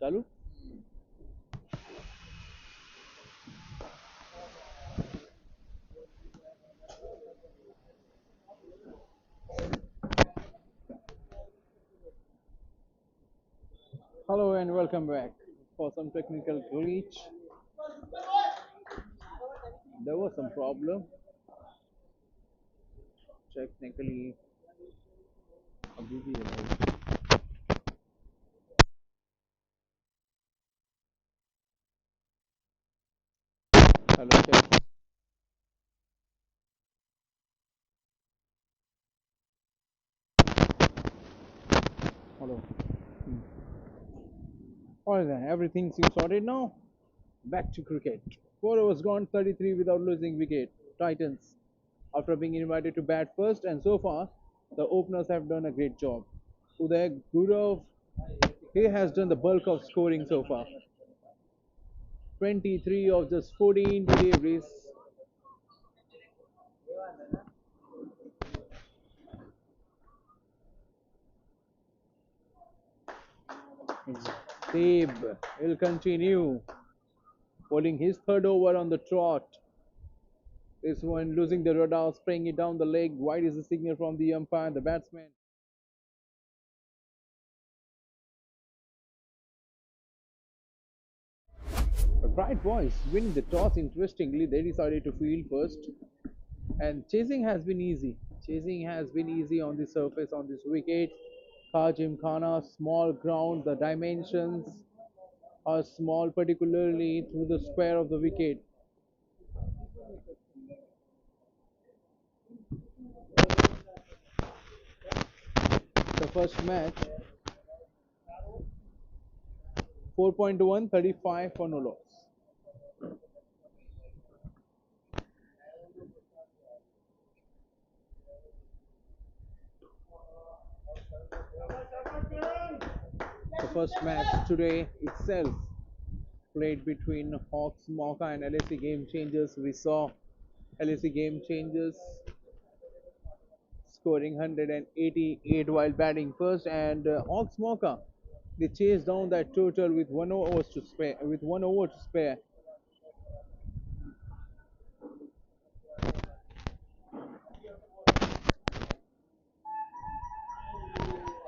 चालू. Hello and welcome back. For some technical glitch, there was some problem. Technically, busy about. Hello, check. Hello. Alright then, everything seems sorted now. Back to cricket. 4 overs gone, 33 without losing wicket. Titans, after being invited to bat first, and so far, the openers have done a great job. Uday Gurov, he has done the bulk of scoring so far. 23 of just 14 deliveries. Dave will continue bowling his third over on the trot. This one losing the radar, spraying it down the leg. Wide is the signal from the umpire and the batsman. But Bright Boys winning the toss. Interestingly, they decided to field first, and chasing has been easy. Chasing has been easy on the surface on this wicket. Kajim Khana, small ground, the dimensions are small, particularly through the square of the wicket. The first match, 4.1, 35 for no loss. The first match today itself played between Hawks, Mauka and LSE Game Changers. We saw LSE Game Changers scoring 188 while batting first, and Hawks Mauka, they chased down that total with 1 over to spare. With 1 over to spare,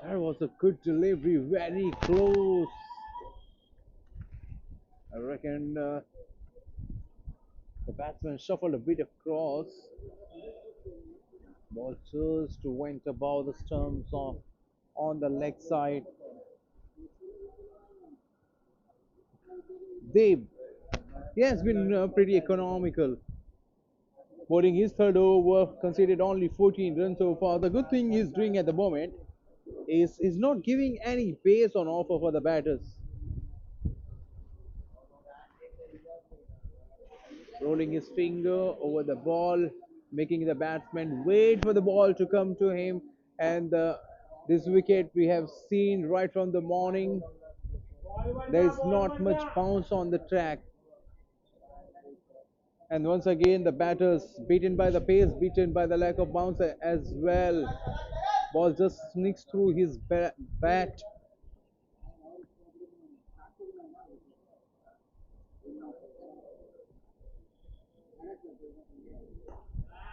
that was a good delivery, very close. I reckon the batsman shuffled a bit across. Ball just went above the stumps on the leg side. Dave, he has been pretty economical. Bowling his third over, conceded only 14 runs so far. The good thing he's doing at the moment is not giving any pace on offer for the batters. Rolling his finger over the ball, making the batsman wait for the ball to come to him. And this wicket we have seen right from the morning. There is not much bounce on the track. And once again, the batters beaten by the pace, beaten by the lack of bounce as well. Ball just sneaks through his bat.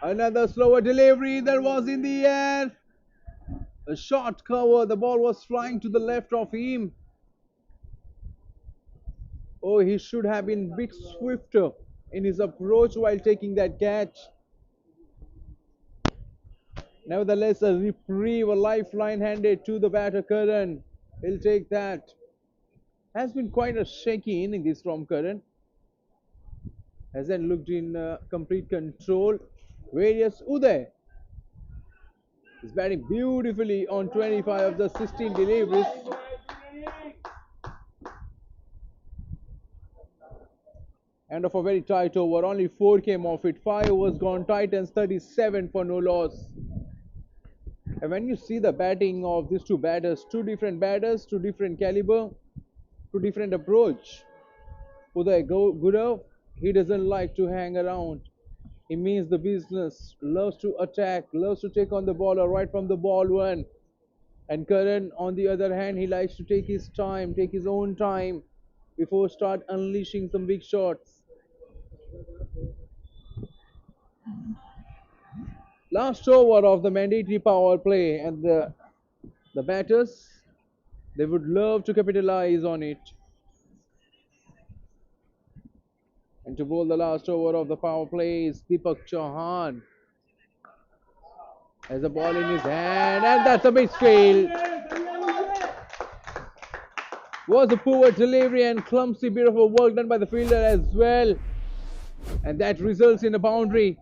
Another slower delivery that was in the air. A short cover. The ball was flying to the left of him. Oh, he should have been a bit swifter in his approach while taking that catch. Nevertheless, a reprieve, a lifeline handed to the batter Karan. He'll take that. Has been quite a shaky inning this from Karan. Hasn't looked in complete control. Various Uday is batting beautifully on 25 of the 16 deliveries. End of a very tight over. Only 4 came off it. 5 overs gone. Titans 37 for no loss. And when you see the batting of these two batters, two different caliber, two different approach. Uday Gurav, he doesn't like to hang around. He means the business, loves to attack, loves to take on the ball right from the ball one. And Karan, on the other hand, he likes to take his time, take his own time before start unleashing some big shots. Last over of the mandatory power play, and the batters, they would love to capitalize on it. And to bowl the last over of the power play is Deepak Chauhan. Has a ball in his hand, and that's a misfield. Was a poor delivery and clumsy bit of a work done by the fielder as well, and that results in a boundary.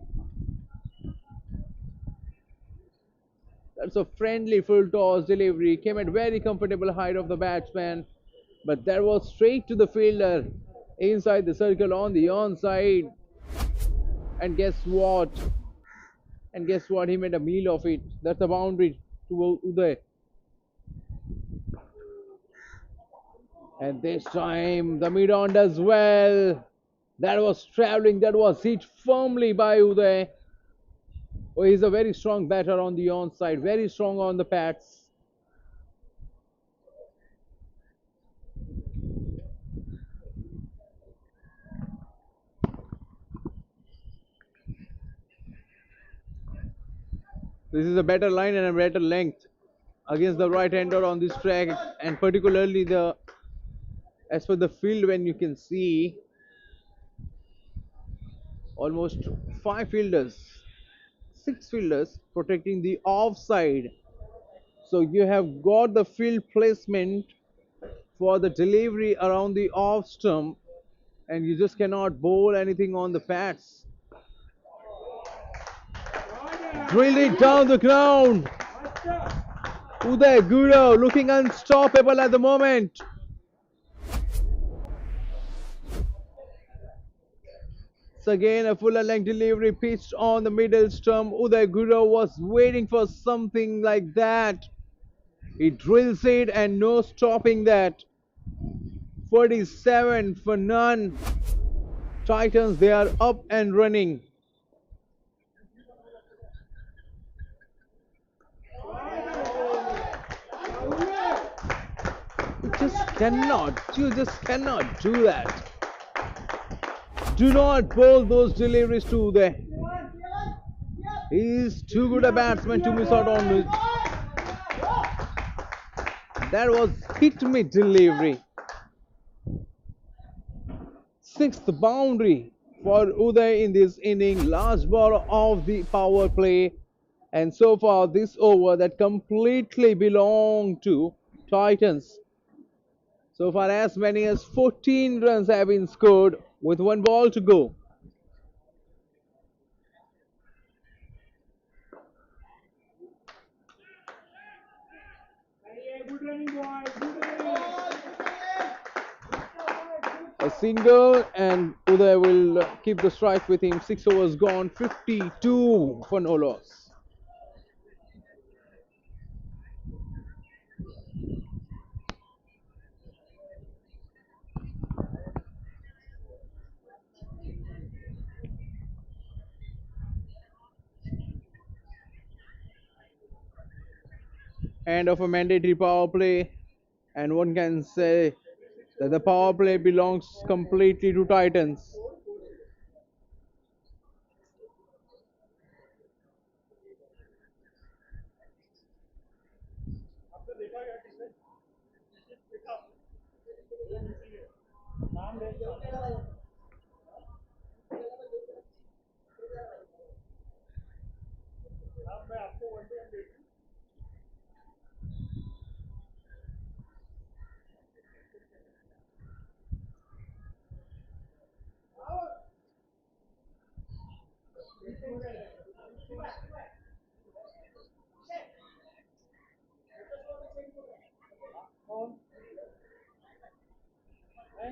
That's a friendly full toss delivery, came at very comfortable height of the batsman, but that was straight to the fielder inside the circle on the onside. And guess what? And guess what? He made a meal of it. That's a boundary to Uday. And this time the mid-on does well. That was traveling, that was hit firmly by Uday. Oh, he's a very strong batter on the onside, very strong on the pads. This is a better line and a better length against the right-hander on this track, and particularly the as per the field when you can see almost five fielders, six fielders protecting the offside. So you have got the field placement for the delivery around the off stump, and you just cannot bowl anything on the pads. Drilled it down the ground. Uday Guru looking unstoppable at the moment. So again a fuller length delivery pitched on the middle stump. Uday Guru was waiting for something like that. He drills it and no stopping that. 47 for none. Titans, they are up and running. You just cannot do that. Do not bowl those deliveries to the. He's too good a batsman to miss out on it. That was hit me delivery. Sixth boundary for Uday in this inning. Last ball of the power play. And so far, this over that completely belonged to Titans. So far, as many as 14 runs have been scored with one ball to go. A single, and Uday will keep the strike with him. 6 overs gone, 52 for no loss. End of a mandatory power play, and one can say that the power play belongs completely to Titans.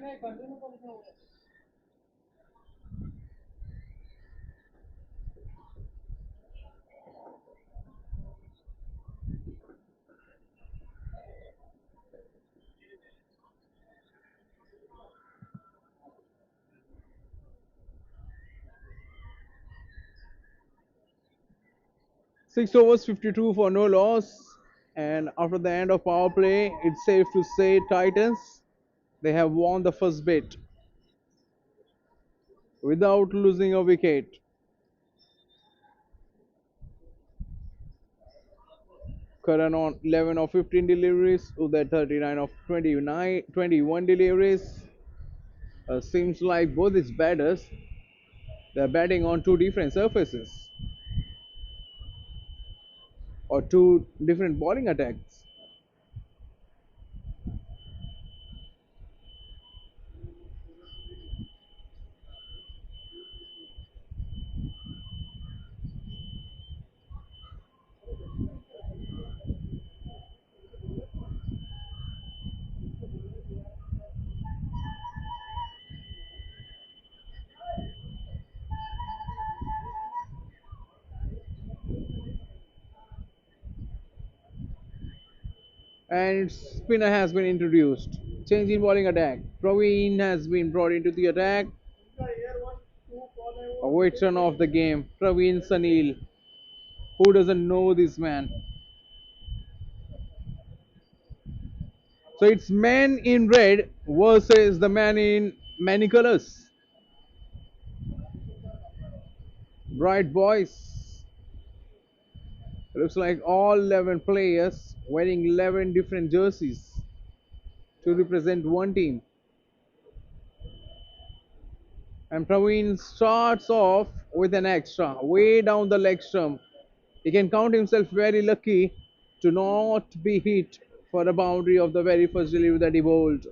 नहीं 6 overs 52 for no loss, And after the end of power play, it's safe to say Titans, they have won the first bit without losing a wicket. Karan on 11 of 15 deliveries, Uday 39 of 21 deliveries. Seems like both these batters, they're batting on two different surfaces or two different bowling attacks. And spinner has been introduced. Change in bowling attack. Praveen has been brought into the attack. A veteran of the game, Praveen Sanil. Who doesn't know this man? So it's man in red versus the man in many colors. Bright boys. Looks like all 11 players wearing 11 different jerseys to represent one team. And Praveen starts off with an extra way down the leg stump. He can count himself very lucky to not be hit for a boundary of the very first delivery that he bowled.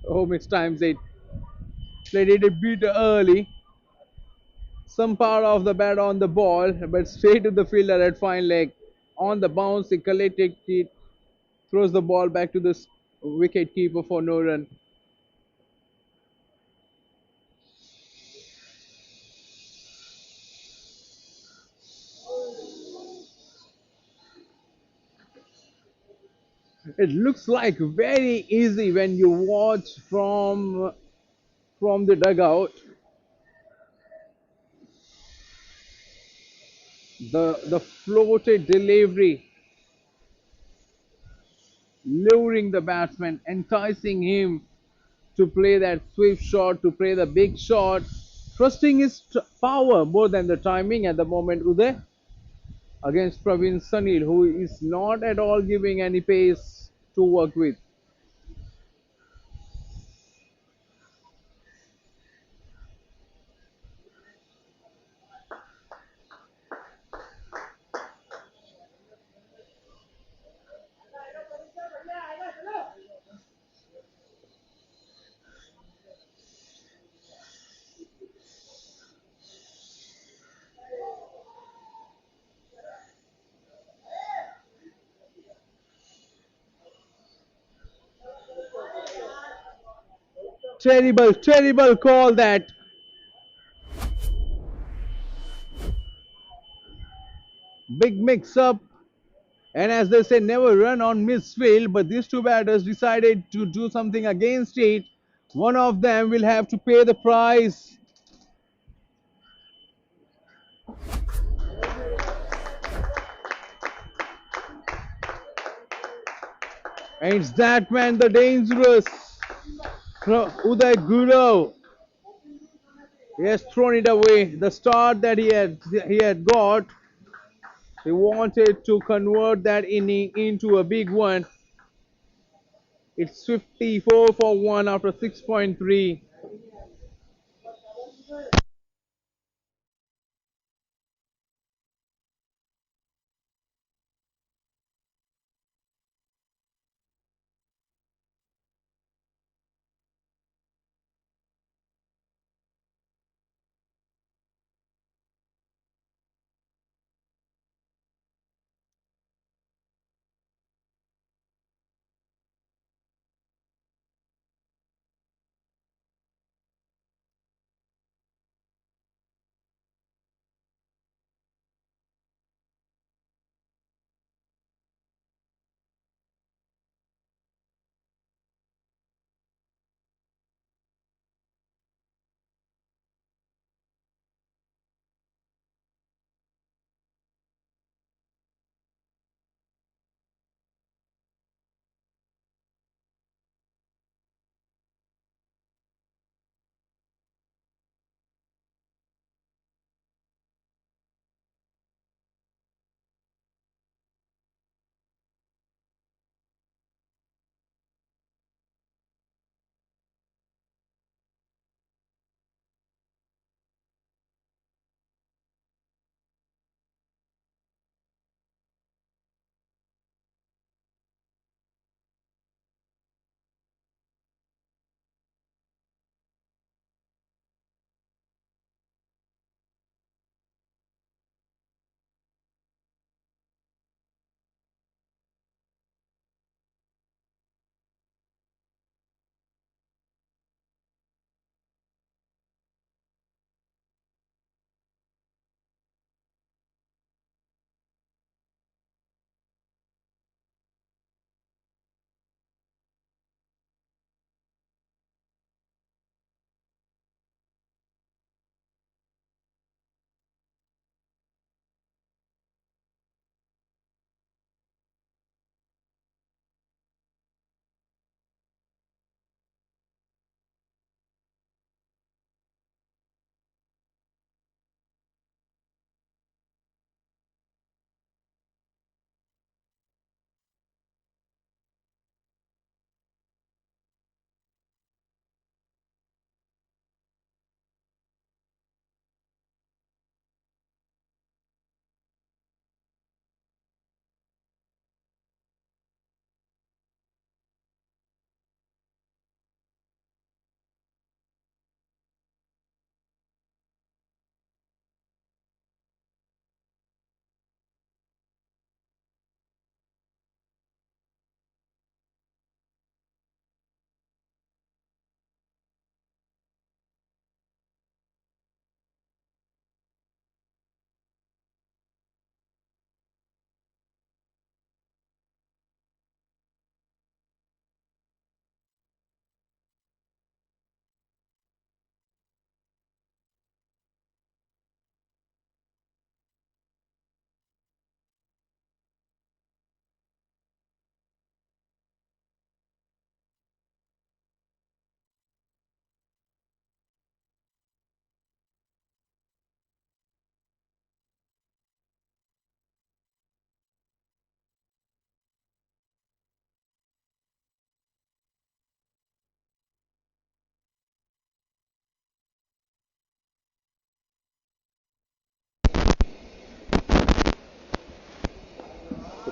Oh, missed times it. Played it a bit early. Some power of the bat on the ball, but straight to the fielder at fine leg. On the bounce, he collected it, throws the ball back to the wicket keeper for no run. It looks like very easy when you watch from the dugout. The floated delivery, luring the batsman, enticing him to play that swift shot, to play the big shot, trusting his power more than the timing at the moment. Uday against Praveen Sanil, who is not at all giving any pace to work with. Terrible, terrible call that. Big mix up. And as they say, never run on misfield, but these two batters decided to do something against it. One of them will have to pay the price. And it's that man, the dangerous Uday Guru. He has thrown it away. The start that he had got, he wanted to convert that inning into a big one. It's 54 for 1 after 6.3.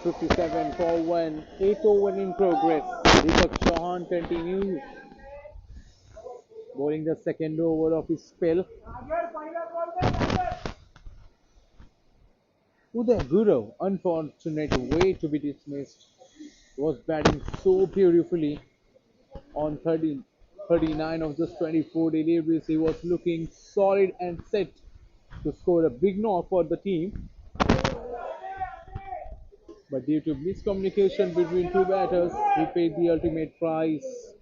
57 for 1, 8th over in progress. Deepak Chauhan continues bowling the second over of his spell. Uday Guru, unfortunate way to be dismissed, was batting so beautifully on 39 of just 24 deliveries. He was looking solid and set to score a big knock for the team. But due to miscommunication between two batters, he paid the ultimate price.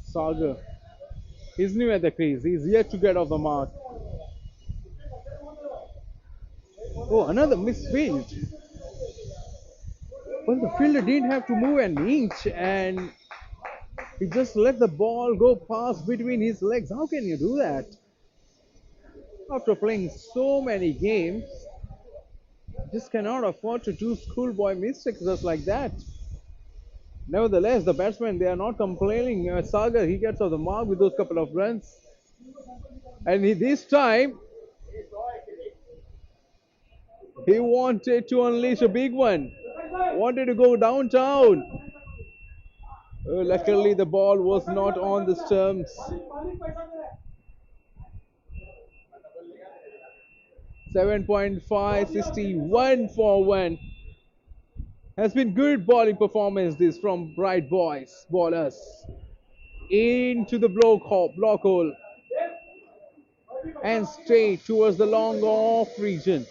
Sagar, he's new at the crease. He's yet to get off the mark. Oh, another misfield. Well, the fielder didn't have to move an inch and he just let the ball go past between his legs. How can you do that? After playing so many games, just cannot afford to do schoolboy mistakes just like that. Nevertheless, the batsmen they are not complaining. Sagar he gets off the mark with those couple of runs, and this time he wanted to unleash a big one. Wanted to go downtown. Luckily, the ball was not on the stumps. 7.5, 61 for 1. Has been good bowling performance this from Bright Boys bowlers. Into the block hole and straight towards the long off region.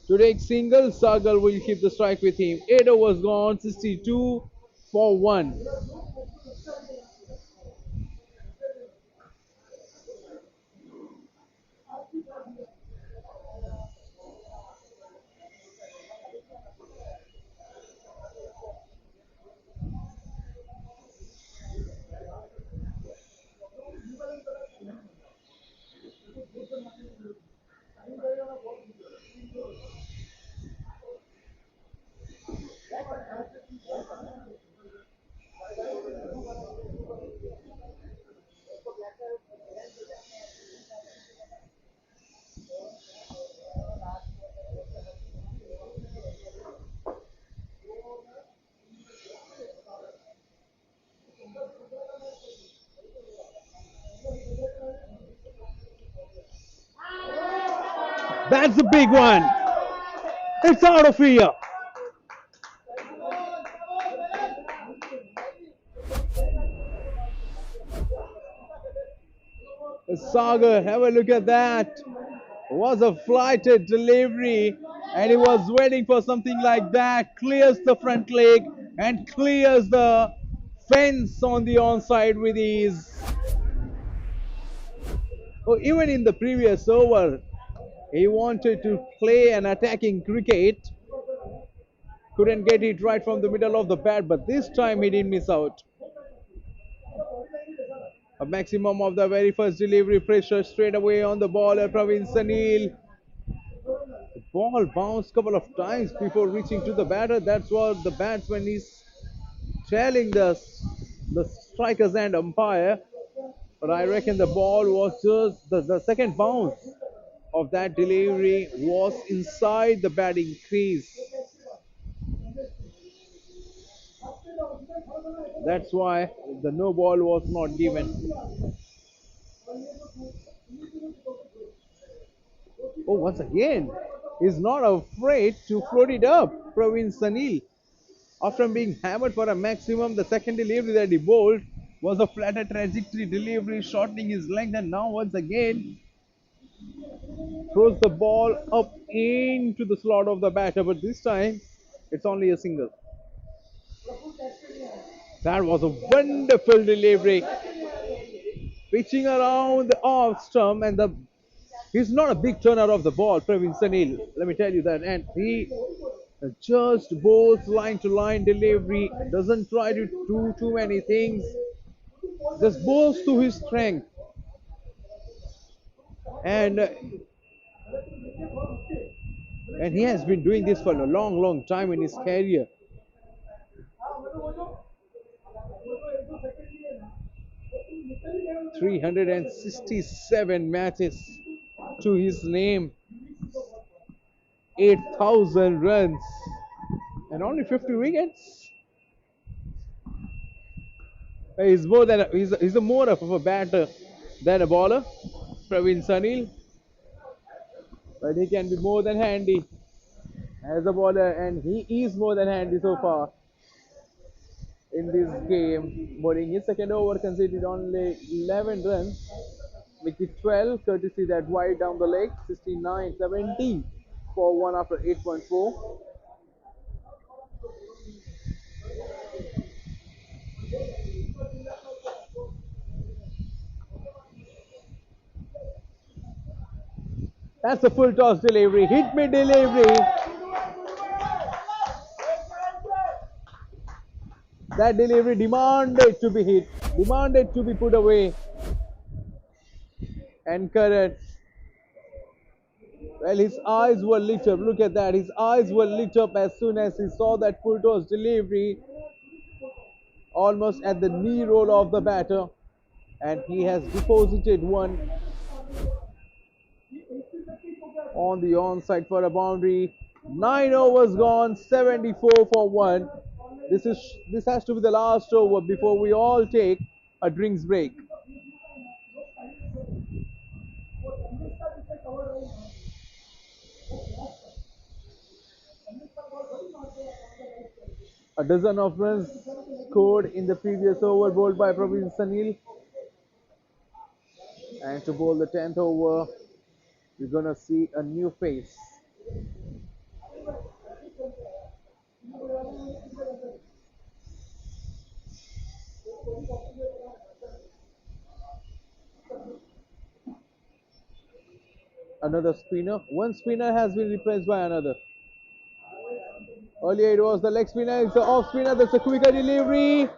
To take single, Sagal will keep the strike with him. 8 overs gone, 62 for 1. That's a big one. It's out of here. Sagar, have a look at that. Was a flighted delivery and he was waiting for something like that. Clears the front leg and clears the fence on the onside with ease. Oh, even in the previous over, he wanted to play an attacking cricket. Couldn't get it right from the middle of the bat, but this time he didn't miss out. A maximum of the very first delivery pressure straight away on the bowler Praveen Sanil. The ball bounced a couple of times before reaching to the batter. That's what the batsman is telling the strikers and umpire. But I reckon the ball was just the second bounce of that delivery was inside the batting crease. That's why the no ball was not given. Oh, once again, he's not afraid to float it up. Praveen Sanil, after being hammered for a maximum, the second delivery that he bowled was a flatter trajectory delivery, shortening his length, and now once again Throws the ball up into the slot of the batter, but this time it's only a single. That was a wonderful delivery, pitching around the off stump, and he's not a big turner of the ball, Praveen Sanil. Let me tell you that, and he just bowls line to line delivery, doesn't try to do too many things, just bowls to his strength, and and he has been doing this for a long, long time in his career. 367 matches to his name, 8,000 runs, and only 50 wickets. He's a more of a batter than a bowler, Praveen Sanil, but he can be more than handy as a bowler, and he is more than handy so far in this game. Bowling his second over conceded only 11 runs, wicket 12, courtesy that wide down the leg, 69-70 for one after 8.4. That's a full toss delivery, hit me delivery. That delivery demanded to be hit, demanded to be put away, and correct. Well, his eyes were lit up. Look at that. His eyes were lit up as soon as he saw that full toss delivery almost at the knee roll of the batter. And he has deposited one on the onside for a boundary. 9 overs gone, 74 for one. This has to be the last over before we all take a drinks break. A dozen of runs scored in the previous over bowled by Praveen Sanil. And to bowl the 10th over, you're gonna see a new face. Another spinner. One spinner has been replaced by another. Earlier it was the leg spinner, it's the off spinner, that's a quicker delivery.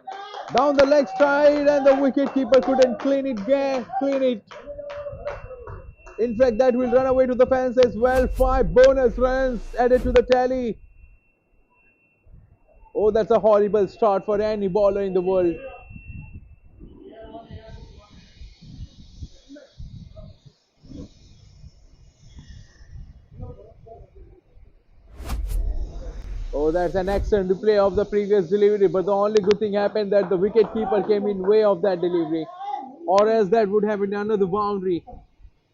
Down the leg side, and the wicket keeper couldn't clean it. In fact, that will run away to the fence as well. 5 bonus runs added to the tally. Oh, that's a horrible start for any bowler in the world. Oh, that's an excellent replay of the previous delivery, but the only good thing happened that the wicket keeper came in way of that delivery, or else that would have been another boundary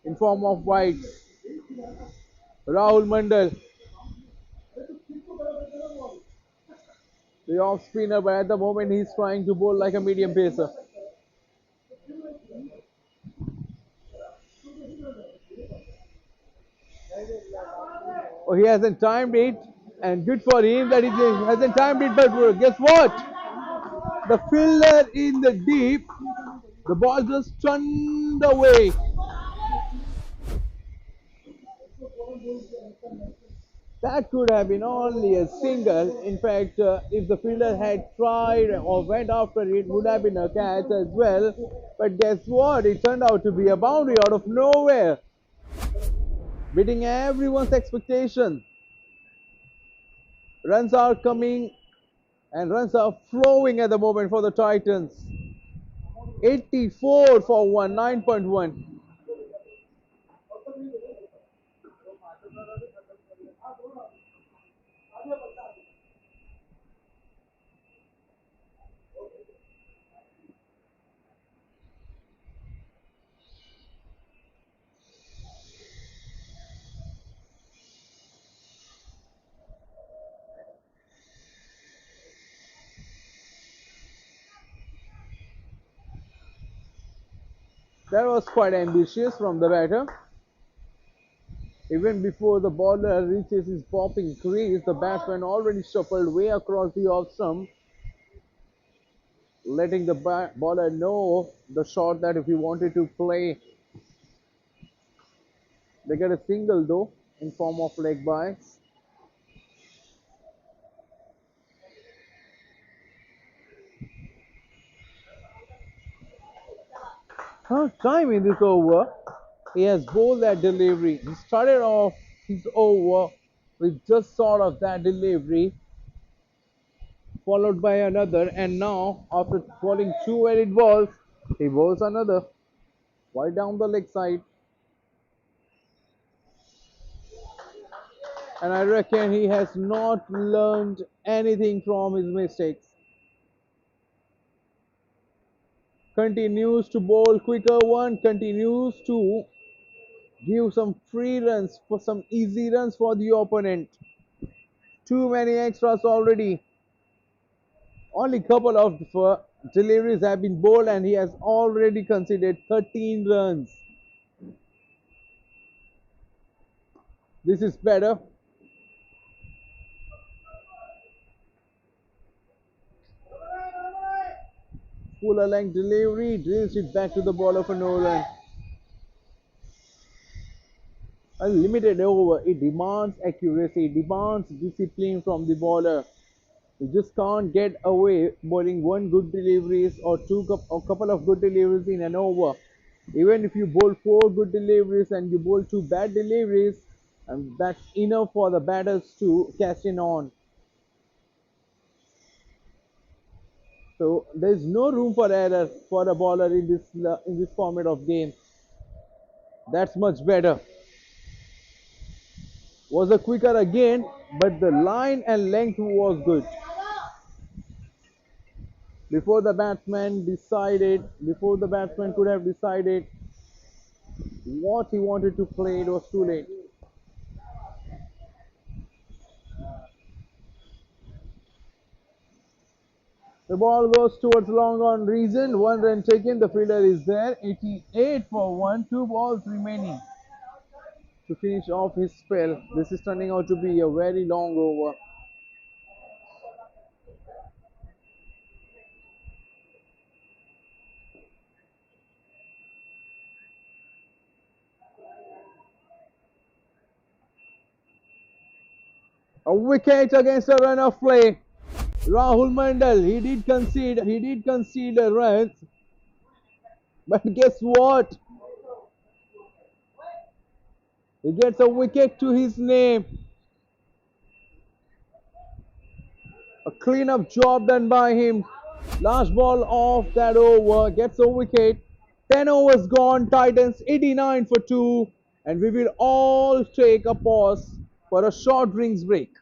in form of wides. Rahul Mandal, the off spinner, but at the moment he's trying to bowl like a medium pacer. Oh, he hasn't timed it, and good for him that he hasn't timed it. But guess what? The fielder in the deep, the ball just turned away. That could have been only a single. In fact, if the fielder had tried or went after it, would have been a catch as well. But guess what? It turned out to be a boundary out of nowhere, beating everyone's expectation. Runs are coming and runs are flowing at the moment for the Titans. 84 for one, 9.1. That was quite ambitious from the batter. Even before the bowler reaches his popping crease, the batsman already shuffled way across the off stump, letting the bowler know the shot that if he wanted to play, they get a single though in form of leg by. Time in this over, he has bowled that delivery. He started off his over with just sort of that delivery, followed by another, and now after bowling two weighted balls, he bowls another right down the leg side. And I reckon he has not learned anything from his mistakes. Continues to bowl quicker one, continues to give some free runs for some easy runs for the opponent. Too many extras already. Only couple of deliveries have been bowled and he has already conceded 13 runs. This is better. Fuller length delivery, drills it back to the bowler for no run. A limited over, it demands accuracy, it demands discipline from the bowler. You just can't get away bowling one good deliveries or a couple of good deliveries in an over. Even if you bowl four good deliveries and you bowl two bad deliveries, and that's enough for the batters to cash in on. So there's no room for error for a bowler in this format of game. That's much better. Was a quicker again, but the line and length was good. Before the batsman could have decided what he wanted to play, it was too late. The ball goes towards long on reason. One run taken. The fielder is there. 88 for one. Two balls remaining to finish off his spell. This is turning out to be a very long over. A wicket against a run of play. Rahul Mandal, he did concede a run, but guess what? He gets a wicket to his name. A clean-up job done by him. Last ball of that over gets a wicket. 10 overs gone. Titans 89 for 2. And we will all take a pause for a short drinks break.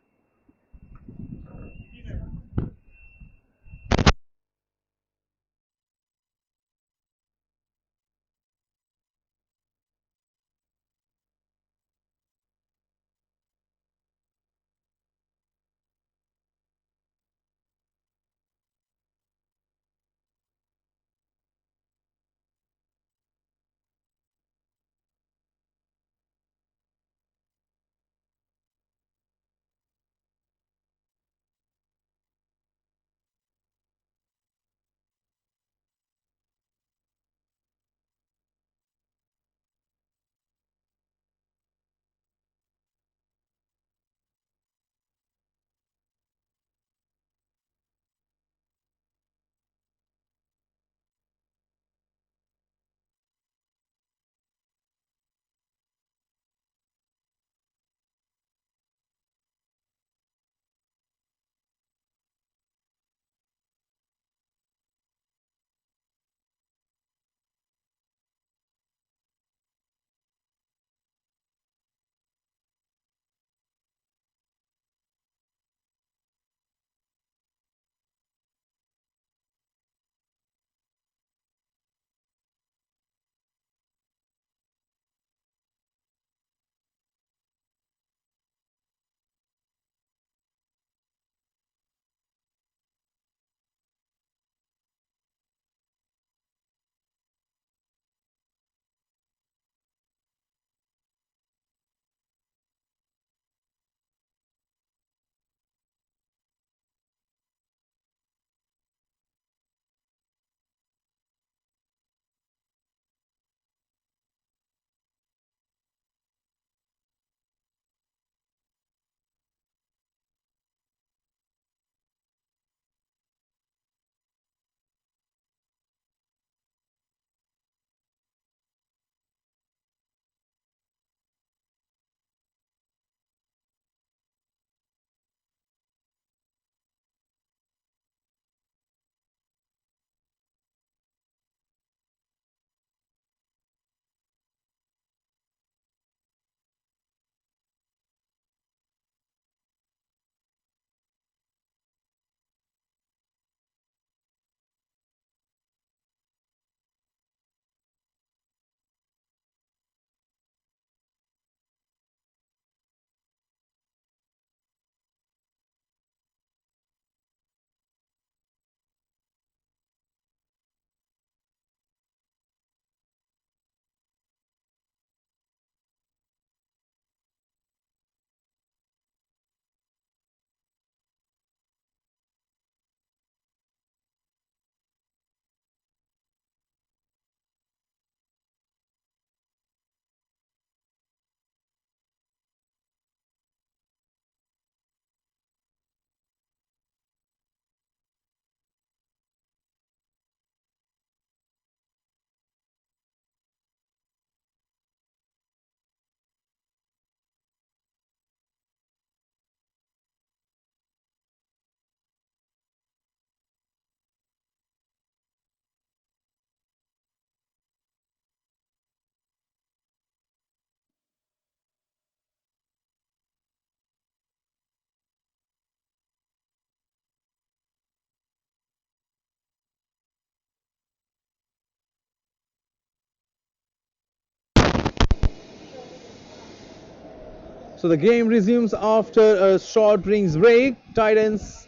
So the game resumes after a short rings break. Titans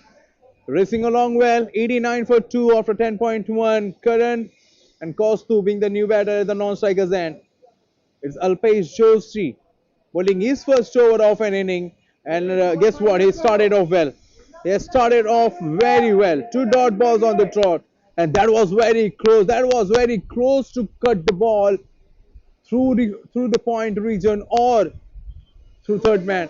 racing along well, 89 for 2 after 10.1. Karan and Kostu being the new batter at the non-strikers end. It's Alpesh Joshi bowling his first over of an inning. And guess what? He started off well. He started off very well. Two dot balls on the trot. And that was very close. That was very close to cut the ball through the point region or through third man.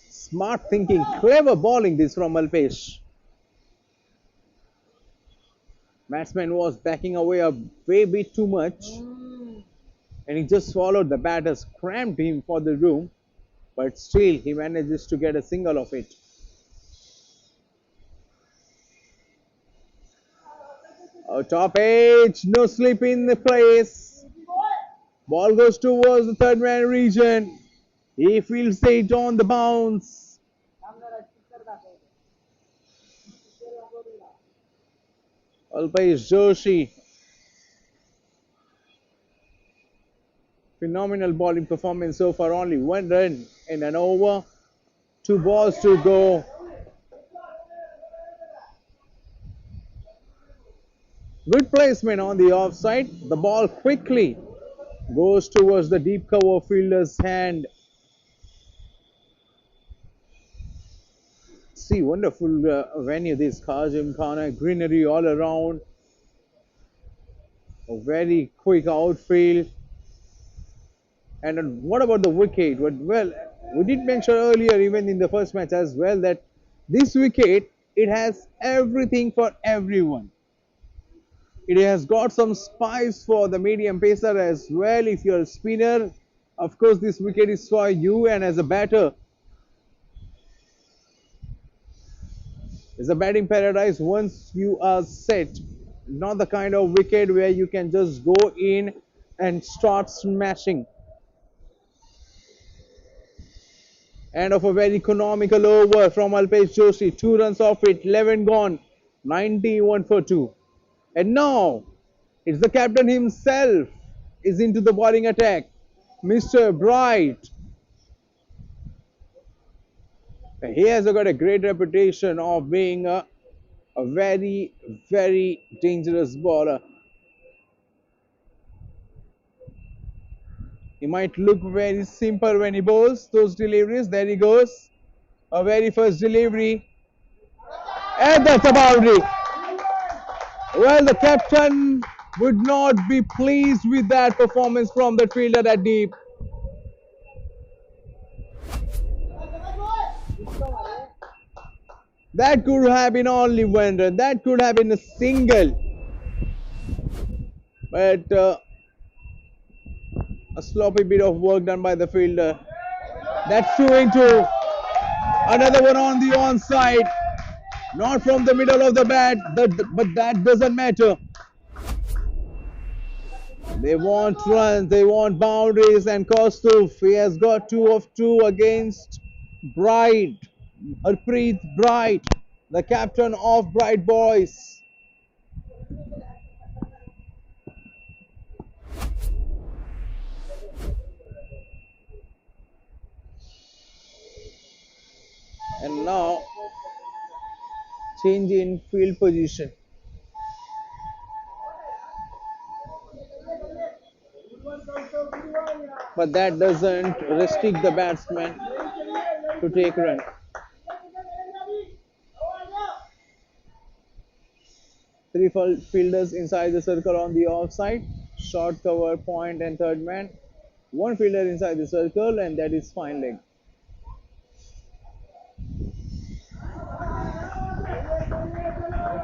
Smart thinking, clever bowling this from Alpesh. Batsman was backing away a way bit too much and he just followed the batters, cramped him for the room, but still he manages to get a single of it. Top edge, no slip in the place. Ball goes towards the third man region. He fields it on the bounce. Alpesh Joshi. Phenomenal bowling performance so far. Only one run in an over. Two balls to go. Good placement on the offside. The ball quickly goes towards the deep cover fielder's hand. See, wonderful venue this Kazim Khana, greenery all around. A very quick outfield. And what about the wicket? Well, we did mention earlier, even in the first match as well, that this wicket, it has everything for everyone. It has got some spice for the medium pacer as well. If you're a spinner, of course, this wicket is for you, and as a batter, it's a batting paradise once you are set. Not the kind of wicket where you can just go in and start smashing. And of a very economical over from Alpesh Joshi, 2 runs off it, 11 gone, 91 for 2. And now it's the captain himself is into the bowling attack, Mr. Bright. He has got a great reputation of being a very, very dangerous bowler. He might look very simple when he bowls those deliveries. There he goes. A very first delivery. And that's a boundary. Well, the captain would not be pleased with that performance from the fielder that deep. That could have been only one run. That could have been a single. But a sloppy bit of work done by the fielder. That's two into another one on the onside. Not from the middle of the bat, but that doesn't matter. They want runs, they want boundaries, and Kostuf, he has got 2 of 2 against Bright, Harpreet Bright, the captain of Bright Boys. And now, change in field position. But that doesn't restrict the batsman to take run. Three fielders inside the circle on the offside, short cover, point and third man. One fielder inside the circle, and that is fine leg.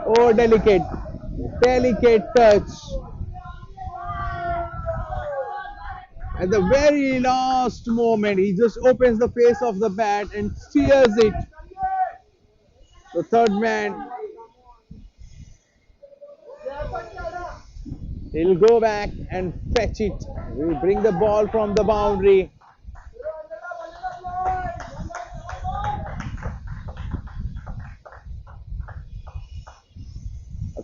Oh, delicate touch. At the very last moment, he just opens the face of the bat and steers it. The third man He'll go back and fetch it. We'll bring the ball from the boundary.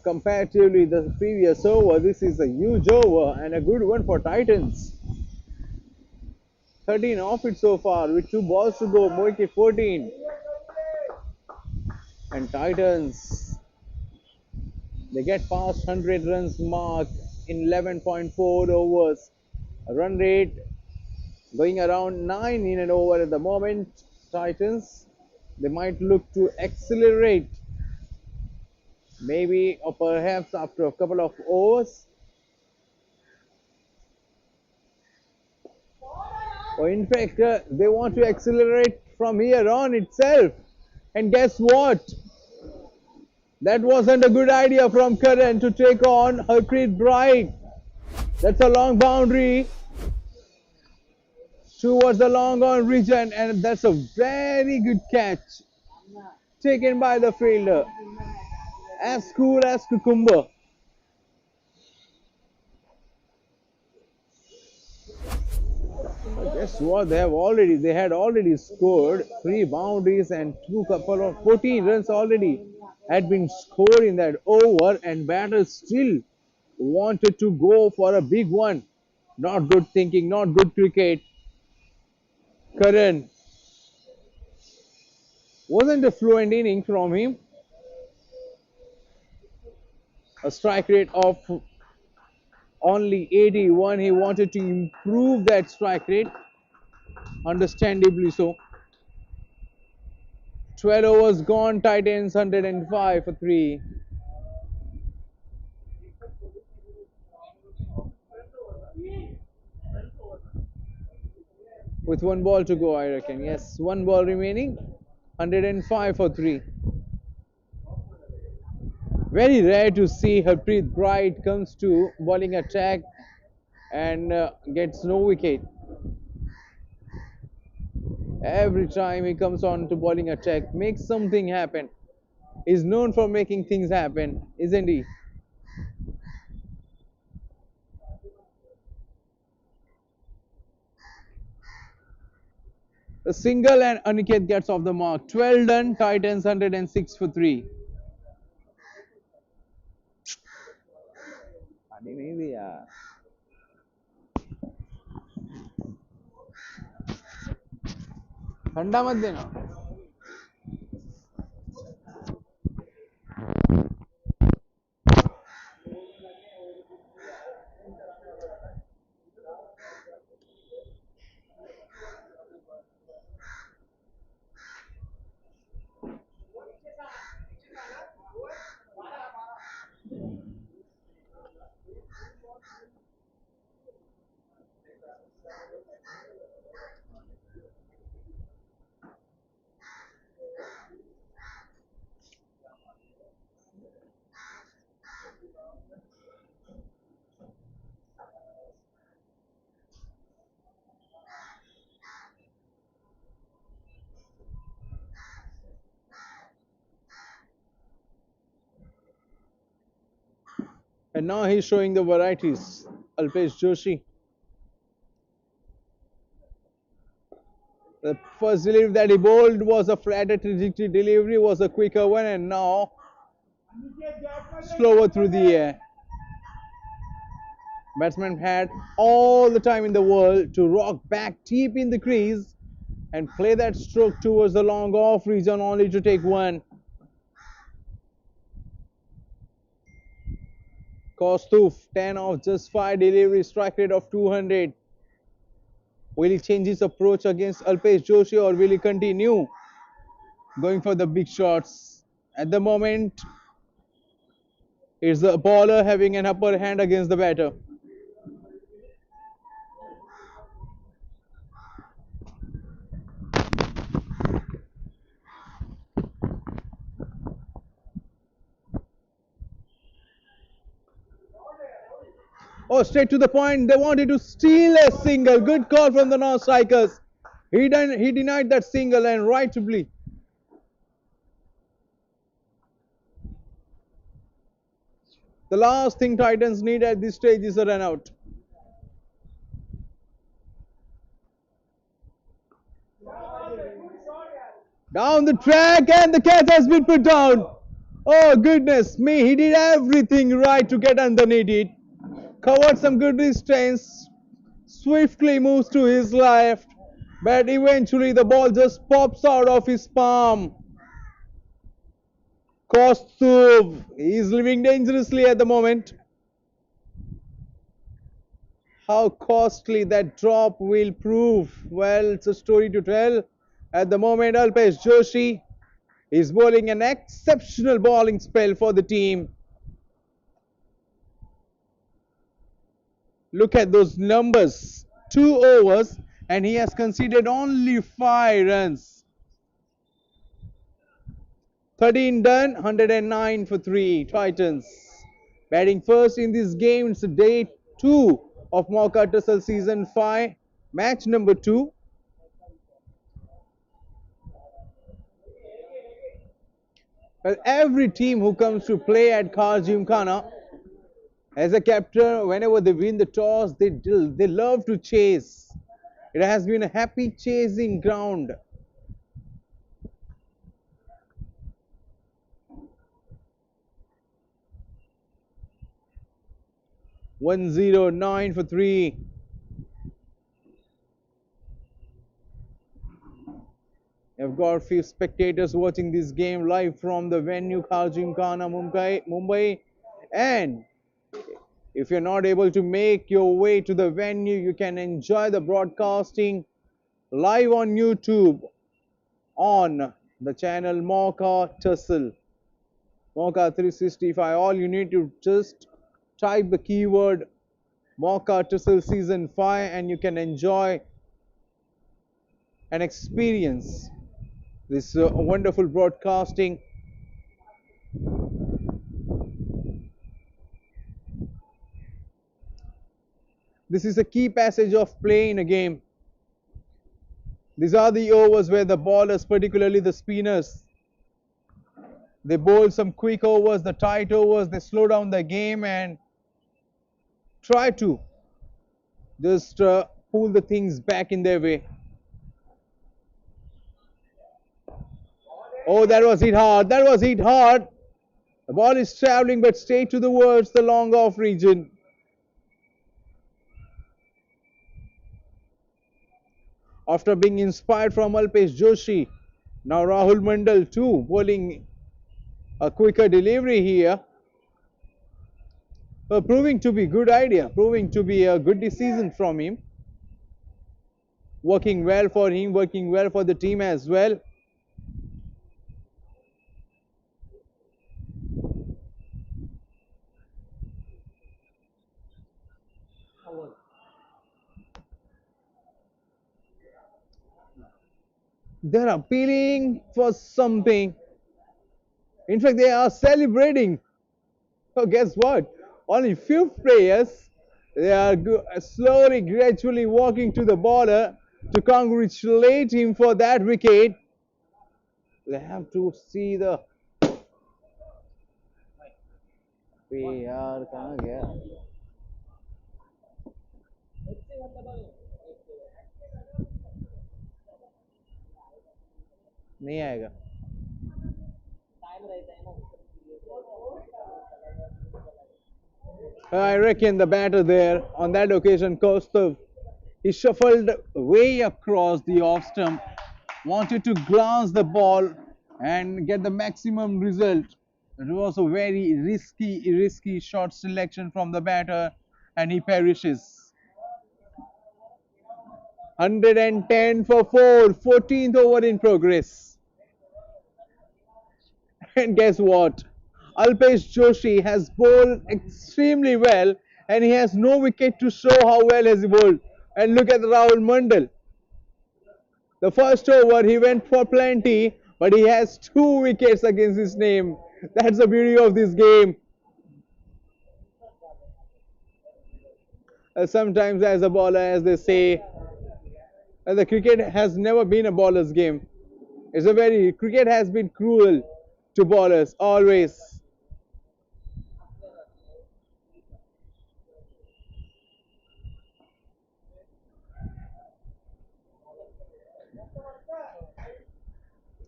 Comparatively the previous over, this is a huge over and a good one for Titans. 13 off it so far with 2 balls to go. Wicket 14. And Titans, they get past 100 runs mark in 11.4 overs. A run rate going around 9 in an over at the moment. Titans, they might look to accelerate maybe or perhaps after a couple of overs. Or in fact, they want to accelerate from here on itself. And guess what? That wasn't a good idea from Karan to take on Harpreet Bright. That's a long boundary towards the long on region, and that's a very good catch taken by the fielder. As cool as cucumber. Guess what? They had already scored 3 boundaries and two couple of 14 runs already had been scored in that over, and batters still wanted to go for a big one. Not good thinking, not good cricket. Karan, wasn't a fluent inning from him. A strike rate of only 81. He wanted to improve that strike rate, understandably so. 12 overs gone, Titans 105 for 3. With 1 ball to go, I reckon. Yes, 1 ball remaining, 105 for 3. Very rare to see Harpreet Bright comes to bowling attack and gets no wicket. Every time he comes on to bowling attack, makes something happen. He's known for making things happen, isn't he? A single and Aniket gets off the mark. 12 done, Titans 106 for 3. पानी नहीं दिया ठंडा मत देना And now he's showing the varieties. Alpesh Joshi. The first delivery that he bowled was a flatter trajectory delivery, was a quicker one, and now slower through the air. Batsman had all the time in the world to rock back deep in the crease and play that stroke towards the long off region only to take one. Kostuf, 10 off just 5 delivery, strike rate of 200. Will he change his approach against Alpesh Joshi or will he continue going for the big shots? At the moment, it's the bowler having an upper hand against the batter. Oh, straight to the point. They wanted to steal a single. Good call from the non-strikers. He denied that single, and rightfully. The last thing Titans need at this stage is a run out. Down the track, and the catch has been put down. Oh goodness me, he did everything right to get underneath it. Covered some good distance, swiftly moves to his left, but eventually the ball just pops out of his palm. Kostub is living dangerously at the moment. How costly that drop will prove, well, it's a story to tell. At the moment, Alpesh Joshi is bowling an exceptional bowling spell for the team. Look at those numbers. 2 overs and he has conceded only 5 runs. 13 done, 109 for 3 Titans. Batting first in this game, it's day 2 of Mauka Tussle season 5, match number 2. Well, every team who comes to play at Gymkhana, as a captain, whenever they win the toss, they love to chase. It has been a happy chasing ground. $109 for 3. I've got a few spectators watching this game live from the venue Gymkhana, Mumbai. And if you're not able to make your way to the venue, you can enjoy the broadcasting live on YouTube on the channel Mauka Tussle. Mauka 365. All you need to just type the keyword Mauka Tussle season 5 and you can enjoy and experience this wonderful broadcasting. This is a key passage of play in a game. These are the overs where the bowlers, particularly the spinners, they bowl some quick overs, the tight overs, they slow down the game and try to just pull the things back in their way. Oh, that was hit hard. That was hit hard. The ball is traveling but straight towards the long off region. After being inspired from Alpesh Joshi, now Rahul Mandal too bowling a quicker delivery here. Proving to be a good idea, proving to be a good decision from him. Working well for him, working well for the team as well. They're appealing for something. In fact, they are celebrating. So guess what? Only few players. They are slowly, gradually walking to the border to congratulate him for that wicket. They have to see the. यार कहाँ गया? नहीं आएगा. I reckon the batter there on that occasion, Kostub, he shuffled way across the off stump, wanted to glance the ball and get the maximum result. It was a very risky shot selection from the batter, and he perishes. 110 for 4, 14th over in progress. And guess what? Alpesh Joshi has bowled extremely well and he has no wicket to show how well has he bowled. And look at Rahul Mandal. The first over he went for plenty, but he has 2 wickets against his name. That's the beauty of this game. Sometimes as a bowler, as they say, the cricket has never been a bowler's game. Cricket has been cruel to bowlers, always.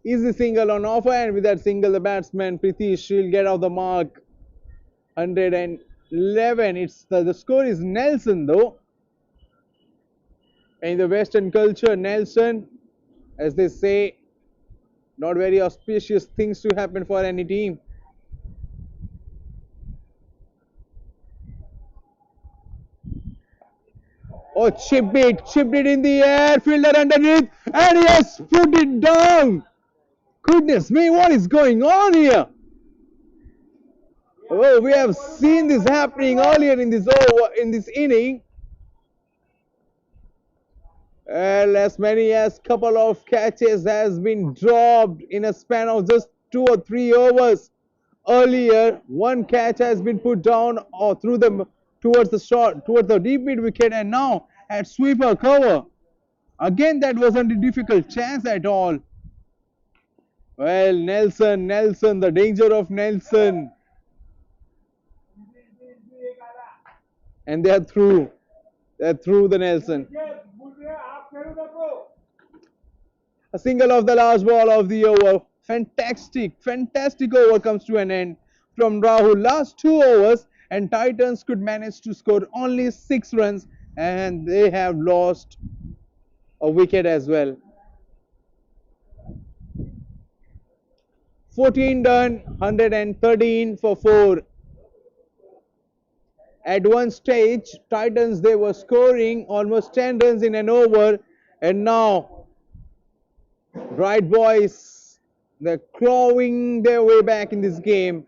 Easy single on offer, and with that single, the batsman Pritish will get off the mark. 111. The score is Nelson though. In the Western culture, Nelson, as they say, not very auspicious things to happen for any team. Oh, chipped it in the air, fielder underneath, and he has put it down. Goodness me, what is going on here? Oh, we have seen this happening earlier in this over, in this inning. Well, as many as couple of catches has been dropped in a span of just 2 or 3 overs. Earlier, one catch has been put down or through the towards the short towards the deep mid wicket, and now at sweeper cover. Again, that wasn't a difficult chance at all. Well, Nelson, the danger of Nelson, and they are through. They're through the Nelson. A single of the last ball of the over. Fantastic over comes to an end from Rahul. Last 2 overs, and Titans could manage to score only 6 runs, and they have lost a wicket as well. 14 done, 113 for 4. At one stage, Titans, they were scoring almost 10 runs in an over, and now Bright Boys, they're clawing their way back in this game.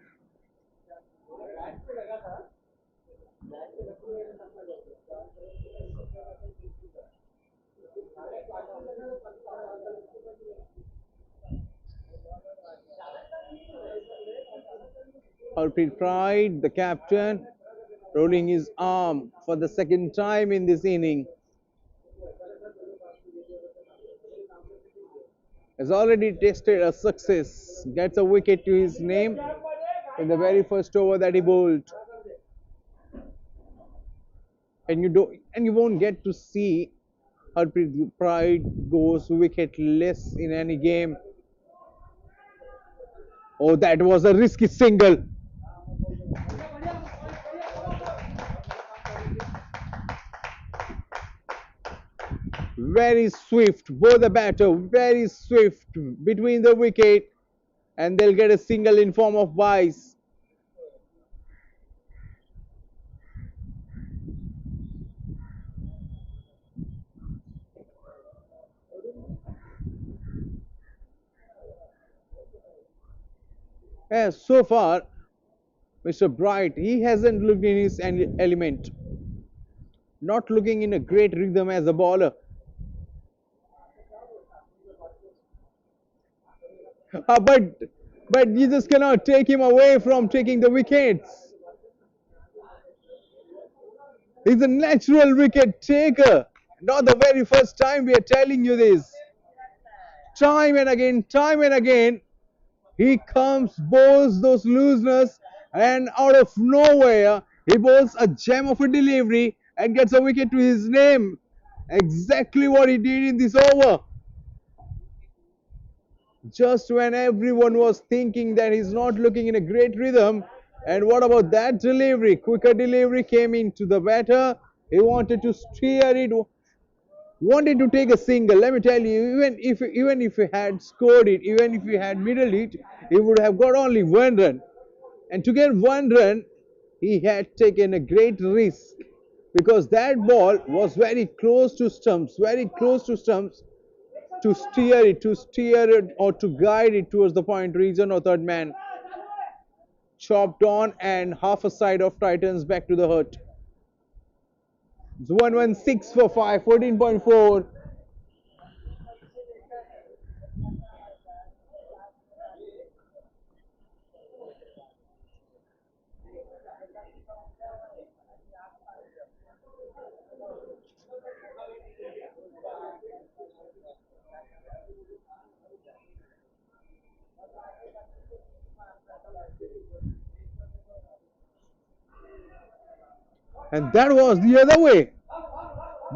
Harpreet Pride, the captain, rolling his arm for the second time in this inning. Has already tasted a success. Gets a wicket to his name in the very first over that he bowled. And you won't get to see Harpreet Pride goes wicketless in any game. Oh, that was a risky single. Very swift, both the batter, very swift between the wicket, and they'll get a single in form of Bliez. Yes, so far, Mr. Bright, he hasn't looked in his element. Not looking in a great rhythm as a bowler. But you just cannot take him away from taking the wickets. He's a natural wicket taker. Not the very first time we are telling you this. Time and again, he comes, bowls those looseness, and out of nowhere, he bowls a gem of a delivery and gets a wicket to his name. Exactly what he did in this over. Just when everyone was thinking that he's not looking in a great rhythm, and what about that delivery? Quicker delivery came into the batter. He wanted to steer it, wanted to take a single. Let me tell you, even if he had scored it, even if he had middled it, he would have got only 1 run. And to get 1 run, he had taken a great risk, because that ball was very close to stumps, to steer it or to guide it towards the point region or third man. Chopped on, and half a side of Titans back to the hut. It's 116 for 5, 14.4. And that was the other way.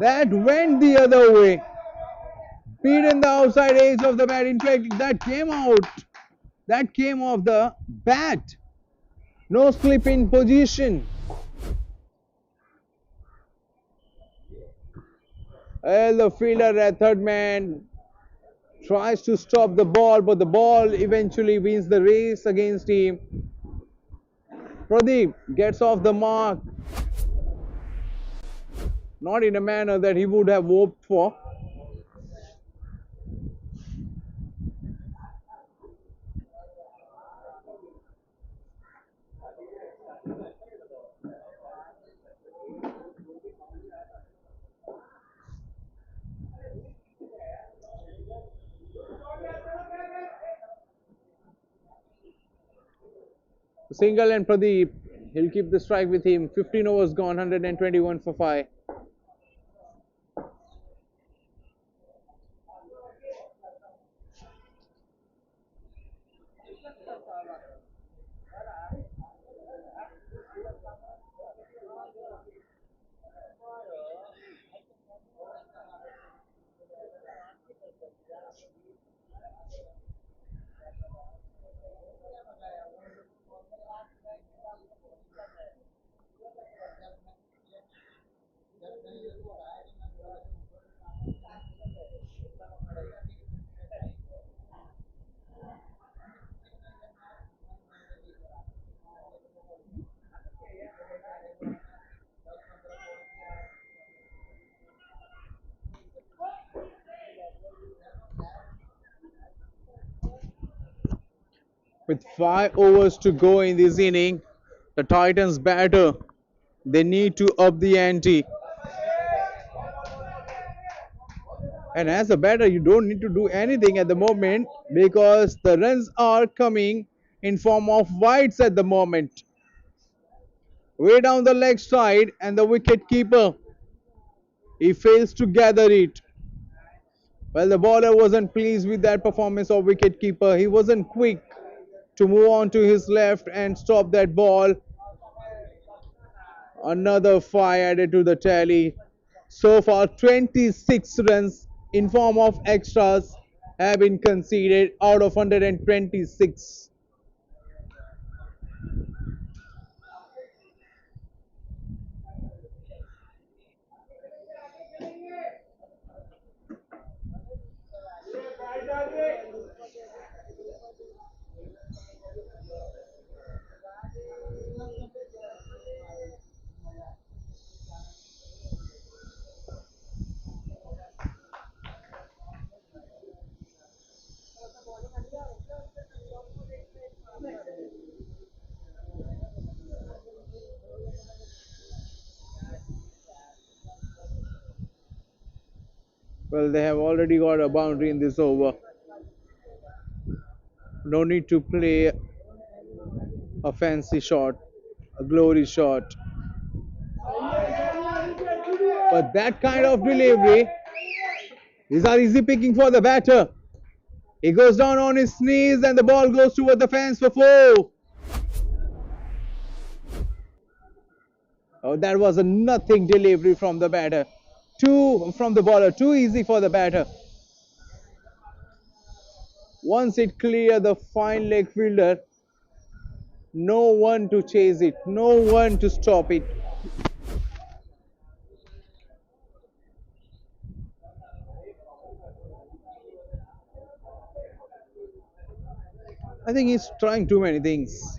That went the other way. Speed in the outside edge of the bat. In fact, that came out. That came off the bat. No slip in position. Well, the fielder at third man tries to stop the ball, but the ball eventually wins the race against him. Pradeep gets off the mark, not in a manner that he would have hoped for. Single and Pradeep, he'll keep the strike with him. 15 overs gone, 121 for 5. With 5 overs to go in this inning, the Titans batter. They need to up the ante. And as a batter, you don't need to do anything at the moment because the runs are coming in form of wides at the moment. Way down the leg side, and the wicket keeper, he fails to gather it. Well, the bowler wasn't pleased with that performance of wicket keeper. He wasn't quick to move on to his left and stop that ball. Another 5 added to the tally. So far, 26 runs in form of extras have been conceded out of 126. Well, they have already got a boundary in this over. No need to play a fancy shot, a glory shot. But that kind of delivery, these are easy picking for the batter. He goes down on his knees and the ball goes toward the fence for 4. Oh, that was a nothing delivery from the batter. Too from the bowler, too easy for the batter. Once it cleared the fine leg fielder, no one to chase it, no one to stop it. I think he's trying too many things,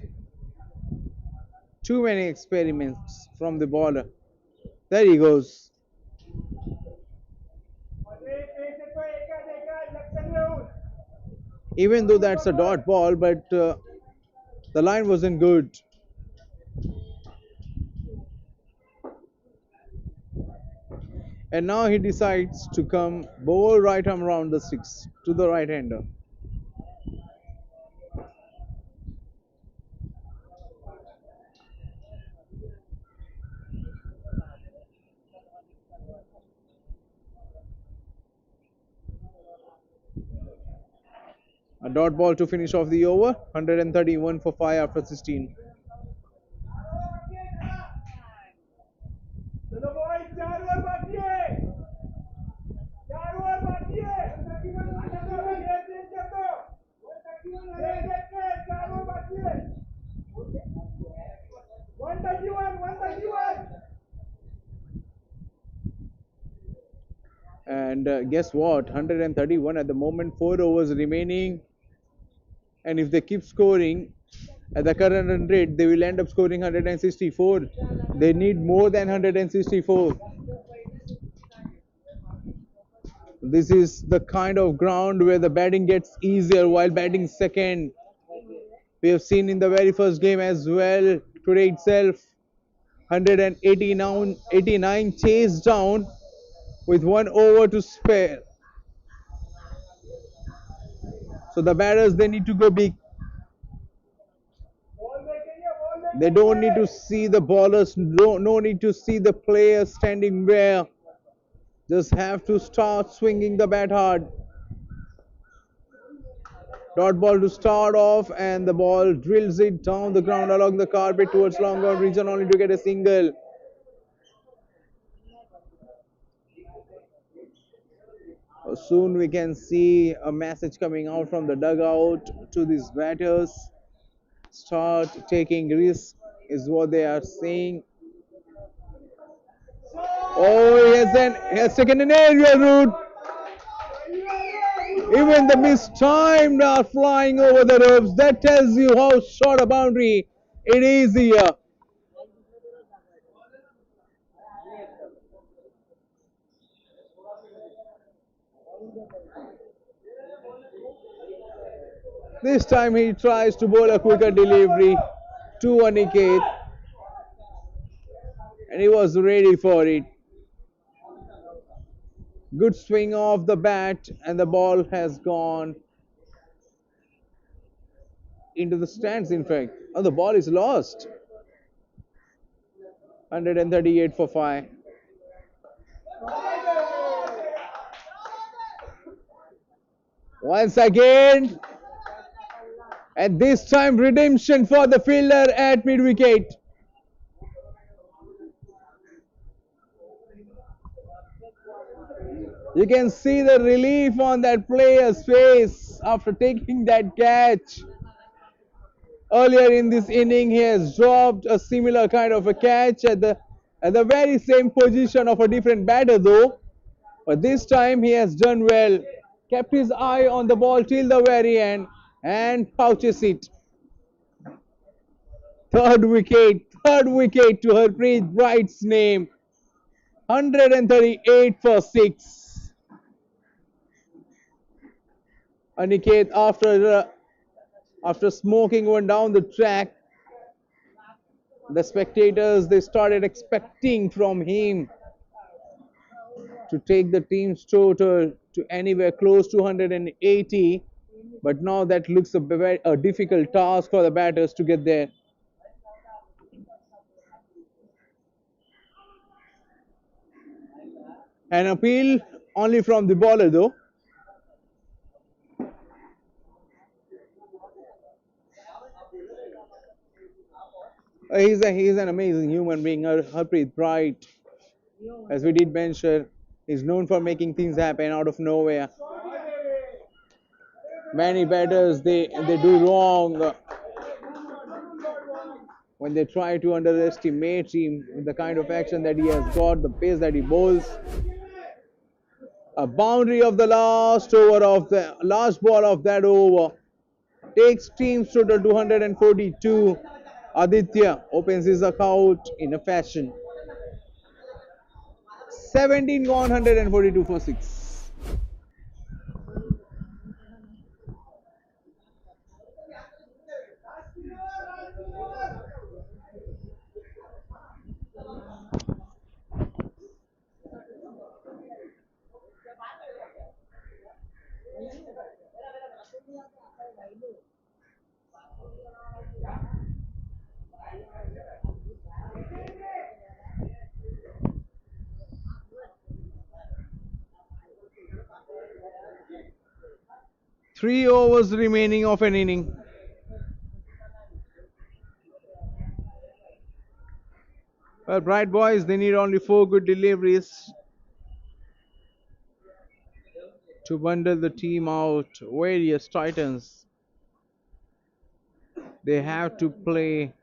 too many experiments from the bowler. There he goes. Even though that's a dot ball, but the line wasn't good. And now he decides to come bowl right arm around the six to the right hander. A dot ball to finish off the over. 131 for 5 after 16. And guess what? 131 at the moment, 4 overs remaining. And if they keep scoring at the current run rate, they will end up scoring 164. They need more than 164. This is the kind of ground where the batting gets easier while batting second. We have seen in the very first game as well today itself. 189 chased down with 1 over to spare. So the batters, they need to go big. They don't need to see the ballers, no need to see the players standing where. Just have to start swinging the bat hard. Dot ball to start off, and the ball drills it down the ground along the carpet towards long on region only to get a single. Soon we can see a message coming out from the dugout to these batters. Start taking risk is what they are saying. Oh, he has taken an aerial route. Even the mistimed are flying over the ropes. That tells you how short a boundary it is here. This time he tries to bowl a quicker delivery to Aniket, and he was ready for it. Good swing off the bat, and the ball has gone into the stands. In fact, oh, the ball is lost. 138 for 5. Once again, and this time redemption for the fielder at mid wicket. You can see the relief on that player's face after taking that catch. Earlier in this inning, he has dropped a similar kind of a catch at the very same position of a different batter though. But this time he has done well. Kept his eye on the ball till the very end and pouches it. Third wicket to Harpreet Bright's name. 138 for 6. Aniket, after smoking one down the track, the spectators, they started expecting from him to take the team's total to anywhere close to 180, but now that looks a difficult task for the batters to get there. An appeal only from the bowler though. He's an amazing human being. Harpreet Bright, as we did mention, is known for making things happen out of nowhere. Many batters, they do wrong when they try to underestimate him with the kind of action that he has got, the pace that he bowls. A boundary of the last ball of that over takes team's total to 142. Aditya opens his account in a fashion. 17 gone, 142 for 6. Three overs remaining of an inning. Well, Bright Boys, they need only 4 good deliveries to bundle the team out. Various Titans, they have to play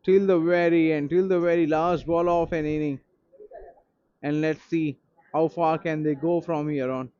till the very end, till the very last ball of an inning. And let's see How far can they go from here on?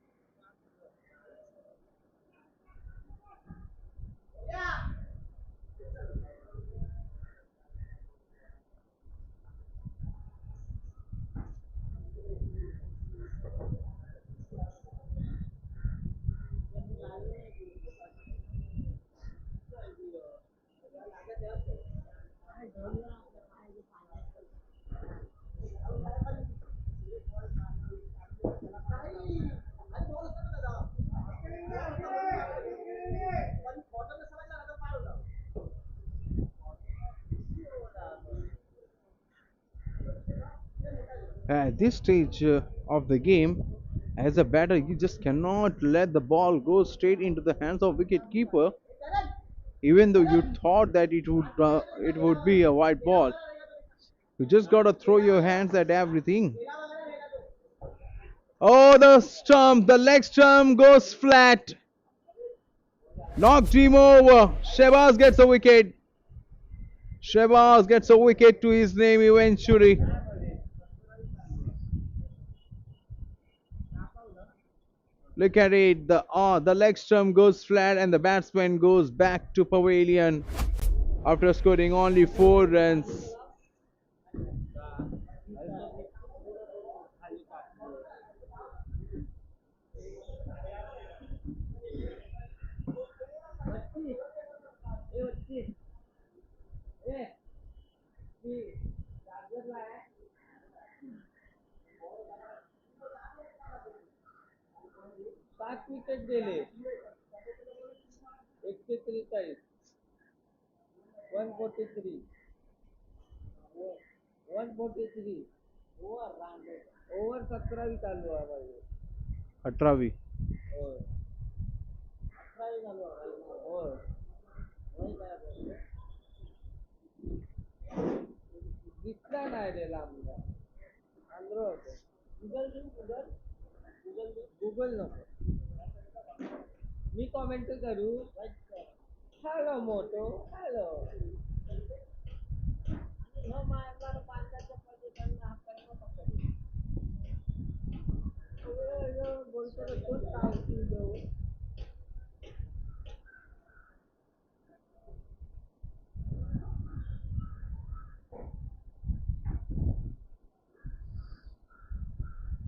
At this stage of the game, as a batter, you just cannot let the ball go straight into the hands of wicket keeper, even though you thought that it would be a white ball. You just gotta throw your hands at everything. Oh, the leg stump goes flat. Knocked him over. Shebaz gets a wicket. Shebaz gets a wicket to his name eventually. Look at it. The leg stump goes flat and the batsman goes back to pavilion after scoring only 4 runs. Atravi.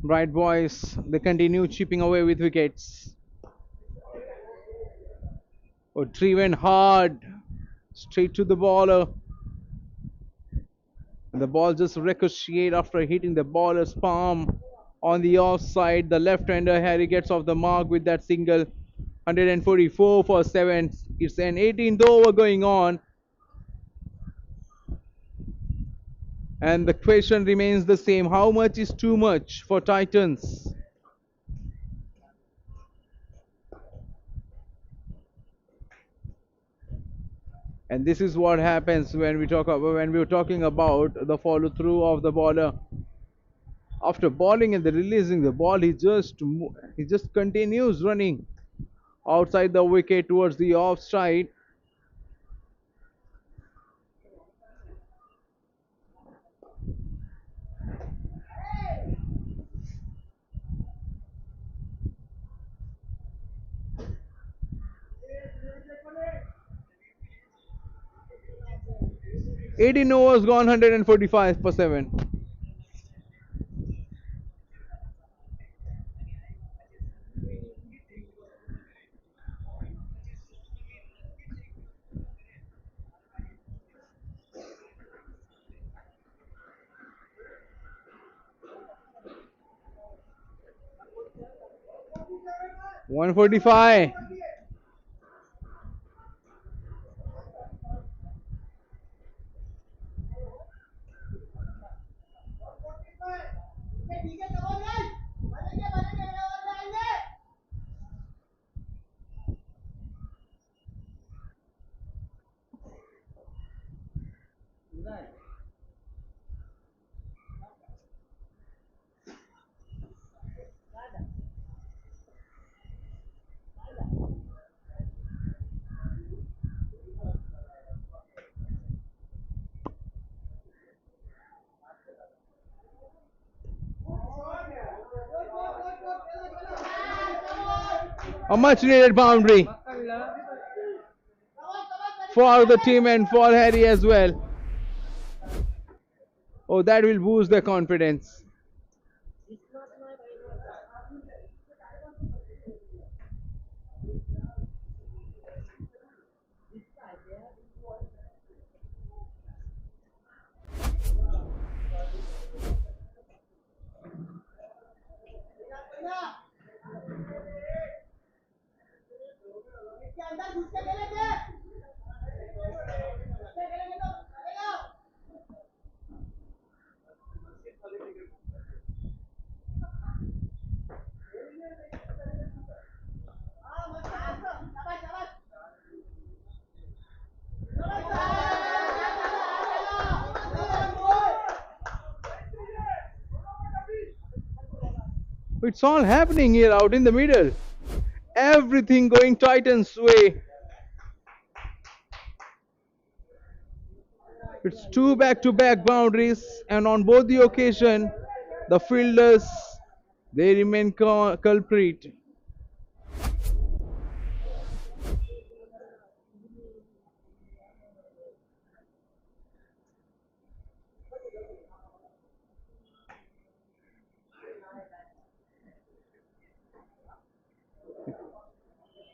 Right, boys. They continue chipping away with wickets. Oh, driven hard. Straight to the bowler. And the ball just ricocheted after hitting the bowler's palm on the offside. The left-hander Harry gets off the mark with that single. 144 for 7. It's an 18th over going on. And the question remains the same. How much is too much for Titans? And this is what happens when we're talking about the follow through of the bowler. After bowling and the releasing the ball, he just continues running outside the wicket towards the offside. 18 overs gone, 145 for 7. 145. A much needed boundary for the team and for Harry as well. Oh, that will boost their confidence. It's all happening here out in the middle. Everything going Titans' way. It's two back-to-back boundaries, and on both the occasion, the fielders they remain culprit.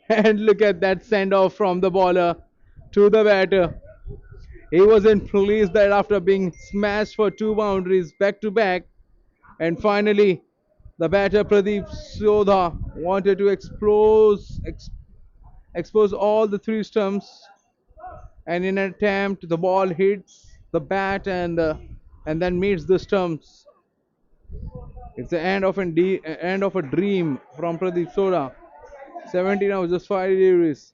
And look at that send-off from the bowler to the batter. He wasn't pleased that after being smashed for two boundaries back to back, and finally the batter Pradeep Sodha wanted to expose all the three stumps, and in an attempt the ball hits the bat and then meets the stumps. It's the end of a dream from Pradeep Sodha. 17 hours, just 5 deliveries.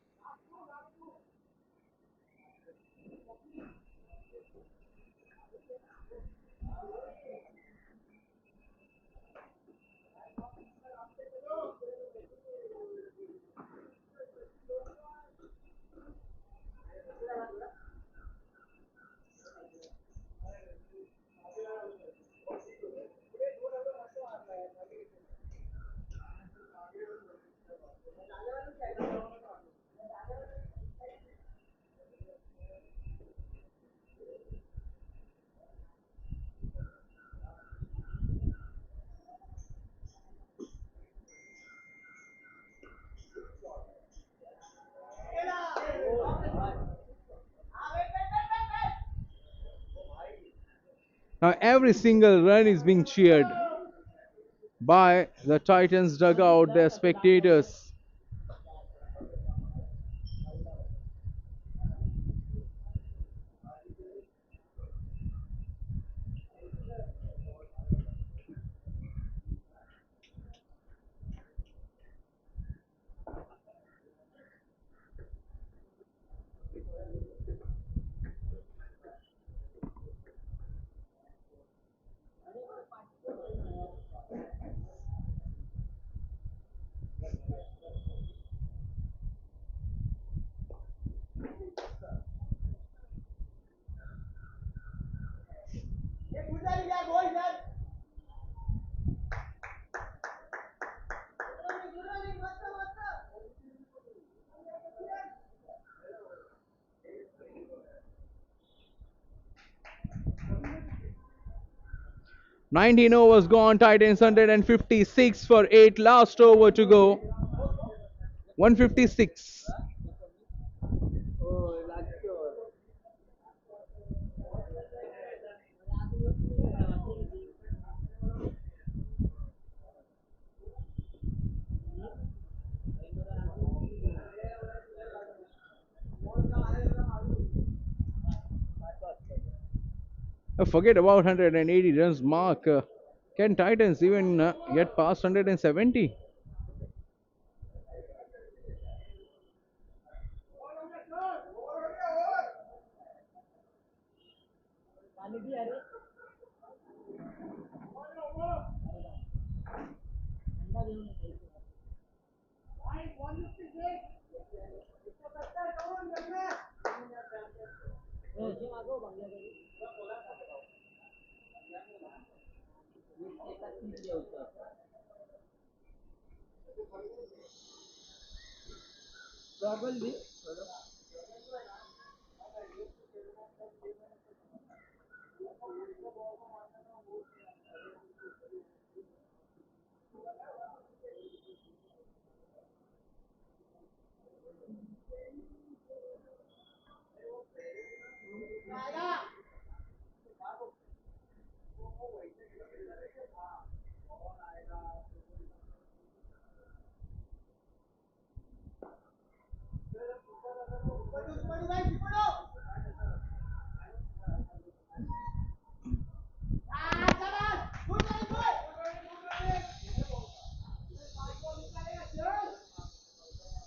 Now every single run is being cheered by the Titans dugout, their spectators. Nineteen overs gone, Titans 156 for 8. Last over to go. 156. Forget about 180 runs mark. Can Titans even get past 170?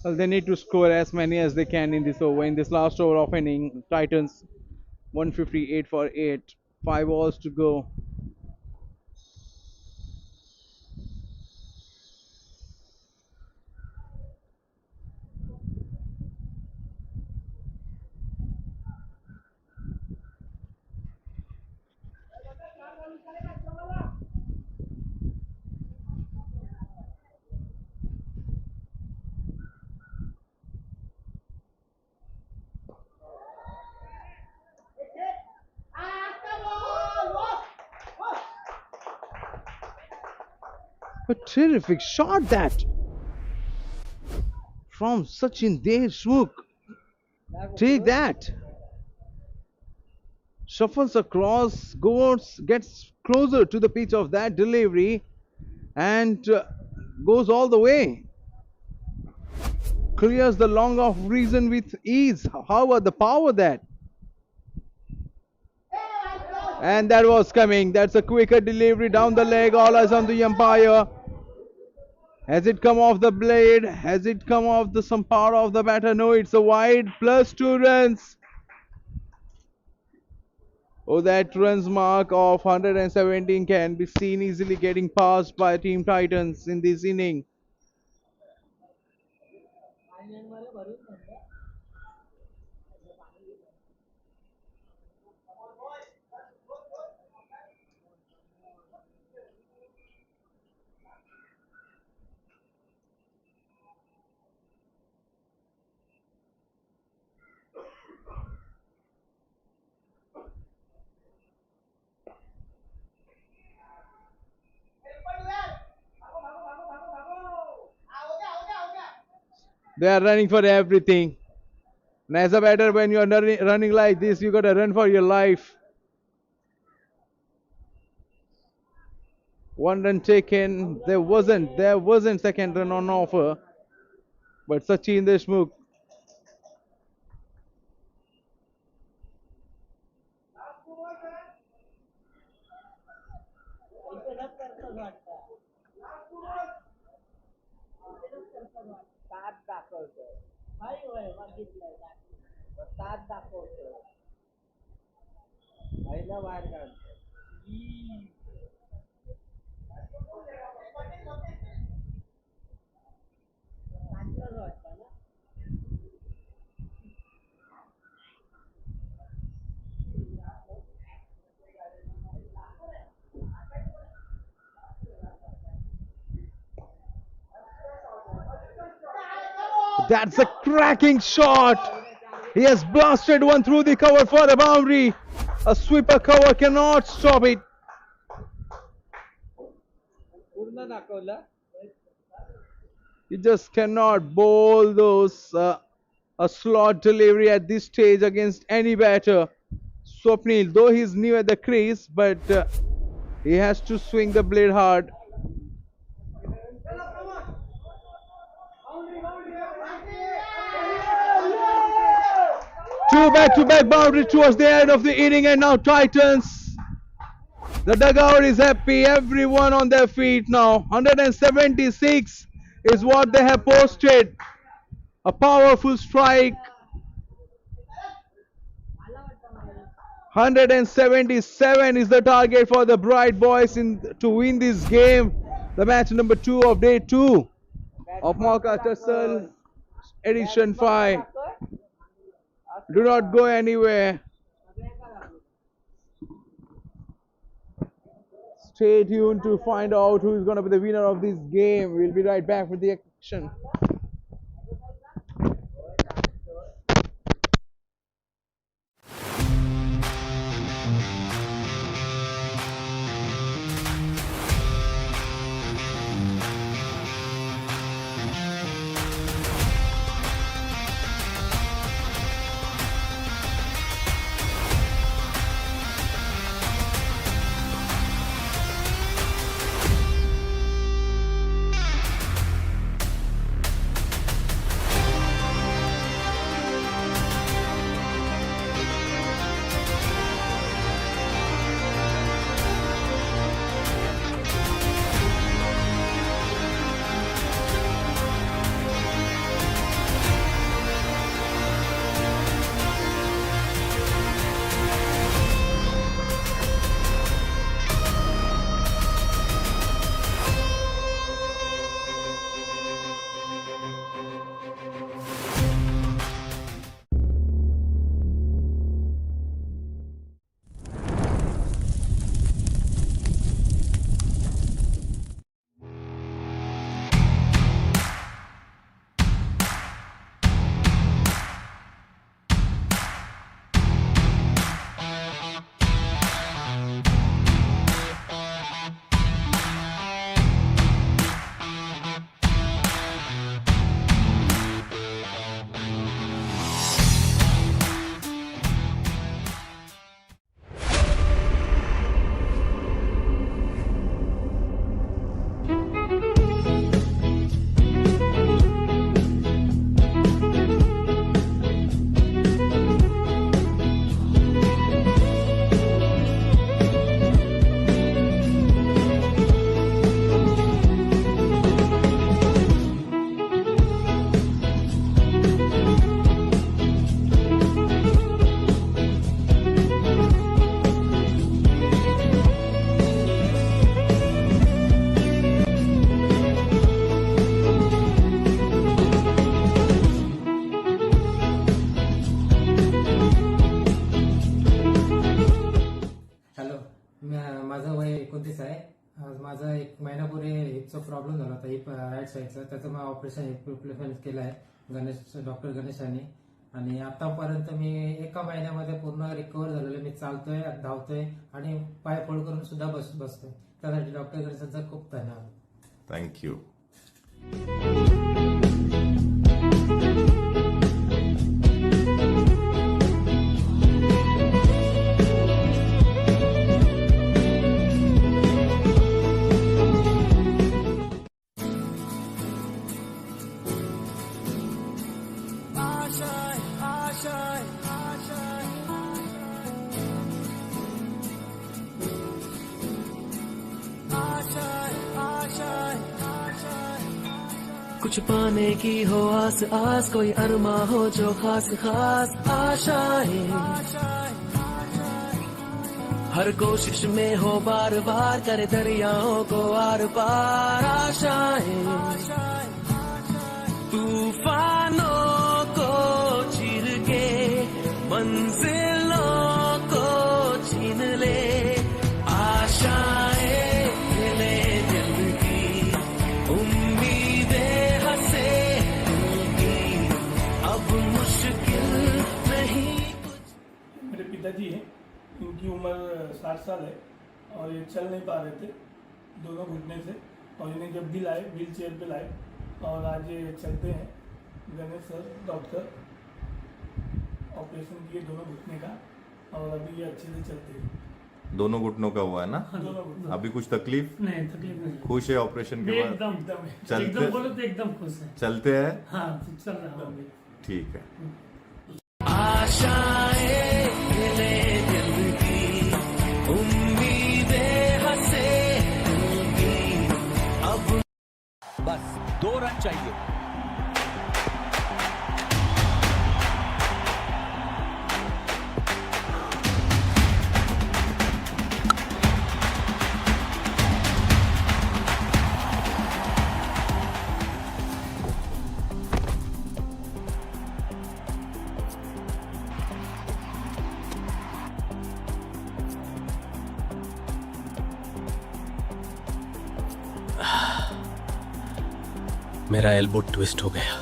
Well, they need to score as many as they can in this over. In this last over of inning, Titans 158 for 8, 5 balls to go. A terrific shot that from Sachin Deshmukh. Take that. Shuffles across, goes, gets closer to the pitch of that delivery, and goes all the way. Clears the long off reason with ease. How about the power that? And that was coming. That's a quicker delivery down the leg. All eyes on the umpire. Has it come off the blade? Has it come off the some power of the batter? No, it's a wide plus 2 runs. Oh, that runs mark of 117 can be seen easily getting passed by Team Titans in this inning. They are running for everything. And as a batter, when you are running like this, you gotta run for your life. 1 run taken. There wasn't second run on offer. But Sachin Deshmukh. That's a cracking shot. He has blasted one through the cover for the boundary. A sweeper cover cannot stop it. You just cannot bowl those a slot delivery at this stage against any batter. Swapnil, though he's new at the crease, but he has to swing the blade hard. Two back-to-back boundaries towards the end of the inning, and now Titans. The dugout is happy. Everyone on their feet now. 176 is what they have posted. A powerful strike. 177 is the target for the Bright Boys to win this game. The match number 2 of day 2 of Mauka Tussle edition 5. Do not go anywhere. Stay tuned to find out who is going to be the winner of this game. We'll be right back with the action. माझा 1 महिन्यापूर्वी हिपचा problem झाला होता, hip right साईडचा. त्याचं मग operation hip replacement केलं आहे doctor गणेशांनी. आणि आतापर्यंत मी 1 महिन्यामध्ये पूर्ण रिकवर झालेलो. मी चालतोय, धावतोय आणि पाय फोल्ड करून सुद्धा बसतोय. त्यासाठी डॉक्टर गणेशांचा खूप धन्यवाद. थँक्यू. कुछ पाने की हो आस आस, कोई अरमा हो जो खास खास आशाएं, हर कोशिश में हो बार बार, करे दरियाओं को आर पार आशाएं, तूफानों को चीर के मंजिलों को छीन ले आशाएं, ले दिल की उम्मीदें हंसे दिल की, अब मुश्किल नहीं कुछ. मेरे पिताजी हैं, इनकी उम्र 60 साल है और ये चल नहीं पा रहे थे दोनों घुटने से, और इन्हें जब भी लाए व्हील चेयर पे लाए और आज ये चलते हैं. गणेश सर डॉक्टर ऑपरेशन किए दोनों घुटने का और अभी ये अच्छे से चलते हैं. दोनों घुटनों का हुआ है ना? दोनों घुटनों. अभी कुछ तकलीफ नहीं, तकलीफ नहीं. खुश है ऑपरेशन के बाद? एकदम चलते एकदम बोलो तो एकदम खुश है. चलते हैं. हाँ, चल रहा हूँ. ठीक है. आशाएं ले दिल की उम्मीदें हंसे दिल की, अब बस 2 रन चाहिए. मेरा एल्बो ट्विस्ट हो गया.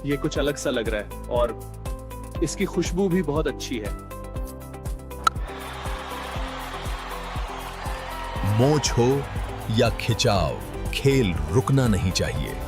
ये कुछ अलग सा लग रहा है और इसकी खुशबू भी बहुत अच्छी है. मोच हो या खिंचाव, खेल रुकना नहीं चाहिए.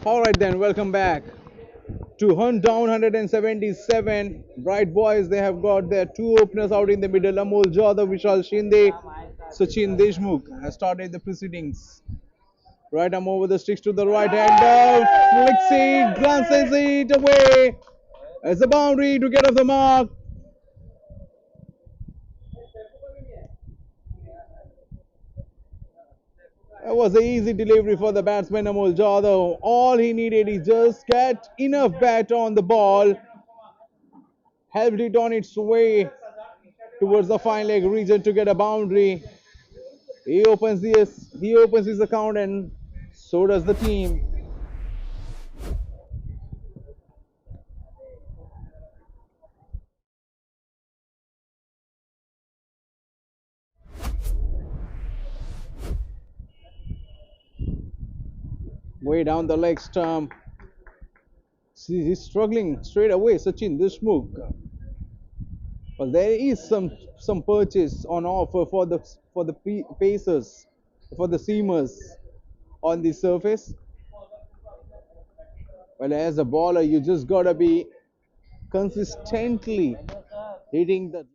All right then, welcome back to hunt down 177. Bright boys, they have got their two openers out in the middle. Amol Jadhav, Vishal Shinde, Sachin Deshmukh has started the proceedings. Right arm over the sticks to the right hander, flicks it, glances it away. As a boundary to get off the mark. That was an easy delivery for the batsman Amol Jadhav. All he needed is just get enough bat on the ball, helped it on its way towards the fine leg region to get a boundary. He opens his account, and so does the team. Way down the leg stump. See, he's struggling straight away. Sachin Deshmukh. Well, there is some purchase on offer for the pacers, for the seamers on the surface. Well, as a bowler, you just gotta be consistently hitting the.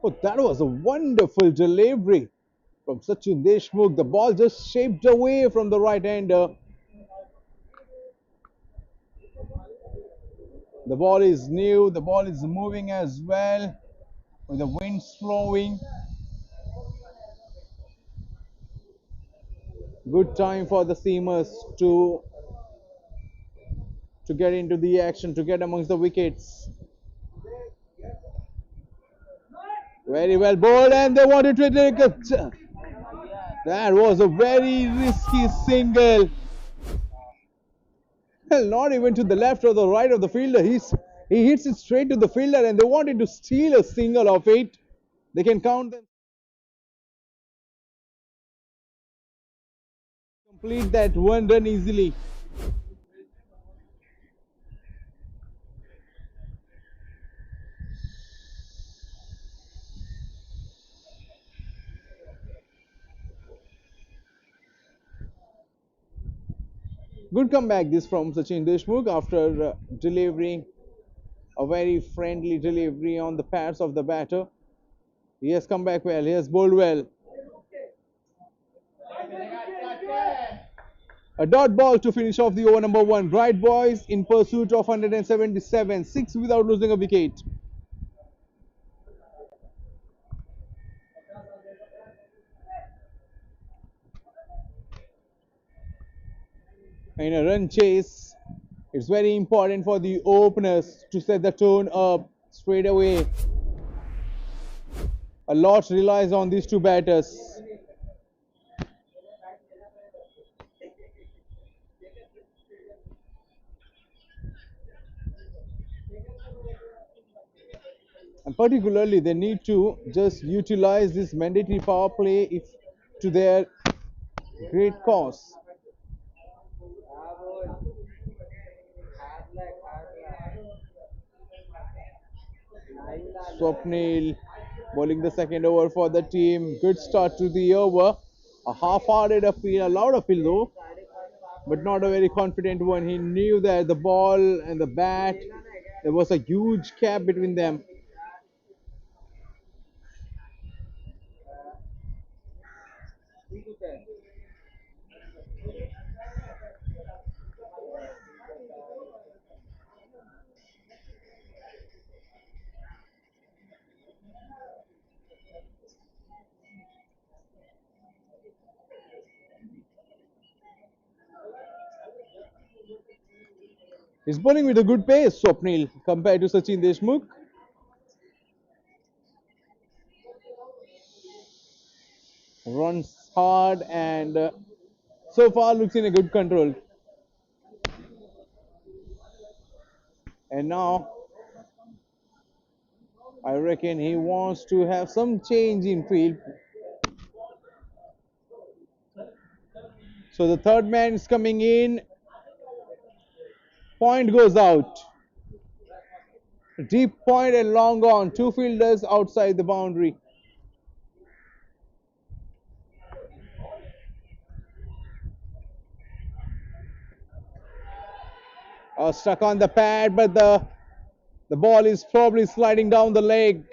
Oh, that was a wonderful delivery from Sachin Deshmukh. The ball just shaped away from the right hander. The ball is new. The ball is moving as well, with the wind flowing. Good time for the seamers to get into the action, to get amongst the wickets. Very well bowled, and they wanted to take a. That was a very risky single. Well, not even to the left or the right of the fielder. He hits it straight to the fielder, and they wanted to steal a single of it. They can count them. Complete that one run easily. Good comeback this from Sachin Deshmukh after delivering a very friendly delivery on the pads of the batter. He has come back well. He has bowled well. A dot ball to finish off the over number one. Bright boys in pursuit of 177, six without losing a wicket. In a run chase, it's very important for the openers to set the tone up straight away. A lot relies on these two batters. And particularly, they need to just utilize this mandatory power play if to their great cause. Swapnil bowling the second over for the team. Good start to the over. A half-hearted appeal, a loud appeal though, but not a very confident one. He knew that the ball and the bat, there was a huge gap between them. He's bowling with a good pace, Swapnil, compared to Sachin Deshmukh. Runs hard and so far looks in a good control. And now I reckon he wants to have some change in field. So the third man is coming in. Point goes out. Deep point and long on. Two fielders outside the boundary. Stuck on the pad, but the ball is probably sliding down the leg.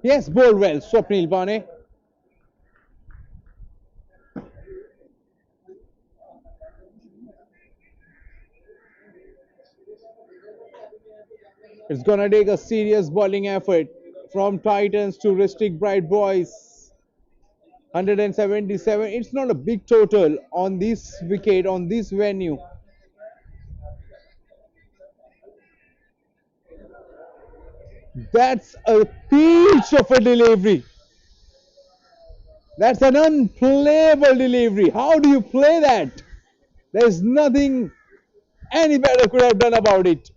Yes, bowled well, Swapnil Bane. It's gonna take a serious bowling effort from Titans to restrict Bright Boys. 177. It's not a big total on this wicket, on this venue. That's a peach of a delivery. That's an unplayable delivery. How do you play that? There's nothing any better could have done about it.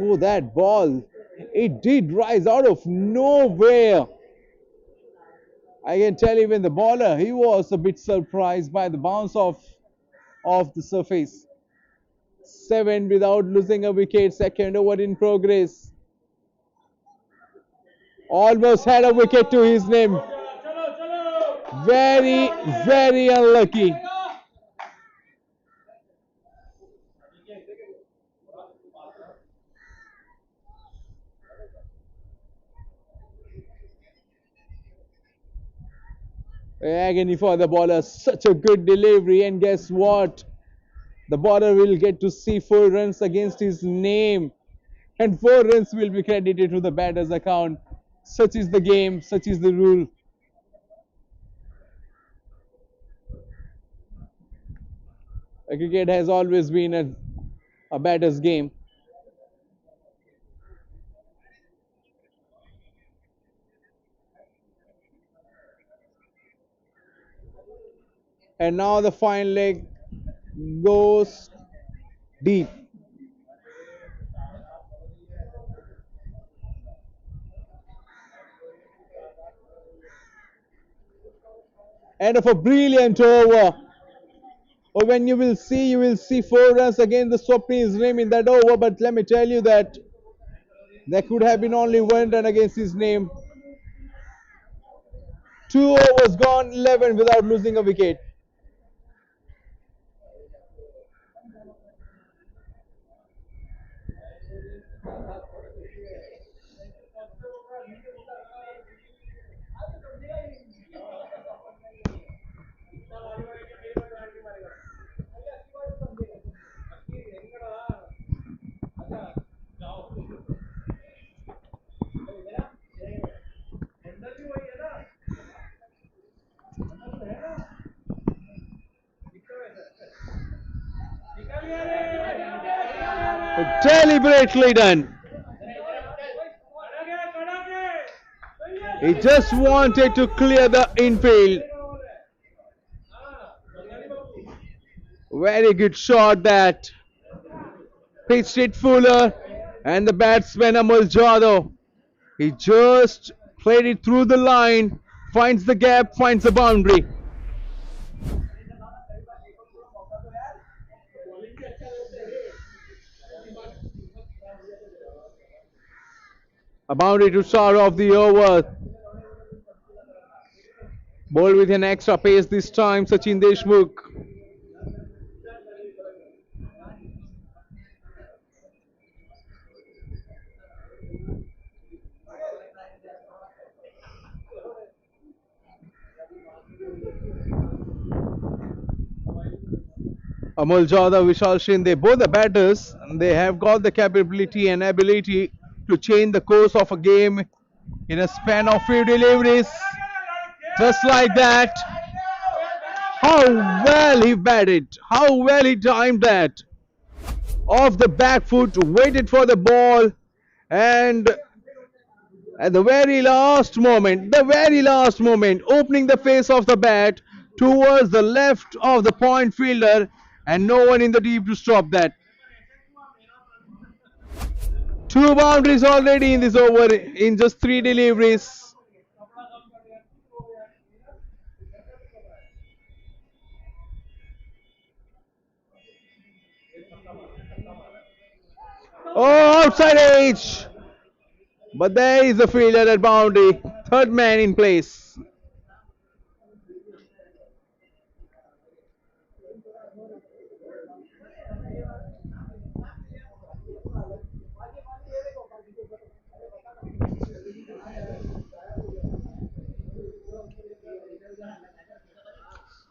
Oh, that ball. It did rise out of nowhere. I can tell even the bowler, he was a bit surprised by the bounce off the surface. 7 without losing a wicket, second over in progress. Almost had a wicket to his name. Very, very unlucky. Agony for the bowler, such a good delivery, and guess what? The bowler will get to see 4 runs against his name, and 4 runs will be credited to the batter's account. Such is the game, such is the rule. Cricket has always been a batter's game. And now the fine leg goes deep. End of a brilliant over. Or when you will see 4 runs against the Swapnil's name in that over. But let me tell you that there could have been only 1 run against his name. 2 overs gone, 11 without losing a wicket. Deliberately done. He just wanted to clear the infield. Very good shot that. Pitched it Fuller, and the batsman Amol Jadhav. He just played it through the line, finds the gap, finds the boundary. A boundary to start off the over. Ball with an extra pace this time, Sachin Deshmukh. Amol Jadhav, Vishal Shinde, both the batters, they have got the capability and ability to change the course of a game in a span of few deliveries. Just like that. How well he batted. How well he timed that. Off the back foot, waited for the ball, and at the very last moment, opening the face of the bat towards the left of the point fielder, and no one in the deep to stop that. Two boundaries already in this over in just three deliveries. Oh, outside edge. But there is a fielder at boundary. Third man in place.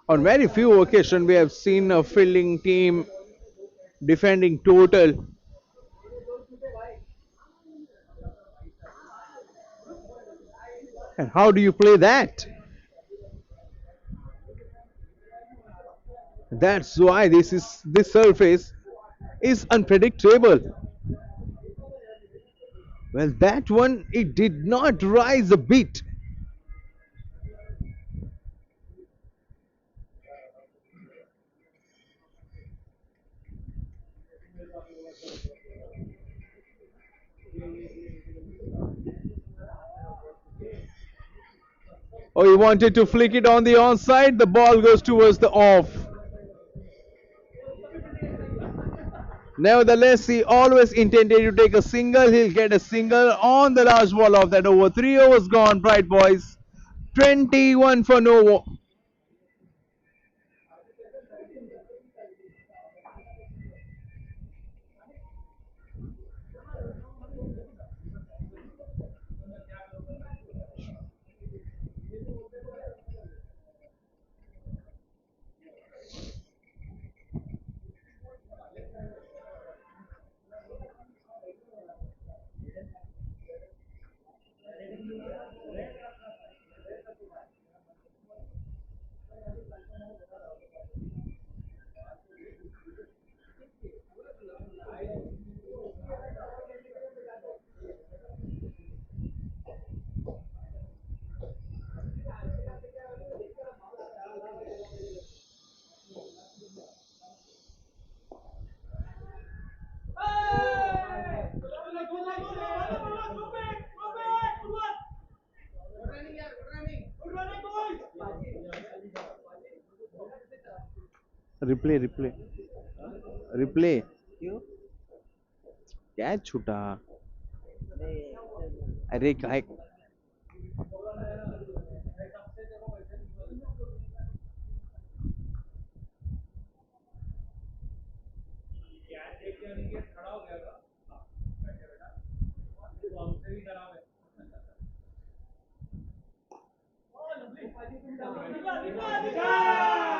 On very few occasions, we have seen a fielding team defending total. And how do you play that? That's why this surface is unpredictable. Well, that one it did not rise a bit. Oh, he wanted to flick it on the onside. The ball goes towards the off. Nevertheless, he always intended to take a single. He'll get a single on the last ball of that over. 3 overs gone, Bright Boys. 21 for no. Replay replay क्या छूटा अरे काय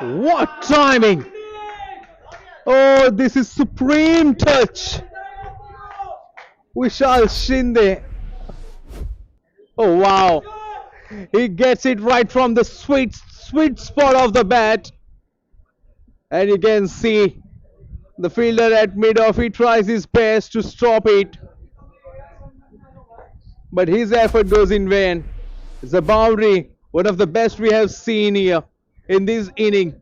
What timing! Oh, this is supreme touch. Vishal Shinde. Oh wow. He gets it right from the sweet spot of the bat. And you can see the fielder at mid-off. He tries his best to stop it. But his effort goes in vain. It's a boundary. One of the best we have seen here in this inning.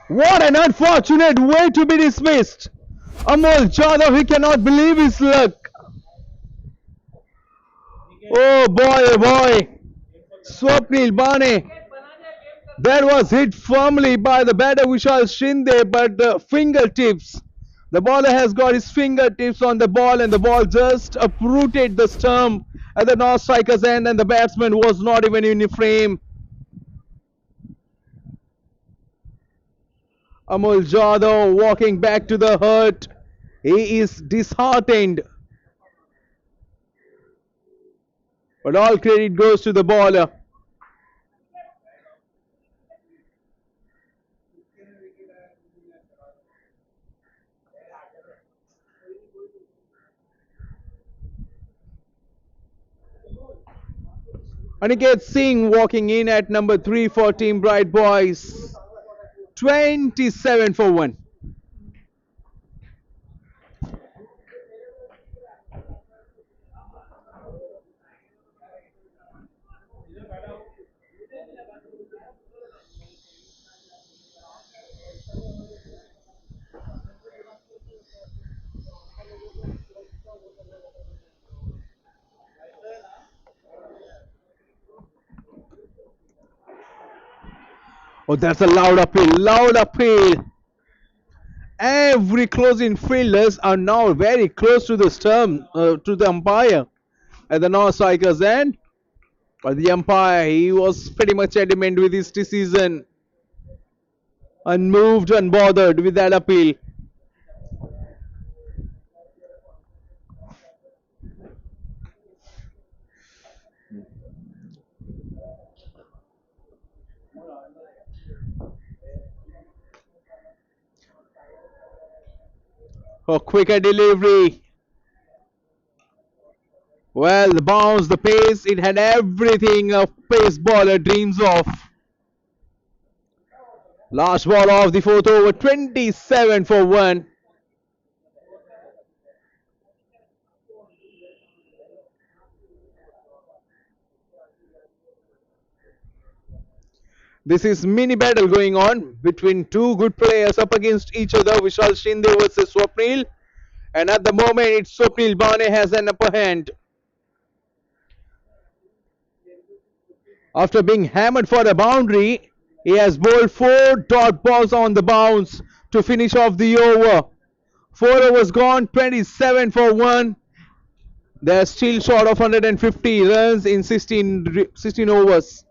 What an unfortunate way to be dismissed. Amol Jadhav, he cannot believe his luck. Oh boy, oh boy. Swapnil Bane. That was hit firmly by the batter Vishal Shinde, but the fingertips. The bowler has got his fingertips on the ball, and the ball just uprooted the stump at the north striker's end, and the batsman was not even in frame. Amol Jadhav walking back to the hut. He is disheartened. But all credit goes to the bowler. Aniket Singh walking in at number 3 for Team Bright Boys. 27 for 1. Oh, that's a loud appeal, loud appeal. Every closing fielders are now very close to the stump, to the umpire at the non-strikers end. But the umpire, he was pretty much adamant with his decision, unmoved, unbothered with that appeal. Oh, quicker delivery. Well, the bounce, the pace, it had everything a pace bowler dreams of. Last ball of the fourth over, 27 for 1. This is mini battle going on between two good players up against each other. Vishal Shinde versus Swapnil. And at the moment, it's Swapnil Bane has an upper hand. After being hammered for a boundary, he has bowled 4 dot balls on the bounce to finish off the over. 4 overs gone, 27 for 1. They're still short of 150 runs in 16 overs.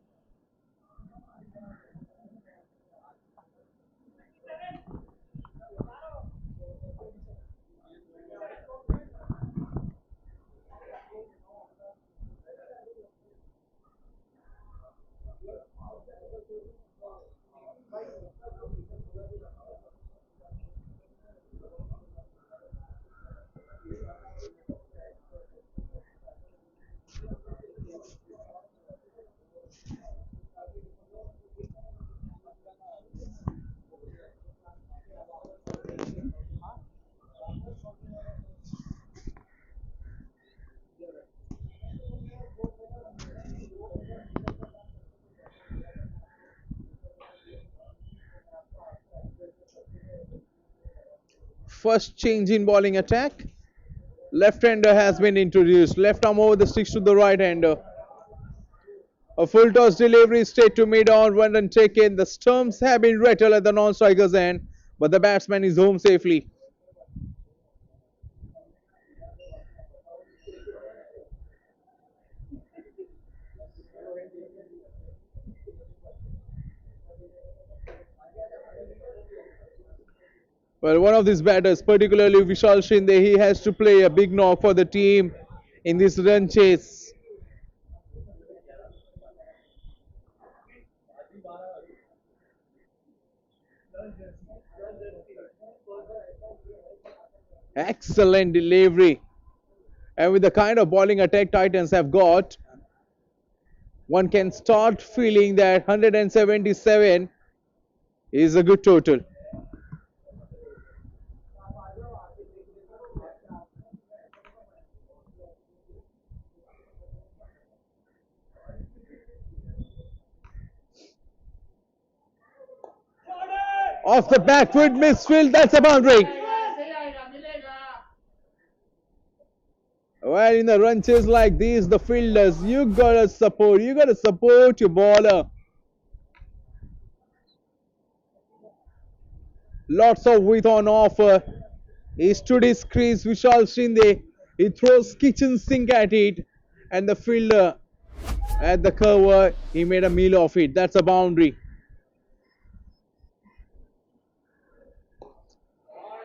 First change in bowling attack. Left-hander has been introduced. Left arm over the sticks to the right-hander. A full toss delivery straight to mid-on, run and taken. The stumps have been rattled at the non-striker's end, but the batsman is home safely. Well, one of these batters, particularly Vishal Shinde, he has to play a big knock for the team in this run chase. Excellent delivery. And with the kind of bowling attack Titans have got, one can start feeling that 177 is a good total. Off the back foot, misfield, that's a boundary. Well, in the run chase like these, the fielders, you gotta support your bowler. Lots of width on offer. He stood his crease, Vishal Shinde. He throws kitchen sink at it, and the fielder at the cover, he made a meal of it. That's a boundary.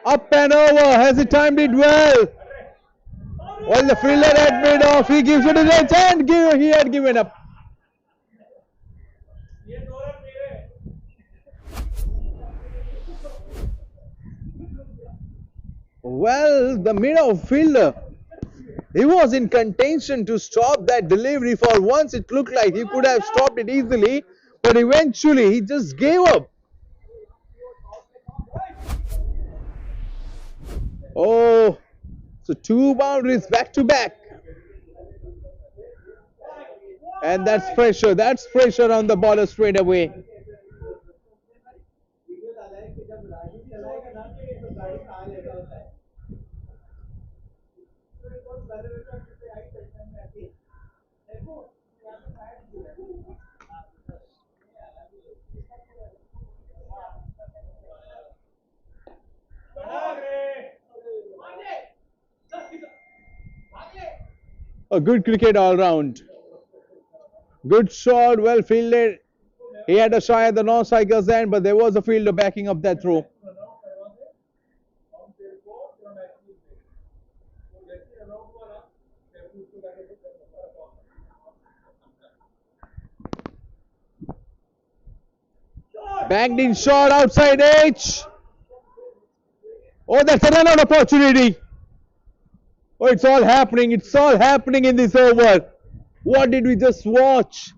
Up and over. Has he timed it well? Well, the fielder had made off. He gives it to the and he had given up. Well, the middle fielder, he was in contention to stop that delivery. For once, it looked like he could have stopped it easily, but eventually he just gave up. Oh, so 2 boundaries back to back. And that's pressure. That's pressure on the bowler straight away. A good cricket all round. Good shot, well fielded. He had a shy at the non-striker's end, but there was a fielder backing up that throw. Banged in shot outside edge. Oh, that's a run-out opportunity. Oh, it's all happening. It's all happening in this over. What did we just watch?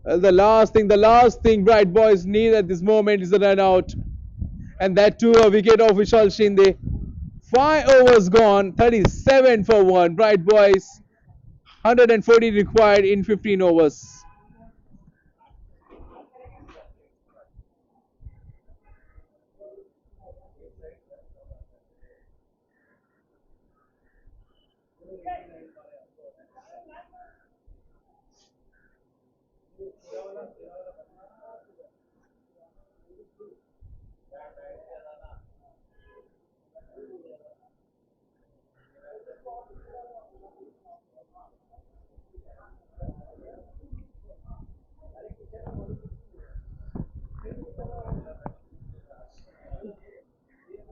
Well, the last thing Bright Boys need at this moment is a run out. And that too a wicket of Vishal Shinde. 5 overs gone, 37 for 1. Bright Boys, 140 required in 15 overs.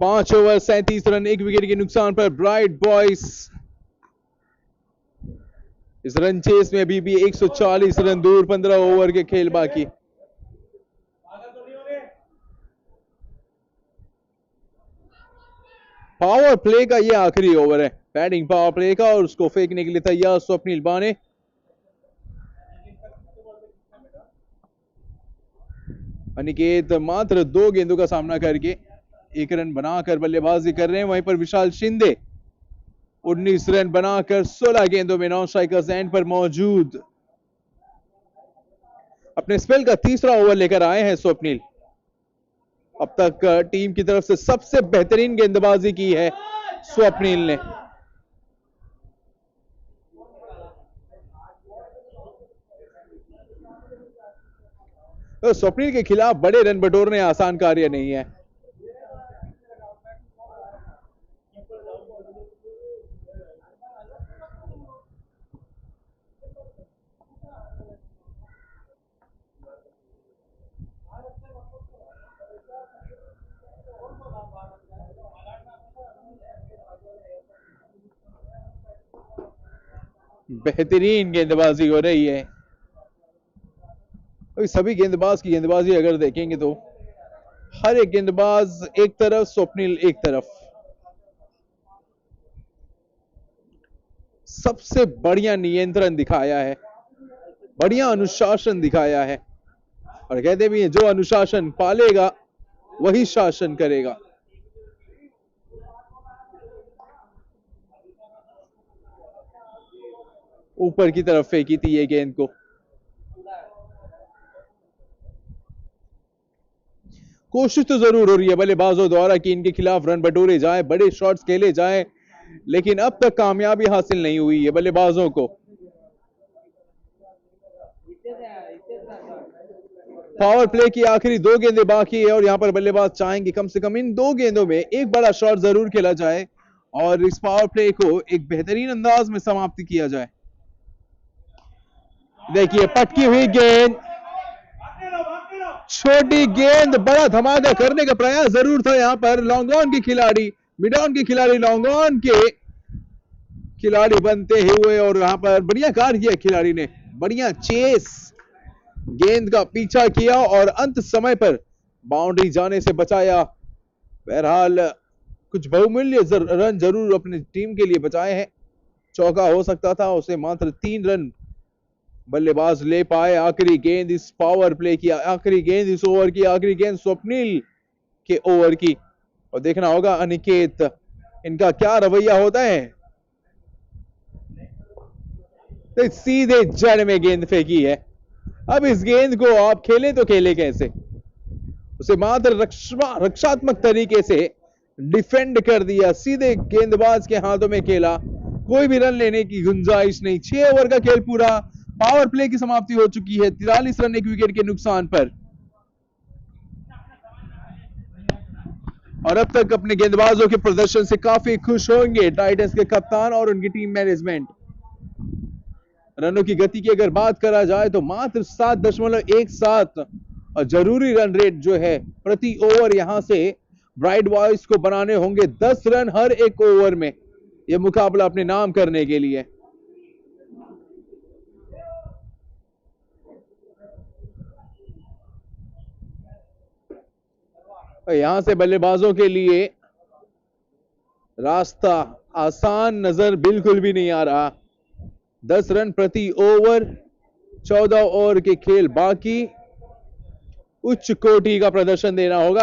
पांच over 37 run 1 wicket के नुकसान पर bright boys इस run chase में अभी भी 140 run दूर, 15 over के खेल बाकी। पावर प्ले का ये आखिरी ओवर है, बैटिंग पावर प्ले का, और उसको फेंकने के लिए तैयार स्वप्निल बाने। अनिकेत मात्र 2 गेंदों का सामना करके 1 रन बनाकर बल्लेबाजी कर रहे हैं। वहीं पर विशाल शिंदे 19 रन बनाकर 16 गेंदों में नॉन स्ट्राइकर्स एंड पर मौजूद। अपने स्पेल का तीसरा ओवर लेकर आए हैं स्वप्निल। अब तक टीम की तरफ से सबसे बेहतरीन गेंदबाजी की है स्वप्निल ने। तो स्वप्निल के खिलाफ बड़े रन बटोरने आसान कार्य नहीं है। बेहतरीन गेंदबाजी हो रही है। सभी गेंदबाज की गेंदबाजी अगर देखेंगे तो हर एक गेंदबाज एक तरफ, स्वप्निल एक तरफ। सबसे बढ़िया नियंत्रण दिखाया है, बढ़िया अनुशासन दिखाया है, और कहते भी हैं जो अनुशासन पालेगा वही शासन करेगा। ऊपर की तरफ फेंकी थी ये गेंद को। कोशिश तो जरूर हो रही है बल्लेबाजों द्वारा कि इनके खिलाफ रन बटोरे जाएं, बड़े शॉट्स खेले जाएं, लेकिन अब तक कामयाबी हासिल नहीं हुई है बल्लेबाजों को। पावर प्ले की आखिरी 2 गेंदें बाकी है और यहां पर बल्लेबाज चाहेंगे कम से कम इन 2 गेंदों में एक बड़ा शॉट जरूर खेला जाए और इस पावर प्ले को एक बेहतरीन अंदाज में समाप्त किया जाए। देखिए पटकी हुई गेंद, छोटी गेंद, बड़ा धमाका करने का प्रयास जरूर था यहां पर। लॉन्ग ऑन के खिलाड़ी, मिड ऑन के खिलाड़ी लॉन्ग ऑन के खिलाड़ी बनते हुए, और यहां पर बढ़िया कार्य किया खिलाड़ी ने, बढ़िया चेस, गेंद का पीछा किया और अंत समय पर बाउंड्री जाने से बचाया। बहरहाल कुछ बहुमूल्य रन जरूर अपनी टीम के लिए बचाए हैं। चौका हो सकता था, उसे मात्र 3 रन बल्लेबाज ले पाए। आखिरी गेंद इस पावर प्ले की, आखिरी गेंद इस ओवर की, आखिरी गेंद स्वप्निल के ओवर की, और देखना होगा अनिकेत इनका क्या रवैया होता है। तो सीधे जड़ में गेंद फेंकी है। अब इस गेंद को आप खेलें तो खेले कैसे? उसे मात्र रक्षात्मक तरीके से डिफेंड कर दिया, सीधे गेंदबाज के हाथों में खेला, कोई भी रन लेने की गुंजाइश नहीं। 6 ओवर का खेल पूरा, पावर प्ले की समाप्ति हो चुकी है 43 रन 1 विकेट के नुकसान पर। और अब तक अपने गेंदबाजों के प्रदर्शन से काफी खुश होंगे टाइटंस के कप्तान और उनकी टीम मैनेजमेंट। रनों की गति की अगर बात करा जाए तो मात्र 7.17 और जरूरी रन रेट जो है प्रति ओवर यहां से ब्राइट बॉयज को बनाने होंगे 10 रन हर एक ओवर में, यह मुकाबला अपने नाम करने के लिए। यहां से बल्लेबाजों के लिए रास्ता आसान नजर बिल्कुल भी नहीं आ रहा। 10 रन प्रति ओवर, 14 ओवर के खेल बाकी, उच्च कोटि का प्रदर्शन देना होगा,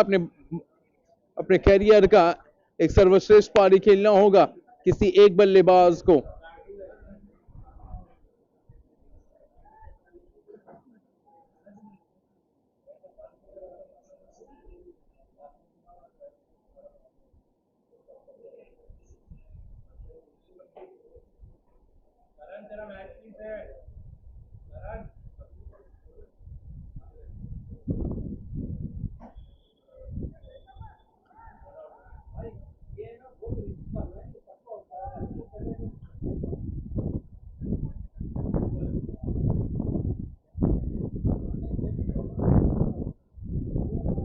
अपने कैरियर का एक सर्वश्रेष्ठ पारी खेलना होगा किसी एक बल्लेबाज को।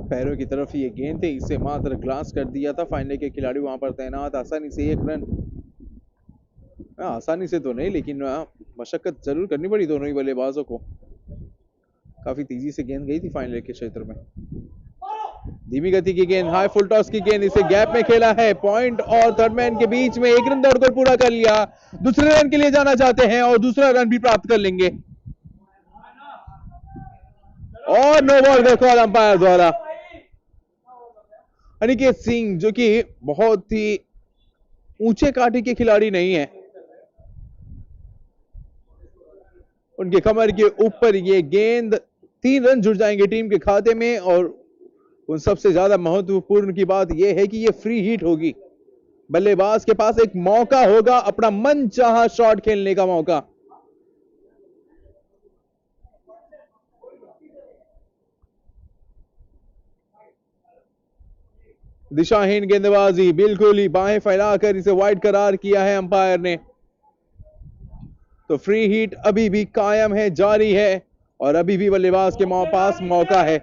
पैरों की तरफ ये गेंद थी, इसे मात्र ग्लास कर दिया था फाइनल के खिलाड़ी वहां पर तैनात। आसानी से 1 रन, आसानी से तो नहीं लेकिन मशक्कत जरूर करनी पड़ी दोनों ही बल्लेबाजों को। काफी तेजी से गेंद गई थी फाइनल के क्षेत्र में। धीमी गति की गेंद, हाई फुल टॉस की गेंद, इसे गैप में खेला है। पॉइंट और थर्ड मैन के बीच में 1 रन दौड़कर पूरा कर लिया। दूसरे रन के लिए जाना चाहते हैं और दूसरा रन भी प्राप्त कर लेंगे। और नो बॉल का कॉल अंपायर द्वारा। अनिकेत सिंह जो कि बहुत ही ऊंचे काठी के खिलाड़ी नहीं है, उनके कमर के ऊपर ये गेंद, 3 रन जुड़ जाएंगे टीम के खाते में। और उन सबसे ज्यादा महत्वपूर्ण की बात यह है कि ये फ्री हिट होगी, बल्लेबाज के पास एक मौका होगा अपना मनचाहा शॉट खेलने का मौका। दिशाहीन गेंदबाजी, बिल्कुल ही बाहें फैलाकर इसे वाइड करार किया है अंपायर ने। तो फ्री हिट अभी भी कायम है, जारी है, और अभी भी बल्लेबाज के पास मौका है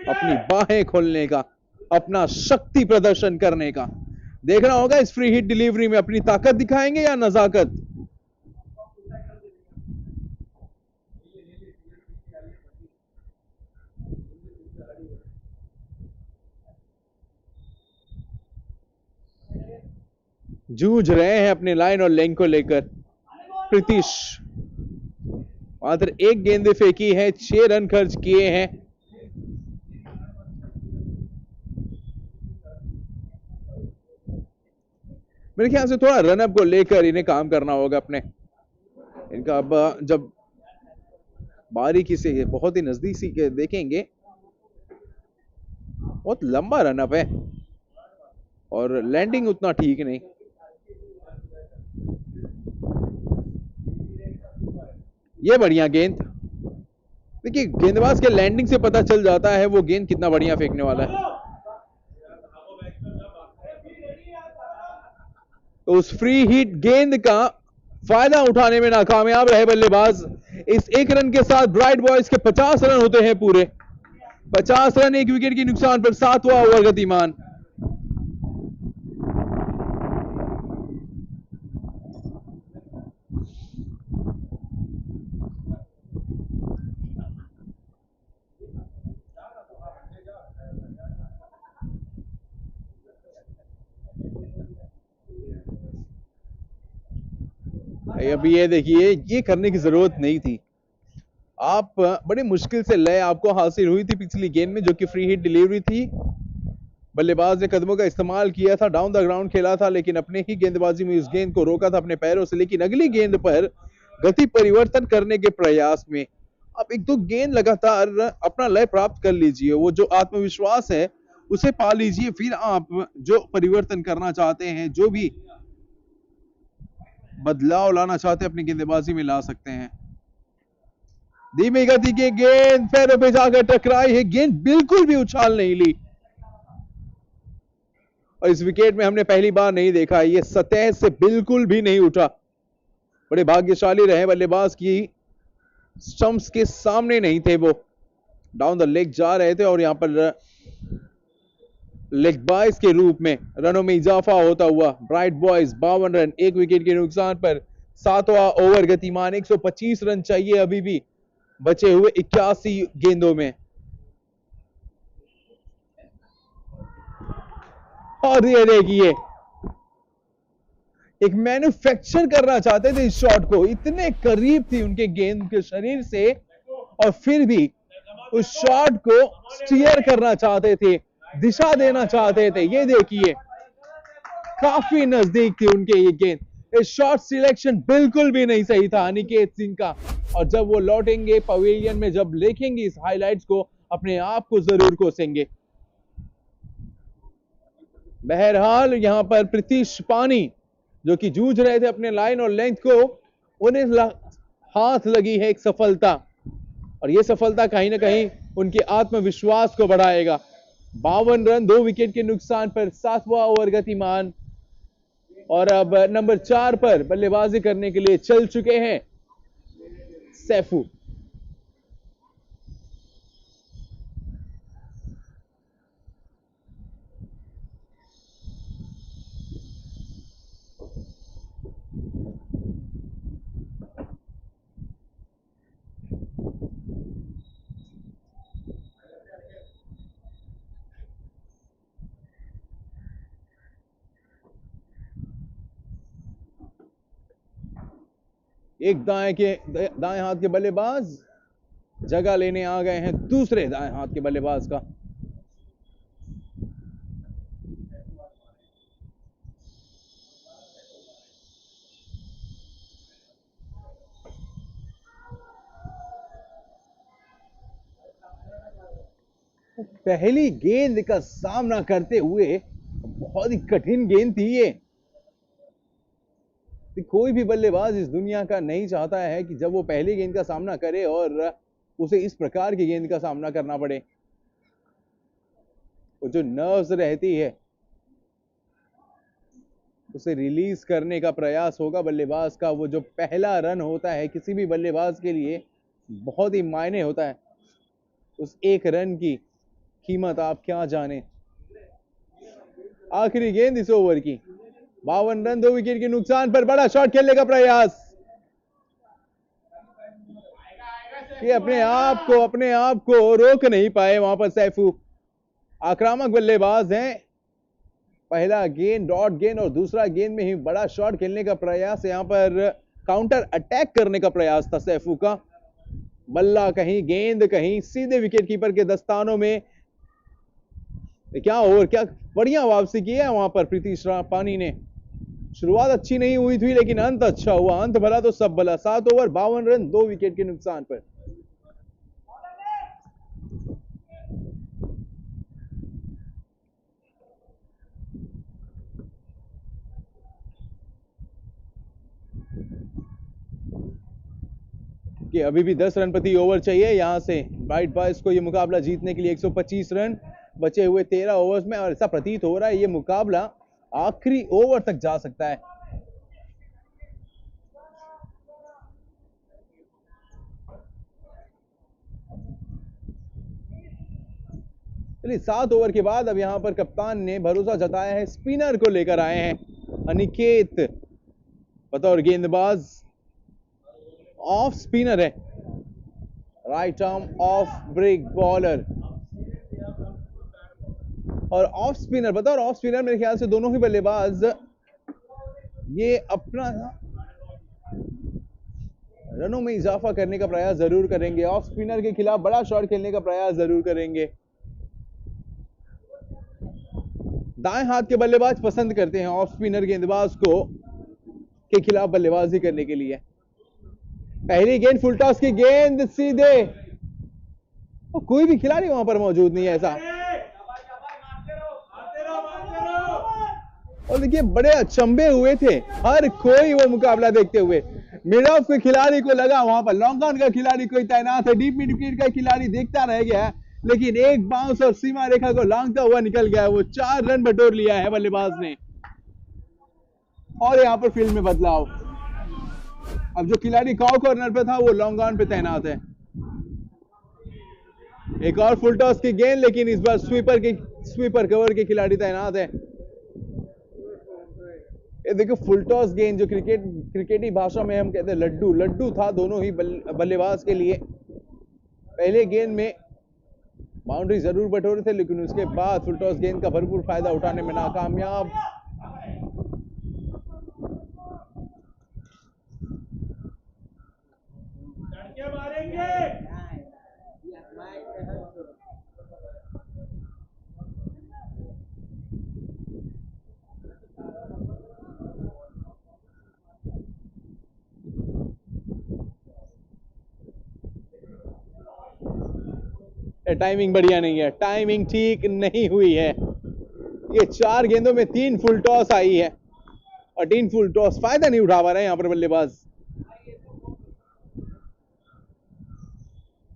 अपनी बाहें खोलने का, अपना शक्ति प्रदर्शन करने का। देखना होगा इस फ्री हिट डिलीवरी में अपनी ताकत दिखाएंगे या नजाकत। जूझ रहे हैं अपने लाइन और लेंथ को लेकर प्रीतिश। मात्र 1 गेंद फेंकी है, 6 रन खर्च किए हैं। मेरे ख्याल से थोड़ा रनअप को लेकर इन्हें काम करना होगा अपने। इनका अब जब बारीकी से बहुत ही नजदीक से देखेंगे, बहुत लंबा रनअप है और लैंडिंग उतना ठीक नहीं। ये बढ़िया गेंद, देखिए गेंदबाज के लैंडिंग से पता चल जाता है वो गेंद कितना बढ़िया फेंकने वाला है। तो उस फ्री हिट गेंद का फायदा उठाने में नाकामयाब रहे बल्लेबाज। इस एक रन के साथ ब्राइट बॉयज के 50 रन होते हैं पूरे। 50 रन एक विकेट के नुकसान पर 7वां ओवर गतिमान। अभी ये देखिए, ये करने की जरूरत नहीं थी। आप बड़ी मुश्किल से लय आपको हासिल हुई थी पिछली गेंद में, जो कि फ्री हिट डिलीवरी थी। बल्लेबाज ने कदमों का इस्तेमाल किया था, डाउन द ग्राउंड खेला था, लेकिन अपने ही गेंदबाजी में उस गेंद को रोका था अपने पैरों से। लेकिन अगली गेंद पर गति परिवर्तन करने के प्रयास में आप एक दो गेंद लगातार अपना लय प्राप्त कर लीजिए। वो जो आत्मविश्वास है उसे पा लीजिए, फिर आप जो परिवर्तन करना चाहते हैं, जो भी बदलाव लाना चाहते हैं अपनी गेंदबाजी में ला सकते हैं। धीमी गति की गेंद पैरों पे जाकर टकराई है, गेंद बिल्कुल भी उछाल नहीं ली और इस विकेट में हमने पहली बार नहीं देखा, ये सतह से बिल्कुल भी नहीं उठा। बड़े भाग्यशाली रहे बल्लेबाज की स्टंप्स के सामने नहीं थे, वो डाउन द लेग जा रहे थे और यहां पर लेग बाइज के रूप में रनों में इजाफा होता हुआ ब्राइट बॉयज 52 रन एक विकेट के नुकसान पर 7वां ओवर गतिमान। 125 रन चाहिए अभी भी बचे हुए 81 गेंदों में। और ये देखिए, एक मैन्युफैक्चर करना चाहते थे इस शॉट को, इतने करीब थी उनके गेंद के शरीर से और फिर भी उस शॉट को स्टीयर करना चाहते थे, दिशा देना चाहते थे। ये देखिए, काफी नजदीक थी उनके ये गेंद। इस शॉट सिलेक्शन बिल्कुल भी नहीं सही था अनिकेत सिंह का, और जब वो लौटेंगे पवेलियन में, जब देखेंगे इस हाइलाइट्स को, अपने आप को जरूर कोसेंगे। बहरहाल यहां पर प्रीतिश पानी जो कि जूझ रहे थे अपने लाइन और लेंथ को, उन्हें हाथ लगी है एक सफलता, और यह सफलता कहीं ना कहीं उनके आत्मविश्वास को बढ़ाएगा। 52 रन 2 विकेट के नुकसान पर 7वां ओवर गतिमान, और अब नंबर 4 पर बल्लेबाजी करने के लिए चल चुके हैं सैफू। एक दाएं हाथ के बल्लेबाज जगह लेने आ गए हैं दूसरे दाएं हाथ के बल्लेबाज का। पहली गेंद का सामना करते हुए बहुत ही कठिन गेंद थी ये। कोई भी बल्लेबाज इस दुनिया का नहीं चाहता है कि जब वो पहली गेंद का सामना करे और उसे इस प्रकार की गेंद का सामना करना पड़े। वो जो नर्व्स रहती है उसे रिलीज करने का प्रयास होगा बल्लेबाज का। वो जो पहला रन होता है किसी भी बल्लेबाज के लिए बहुत ही मायने होता है। उस एक रन की कीमत आप क्या जाने। आखिरी गेंद इस ओवर की, 52 रन 2 विकेट के नुकसान पर बड़ा शॉट खेलने का प्रयास। ये अपने आप को रोक नहीं पाए वहां पर सैफू। आक्रामक बल्लेबाज हैं। पहला गेंद डॉट गेंद और दूसरा गेंद में ही बड़ा शॉट खेलने का प्रयास, यहां पर काउंटर अटैक करने का प्रयास था सैफू का। बल्ला कहीं, गेंद कहीं, सीधे विकेट कीपर के दस्तानों में। क्या ओवर, क्या बढ़िया वापसी की है वहां पर प्रीतिश पानी ने। शुरुआत अच्छी नहीं हुई थी लेकिन अंत अच्छा हुआ। अंत भला तो सब भला। 7 ओवर 52 रन 2 विकेट के नुकसान पर। कि अभी भी 10 रन प्रति ओवर चाहिए यहां से ब्राइट बॉयज को ये मुकाबला जीतने के लिए। 125 रन बचे हुए 13 ओवर्स में, और ऐसा प्रतीत हो रहा है ये मुकाबला आखिरी ओवर तक जा सकता है। चलिए 7 ओवर के बाद अब यहाँ पर कप्तान ने भरोसा जताया है, स्पिनर को लेकर आए हैं अनिकेत बतौर गेंदबाज। ऑफ स्पिनर है, right arm off break bowler. और ऑफ स्पिनर बतौर ऑफ स्पिनर मेरे ख्याल से दोनों ही बल्लेबाज ये अपना रनों में इजाफा करने का प्रयास जरूर करेंगे। ऑफ स्पिनर के खिलाफ बड़ा शॉट खेलने का प्रयास जरूर करेंगे। दाएं हाथ के बल्लेबाज पसंद करते हैं ऑफ स्पिनर गेंदबाज को के खिलाफ बल्लेबाजी करने के लिए। पहली गेंद फुल टॉस की गेंद सीधे, और कोई भी खिलाड़ी वहां पर मौजूद नहीं है ऐसा। और देखिए बड़े अचंभे हुए थे हर कोई वो मुकाबला देखते हुए। मिड ऑफ के खिलाड़ी को लगा वहां पर लॉन्ग ऑन का खिलाड़ी कोई तैनात है, डीप मिड विकेट का खिलाड़ी देखता रह गया है, लेकिन एक बाउंस और सीमा रेखा को लांघता हुआ निकल गया है। वो 4 रन बटोर लिया है बल्लेबाज ने। और यहां पर फील्ड में बदलाव, अब जो खिलाड़ी कॉ कॉर्नर पे था वो लॉन्ग ऑन पे तैनात है। एक और फुल टॉस की गेंद, लेकिन इस बार स्वीपर कवर के खिलाड़ी तैनात है। ये देखो फुल टॉस गेंद जो क्रिकेटी भाषा में हम कहते हैं लड्डू था दोनों ही बल्लेबाज के लिए। पहले गेंद में बाउंड्री जरूर बटोरे थे, लेकिन उसके बाद फुल टॉस गेंद का भरपूर फायदा उठाने में नाकामयाब। टाइमिंग बढ़िया नहीं है, टाइमिंग ठीक नहीं हुई है। ये 4 गेंदों में 3 फुल टॉस आई है और 3 फुल टॉस फायदा नहीं उठा पा रहे हैं यहां पर बल्लेबाज।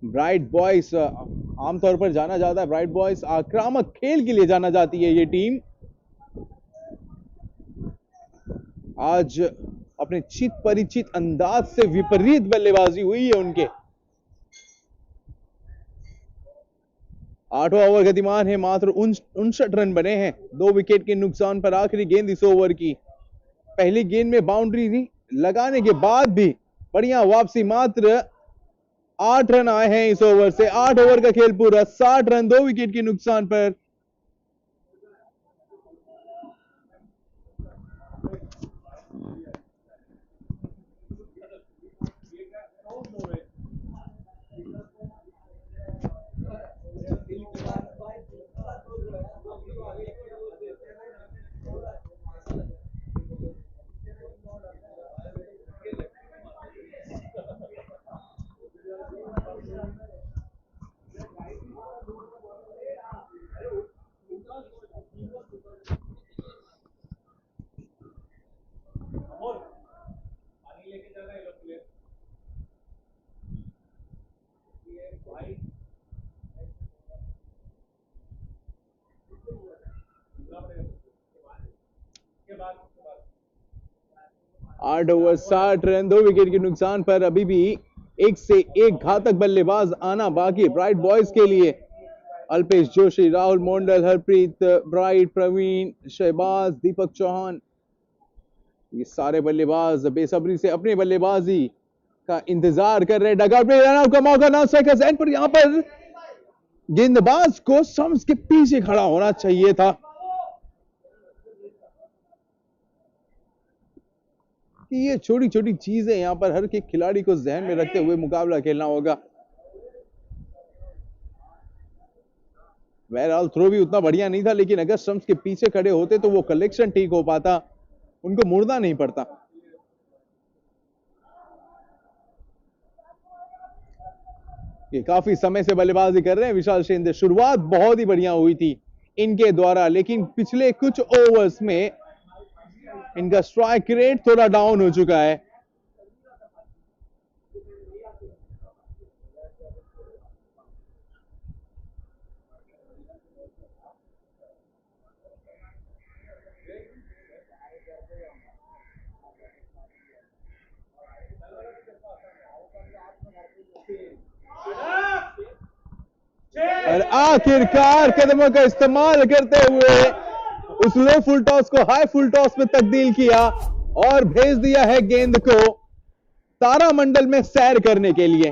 ब्राइट बॉयज आमतौर पर जाना जाता है, ब्राइट बॉयज आक्रामक खेल के लिए जाना जाती है ये टीम। आज अपने चित परिचित अंदाज से विपरीत बल्लेबाजी हुई है उनके। 8वां ओवर गतिमान है, मात्र 59 रन बने हैं 2 विकेट के नुकसान पर। आखिरी गेंद इस ओवर की, पहली गेंद में बाउंड्री लगाने के बाद भी बढ़िया वापसी। मात्र 8 रन आए हैं इस ओवर से। 8 ओवर का खेल पूरा, 60 रन 2 विकेट के नुकसान पर। आठ ओवर 60 रन 2 विकेट के नुकसान पर। अभी भी एक से एक घातक बल्लेबाज आना बाकी ब्राइट बॉयज के लिए। अल्पेश जोशी, राहुल मोंडल, हरप्रीत ब्राइट, प्रवीण, शहबाज, दीपक चौहान, ये सारे बल्लेबाज बेसब्री से अपनी बल्लेबाजी का इंतजार कर रहे हैं। डगआउट में रन आउट का मौका, नॉन स्ट्राइकर्स एंड पर। यहां पर गेंदबाज को स्टंप्स के पीछे खड़ा होना चाहिए था। ये छोटी छोटी चीजें यहां पर हर एक खिलाड़ी को ध्यान में रखते हुए मुकाबला खेलना होगा। बहरहाल थ्रो भी उतना बढ़िया नहीं था, लेकिन अगर स्टंप्स के पीछे खड़े होते तो वो कलेक्शन ठीक हो पाता, उनको मुड़ना नहीं पड़ता। ये काफी समय से बल्लेबाजी कर रहे हैं विशाल शिंदे। शुरुआत बहुत ही बढ़िया हुई थी इनके द्वारा, लेकिन पिछले कुछ ओवर्स में इनका स्ट्राइक रेट थोड़ा डाउन हो चुका है। और आखिरकार कदमों का इस्तेमाल करते हुए उस लो फुल टॉस को हाई फुल टॉस में तब्दील किया और भेज दिया है गेंद को तारामंडल में सैर करने के लिए।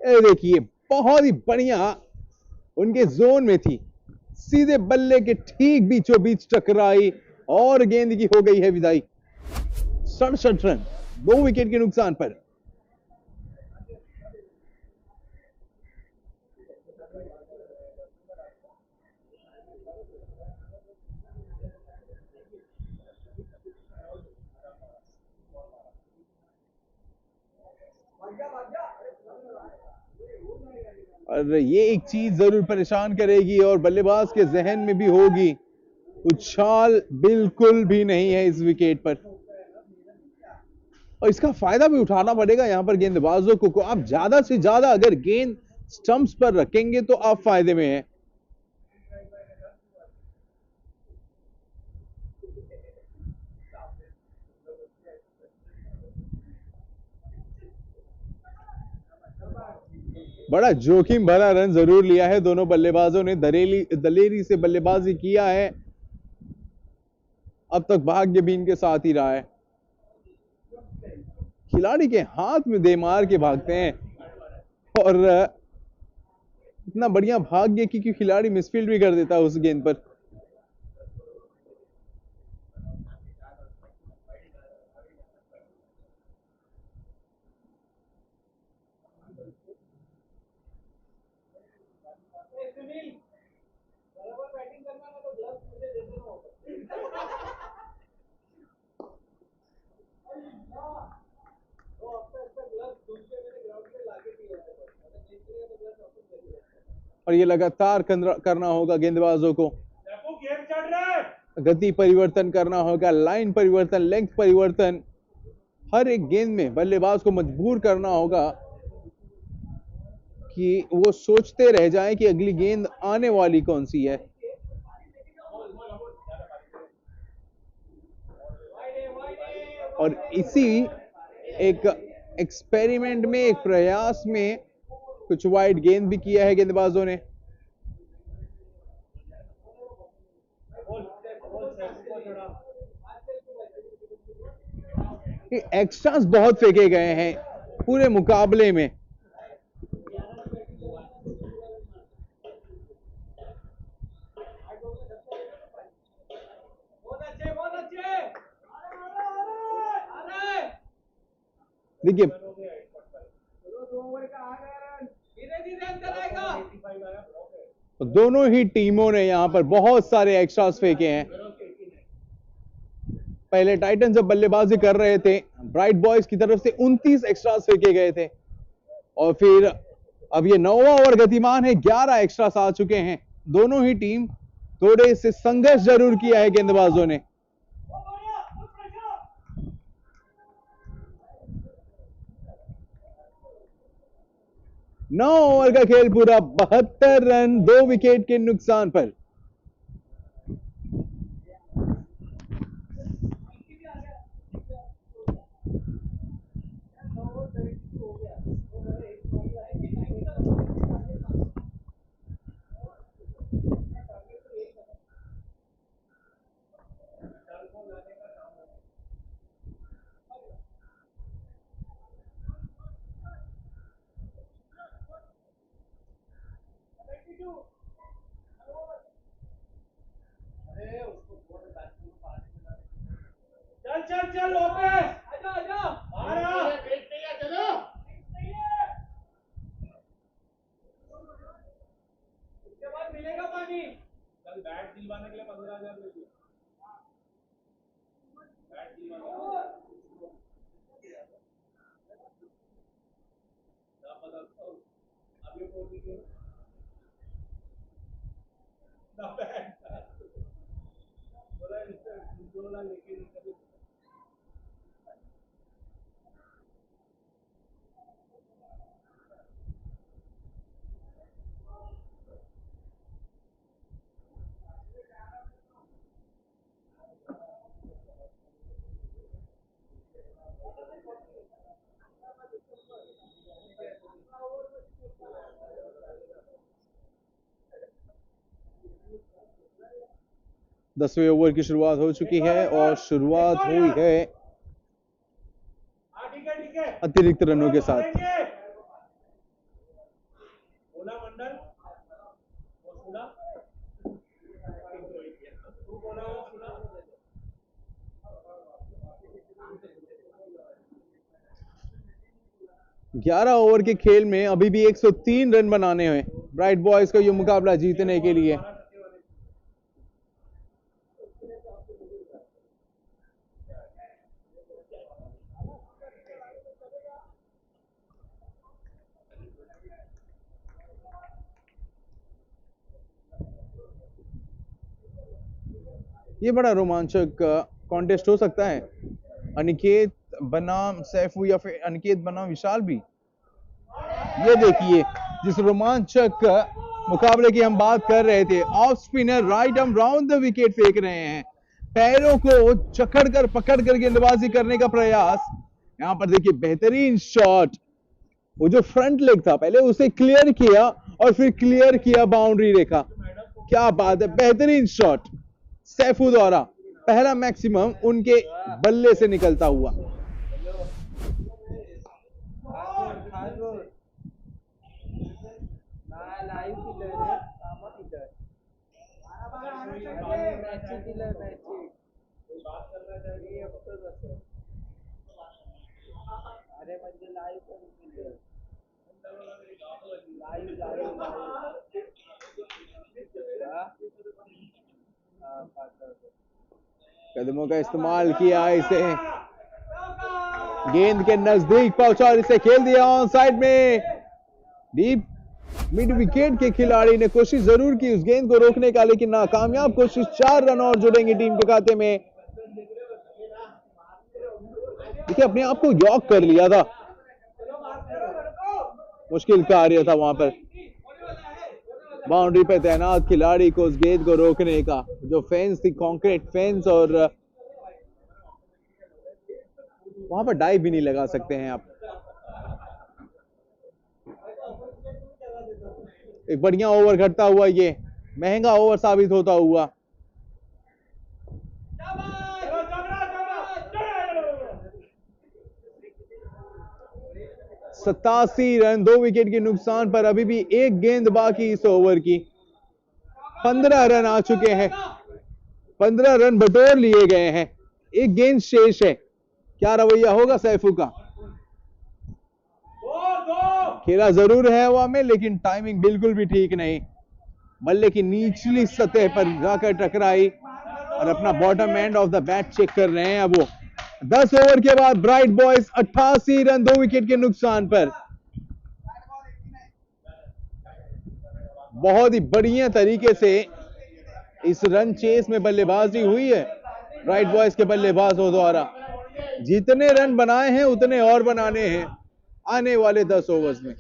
ये देखिए बहुत ही बढ़िया उनके जोन में थी, सीधे बल्ले के ठीक बीचों बीच टकराई और गेंद की हो गई है विदाई। 67 रन 2 विकेट के नुकसान पर। और ये एक चीज जरूर परेशान करेगी और बल्लेबाज के जहन में भी होगी, उछाल बिल्कुल भी नहीं है इस विकेट पर और इसका फायदा भी उठाना पड़ेगा यहां पर गेंदबाजों को। आप ज्यादा से ज्यादा अगर गेंद स्टंप्स पर रखेंगे तो आप फायदे में हैं। बड़ा जोखिम भरा रन जरूर लिया है दोनों बल्लेबाजों ने, दलेरी से बल्लेबाजी किया है। अब तक भाग्य भी इनके साथ ही रहा है। खिलाड़ी के हाथ में दे मार के भागते हैं और इतना बढ़िया भाग्य कि खिलाड़ी मिसफील्ड भी कर देता है उस गेंद पर। और ये लगातार करना होगा गेंदबाजों को, गति परिवर्तन करना होगा, लाइन परिवर्तन, लेंथ परिवर्तन, हर एक गेंद में बल्लेबाज को मजबूर करना होगा कि वो सोचते रह जाएं कि अगली गेंद आने वाली कौन सी है। और इसी एक एक्सपेरिमेंट में, एक प्रयास में कुछ वाइड गेंद भी किया है गेंदबाजों ने। एक्स्ट्रास बहुत फेंके गए हैं पूरे मुकाबले में। देखिए दोनों ही टीमों ने यहां पर बहुत सारे एक्स्ट्रास फेंके हैं। पहले टाइटन जब बल्लेबाजी कर रहे थे, ब्राइट बॉयज की तरफ से 29 एक्स्ट्रास फेंके गए थे और फिर अब ये 9वां ओवर गतिमान है, 11 एक्स्ट्रास आ चुके हैं। दोनों ही टीम थोड़े से संघर्ष जरूर किया है गेंदबाजों ने। 9 ओवर का खेल पूरा, 72 रन 2 विकेट के नुकसान पर। 10वें ओवर की शुरुआत हो चुकी है और शुरुआत हुई है अतिरिक्त रनों के साथ। 11 ओवर के खेल में अभी भी 103 रन बनाने हैं ब्राइट बॉयज को ये मुकाबला जीतने के लिए। ये बड़ा रोमांचक कॉन्टेस्ट हो सकता है। अनिकेत बनाम सैफू या फिर अनिकेत बनाम विशाल भी। ये देखिए जिस रोमांचक मुकाबले की हम बात कर रहे थे, off spinner right arm round the wicket फेंक रहे हैं, पैरों को जकड़ कर पकड़ कर गेंदबाजी करने का प्रयास। यहां पर देखिए बेहतरीन शॉट, वो जो फ्रंट लेग था पहले उसे क्लियर किया और फिर क्लियर किया बाउंड्री रेखा। क्या बात है, बेहतरीन शॉट सैफू द्वारा, पहला मैक्सिमम उनके बल्ले से निकलता हुआ। कदमों का इस्तेमाल किया, इसे गेंद के नजदीक पहुंचा और इसे खेल दिया ऑन साइड में। डीप मिड विकेट के खिलाड़ी ने कोशिश जरूर की उस गेंद को रोकने का, लेकिन नाकामयाब कोशिश। 4 रन और जुड़ेंगे टीम के खाते में। देखिए अपने आप को यॉक कर लिया था, मुश्किल कार्य था वहां पर बाउंड्री पे तैनात खिलाड़ी को उस गेंद को रोकने का। जो फेंस थी कॉन्क्रीट फेंस, और वहां पर डाइव भी नहीं लगा सकते हैं आप। एक बढ़िया ओवर घटता हुआ, ये महंगा ओवर साबित होता हुआ। सतासी रन, 2 विकेट के नुकसान पर अभी भी एक गेंद बाकी इस ओवर की। 15 रन आ चुके हैं, 15 रन बटोर लिए गए हैं, एक गेंद शेष है। क्या रवैया होगा सैफू का? खेला जरूर है हवा में, लेकिन टाइमिंग बिल्कुल भी ठीक नहीं। बल्ले की निचली सतह पर जाकर टकराई और अपना bottom end of the bat check कर रहे हैं अब वो। 10 ओवर के बाद ब्राइट बॉयज 88 रन, 2 विकेट के नुकसान पर। बहुत ही बढ़िया तरीके से इस रन चेस में बल्लेबाजी हुई है ब्राइट बॉयज के बल्लेबाजों द्वारा। जितने रन बनाए हैं उतने और बनाने हैं आने वाले 10 ओवर्स में।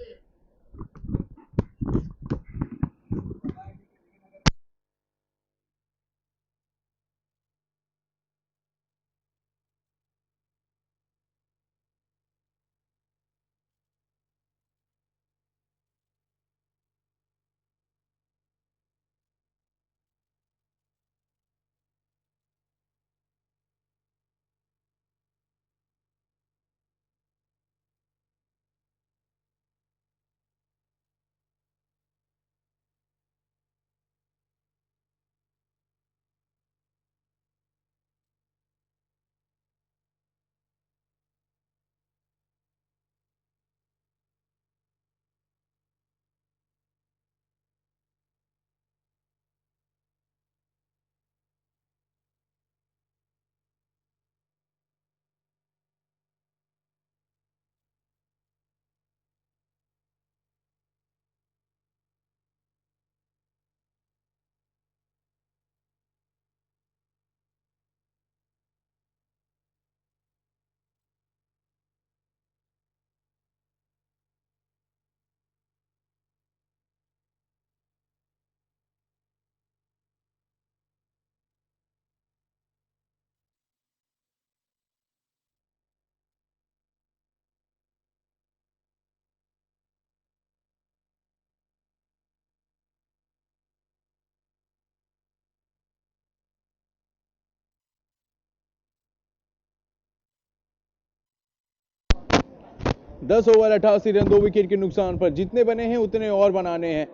10 ओवर 88 रन 2 विकेट के नुकसान पर। जितने बने हैं उतने और बनाने हैं।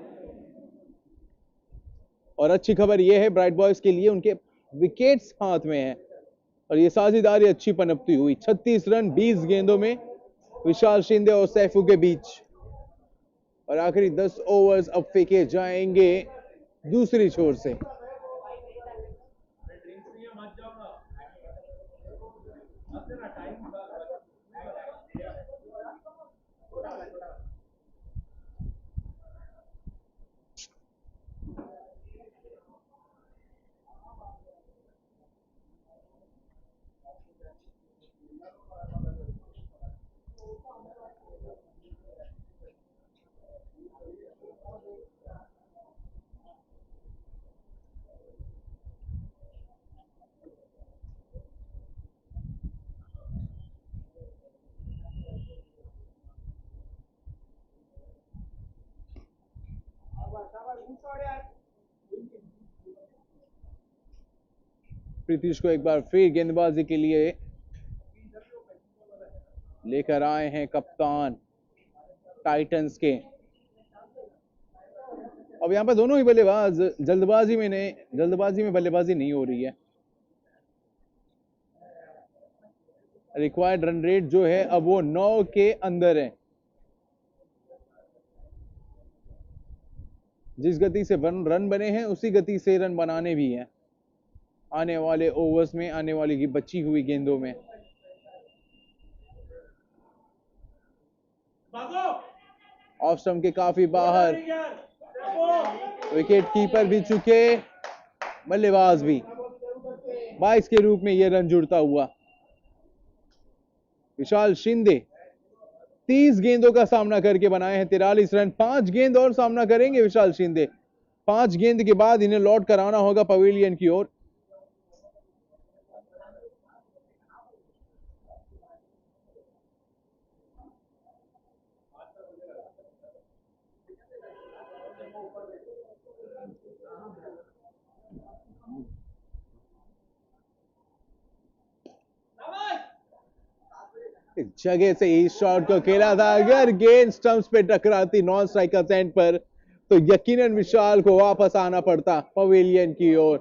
और अच्छी खबर यह है ब्राइट बॉयज के लिए, उनके विकेट्स हाथ में है और ये साझेदारी अच्छी पनपती हुई। 36 रन 20 गेंदों में विशाल शिंदे और सैफू के बीच। और आखिरी 10 ओवर्स अब फेंके जाएंगे दूसरी छोर से। प्रीतिश को एक बार फिर गेंदबाजी के लिए लेकर आए हैं कप्तान टाइटंस के। अब यहां पर दोनों ही बल्लेबाज जल्दबाजी में बल्लेबाजी नहीं हो रही है। रिक्वायर्ड रन रेट जो है अब वो 9 के अंदर है। जिस गति से रन बने हैं उसी गति से रन बनाने भी हैं आने वाले ओवर्स में, आने वाली की बची हुई गेंदों में। ऑफ स्टंप के काफी बाहर, विकेट कीपर भी चुके, बल्लेबाज भी। 22 के रूप में यह रन जुड़ता हुआ। विशाल शिंदे 30 गेंदों का सामना करके बनाए हैं 43 रन। 5 गेंद और सामना करेंगे विशाल शिंदे। 5 गेंद के बाद इन्हें लौट कर आना होगा पवेलियन की ओर। जगह से इस शॉट को खेला था, अगर गेंद स्टंप्स पे टकराती नॉन स्ट्राइकर एंड पर तो यकीनन विशाल को वापस आना पड़ता पवेलियन की ओर।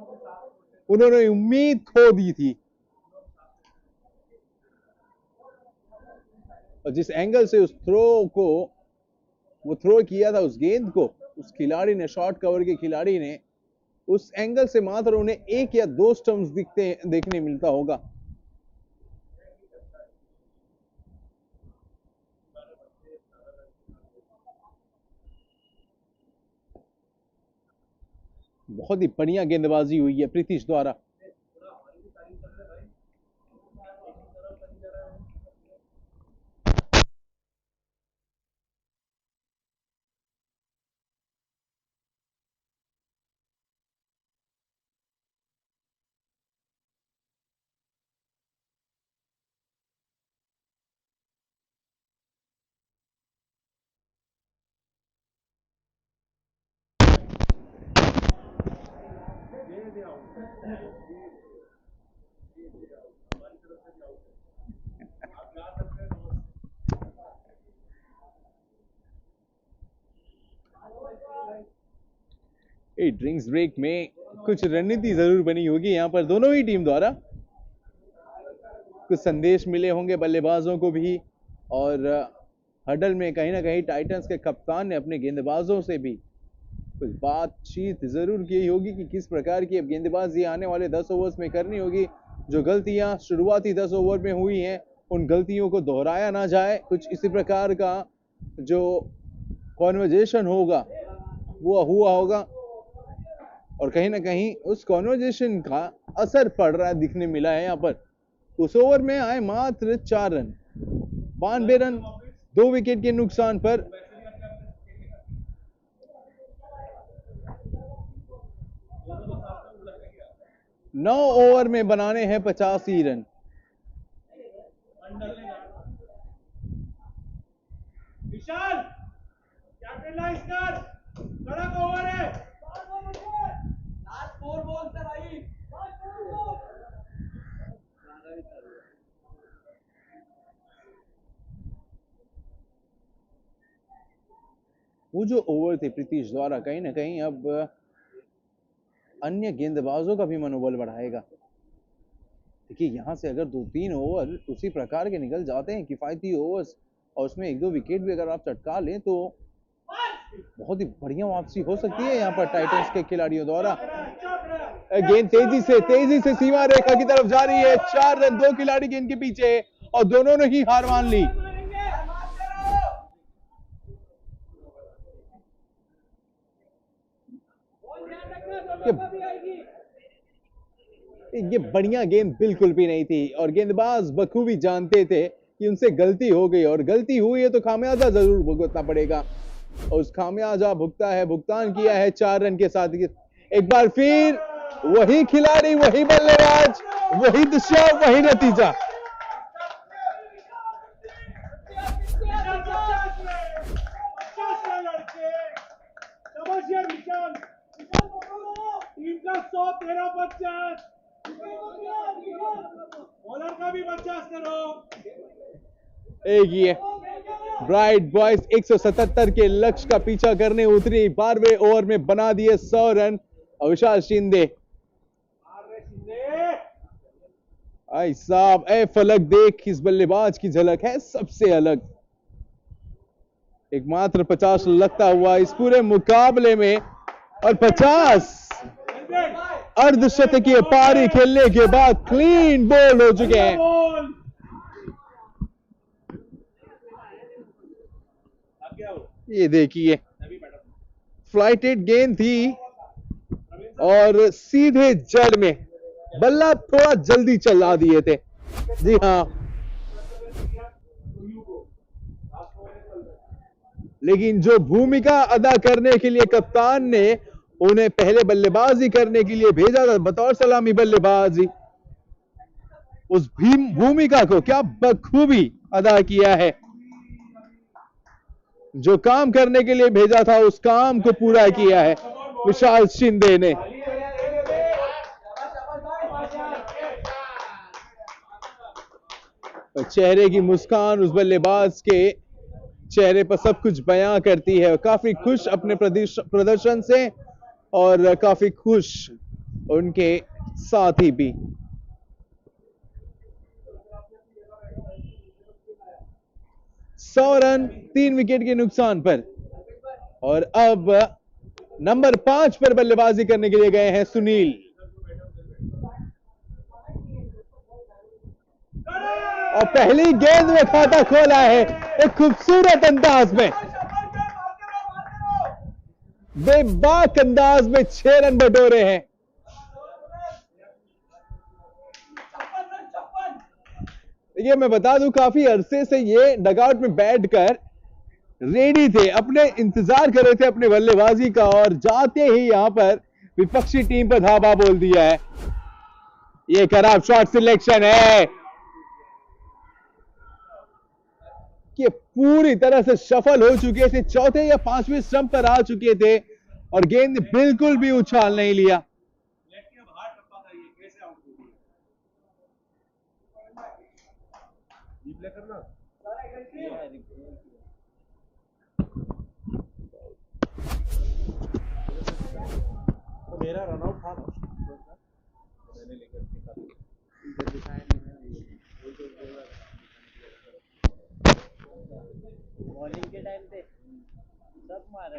उन्होंने उम्मीद खो दी थी और जिस एंगल से उस थ्रो किया था उस गेंद को, उस खिलाड़ी ने, शॉर्ट कवर के खिलाड़ी ने, उस एंगल से मात्र उन्हें 1 या 2 स्टंप्स देखने मिलता होगा। बहुत ही बढ़िया गेंदबाजी हुई है प्रीतिश द्वारा। ड्रिंक्स ब्रेक में कुछ रणनीति जरूर बनी होगी यहां पर दोनों ही टीम द्वारा। कुछ संदेश मिले होंगे बल्लेबाजों को भी और हडल में कहीं ना कहीं टाइटंस के कप्तान ने अपने गेंदबाजों से भी कुछ बातचीत जरूर की होगी कि किस प्रकार की अब गेंदबाजी आने वाले 10 ओवर्स में करनी होगी। जो गलतियां शुरुआती 10 ओवर में हुई हैं उन गलतियों को दोहराया ना जाए। कुछ इसी प्रकार का जो कॉन्वर्जेशन होगा वो हुआ होगा और कहीं ना कहीं उस कॉन्वर्जेशन का असर पड़ रहा है, दिखने मिला है। यहाँ पर उस ओवर में आए मात्र 4 रन, 92 रन 2 विकेट के नुकसान पर। नौ ओवर में बनाने हैं 85 रन। विशाल कैप्टन कड़क ओवर है। लास्ट 4 बॉल्स है भाई। वो जो ओवर थे प्रीतीश द्वारा कहीं ना कहीं अब अन्य गेंदबाजों का भी मनोबल बढ़ाएगा। देखिए यहाँ से अगर 2-3 ओवर उसी प्रकार के निकल जाते हैं किफायती ओवर्स, और उसमें 1-2 विकेट भी अगर आप चटका लें तो बहुत ही बढ़िया वापसी हो सकती है यहाँ पर टाइटंस के खिलाड़ियों द्वारा। गेंद तेजी से सीमा रेखा की तरफ जा रही है। 4 रन, 2 खिलाड़ी गेंद के पीछे और दोनों ने ही हार मान ली। ये बढ़िया गेंद बिल्कुल भी नहीं थी और गेंदबाज बखूबी जानते थे कि उनसे गलती हो गई और गलती हुई है तो खामियाजा जरूर भुगतना पड़ेगा, और उस खामियाजा भुगतान किया है 4 रन के साथ। एक बार फिर वही खिलाड़ी, वही बल्लेबाज, वही दिशा, वही नतीजा। एक ये ब्राइट बॉयज 177 के लक्ष्य का पीछा करने उतरी। 12वें ओवर में बना दिए 100 रन। और विशाल शिंदे, आई साहब ए फलक देख, इस बल्लेबाज की झलक है सबसे अलग। एकमात्र 50 लगता हुआ इस पूरे मुकाबले में, और 50 अर्धशतकीय पारी खेलने के बाद क्लीन बोल्ड हो चुके हैं। ये देखिए फ्लाइटेड गेंद थी और सीधे जड़ में, बल्ला थोड़ा जल्दी चला दिए थे। जी हाँ, लेकिन जो भूमिका अदा करने के लिए कप्तान ने उन्हें पहले बल्लेबाजी करने के लिए भेजा था बतौर सलामी बल्लेबाजी, उस भूमिका को क्या बखूबी अदा किया है। जो काम करने के लिए भेजा था उस काम को पूरा किया है विशाल शिंदे ने। चेहरे की मुस्कान उस बल्लेबाज के चेहरे पर सब कुछ बयां करती है। काफी खुश अपने प्रदर्शन से और काफी खुश उनके साथी भी। सौ रन 3 विकेट के नुकसान पर, और अब नंबर 5 पर बल्लेबाजी करने के लिए गए हैं सुनील। और पहली गेंद में खाता खोला है एक खूबसूरत अंदाज में, बेबाक अंदाज में 6 रन बटोरे हैं। ये मैं बता दूं काफी अरसे से ये डगआउट में बैठकर रेडी थे, अपने इंतजार कर रहे थे अपने बल्लेबाजी का, और जाते ही यहां पर विपक्षी टीम पर धावा बोल दिया है। ये खराब शॉट सिलेक्शन है कि पूरी तरह से सफल हो चुके थे, चौथे या 5वें स्टंप पर आ चुके थे और गेंद बिल्कुल भी उछाल नहीं लिया। मेरा रनआउट था मैंने लेकर बॉलिंग के टाइम पे सब मारा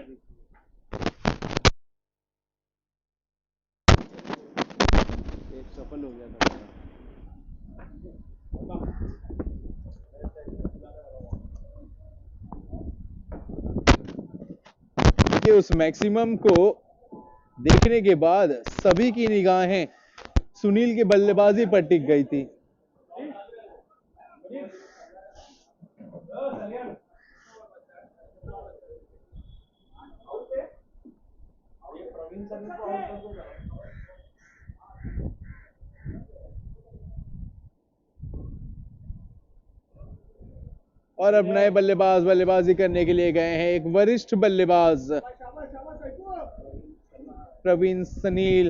एक सफल हो गया था। उस मैक्सिमम को देखने के बाद सभी की निगाहें सुनील की बल्लेबाजी पर टिक गई थी। और अब नए बल्लेबाज बल्लेबाजी करने के लिए गए हैं। एक वरिष्ठ बल्लेबाज प्रवीण सनील,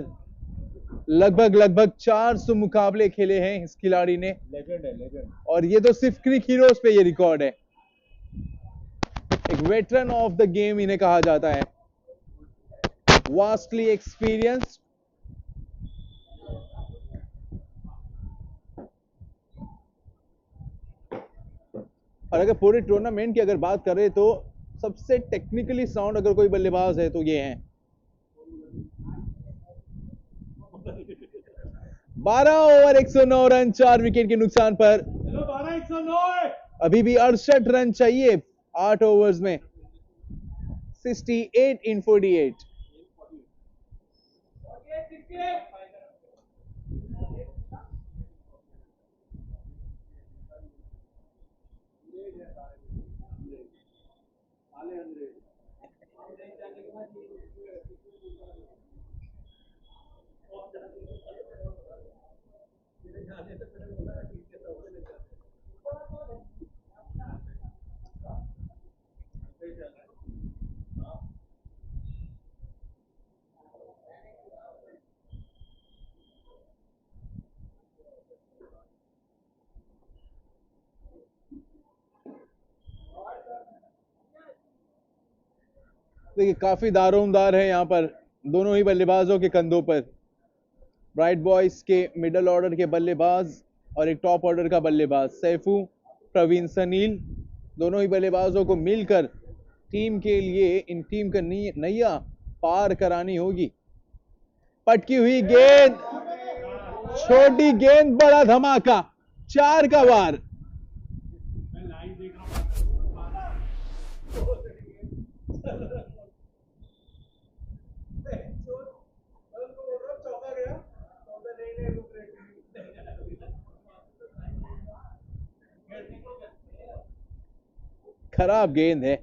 लगभग 400 मुकाबले खेले हैं इस खिलाड़ी ने। लेजेंड है, लेजेंड। और ये तो सिर्फ क्रिक हीरोज पे ये रिकॉर्ड है। एक वेटरन ऑफ द गेम इन्हें कहा जाता है, वास्टली एक्सपीरियंस्ड। और अगर पूरे टूर्नामेंट की अगर बात करें तो सबसे टेक्निकली साउंड अगर कोई बल्लेबाज है तो ये हैं। 12 ओवर 109 रन, 4 विकेट के नुकसान पर। अभी भी 68 रन चाहिए 8 ओवर्स में। 68 in 48। देखिए काफी दारोमदार है यहाँ पर दोनों ही बल्लेबाजों के कंधों पर। ब्राइट बॉयज के मिडल ऑर्डर के बल्लेबाज और एक टॉप ऑर्डर का बल्लेबाज सैफू, प्रवीण, सनील, दोनों ही बल्लेबाजों को मिलकर टीम के लिए इन टीम का नैया पार करानी होगी। पटकी हुई गेंद, छोटी गेंद, बड़ा धमाका, 4 का वार। खराब गेंद है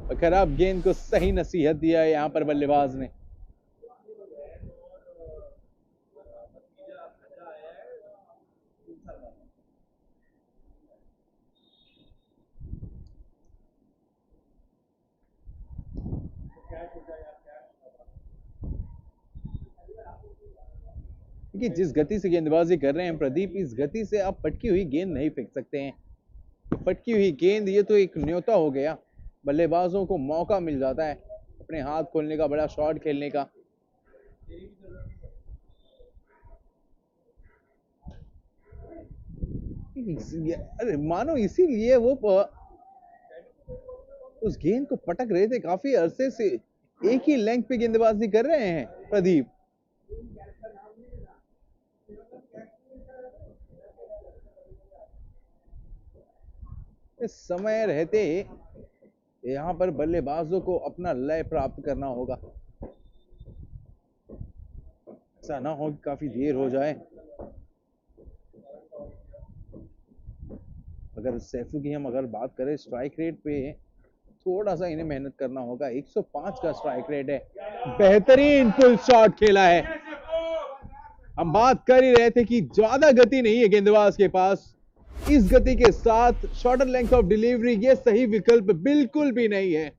और खराब गेंद को सही नसीहत दिया है यहां पर बल्लेबाज ने। कि जिस गति से गेंदबाजी कर रहे हैं प्रदीप, इस गति से आप पटकी हुई गेंद नहीं फेंक सकते हैं। पटकी हुई गेंद ये तो एक न्योता हो गया, बल्लेबाजों को मौका मिल जाता है अपने हाथ खोलने का, बड़ा शॉट खेलने का। अरे मानो इसीलिए वो उस गेंद को पटक रहे थे, काफी अरसे से एक ही लेंथ पे गेंदबाजी कर रहे हैं प्रदीप। इस समय रहते यहां पर बल्लेबाजों को अपना लय प्राप्त करना होगा, ऐसा ना हो कि काफी देर हो जाए। अगर सैफू की हम अगर बात करें स्ट्राइक रेट पे, थोड़ा सा इन्हें मेहनत करना होगा। 105 का स्ट्राइक रेट है, बेहतरीन पुल शॉट खेला है। हम बात कर ही रहे थे कि ज्यादा गति नहीं है गेंदबाज के पास, इस गति के साथ शॉर्टर लेंथ ऑफ डिलीवरी ये सही विकल्प बिल्कुल भी नहीं है।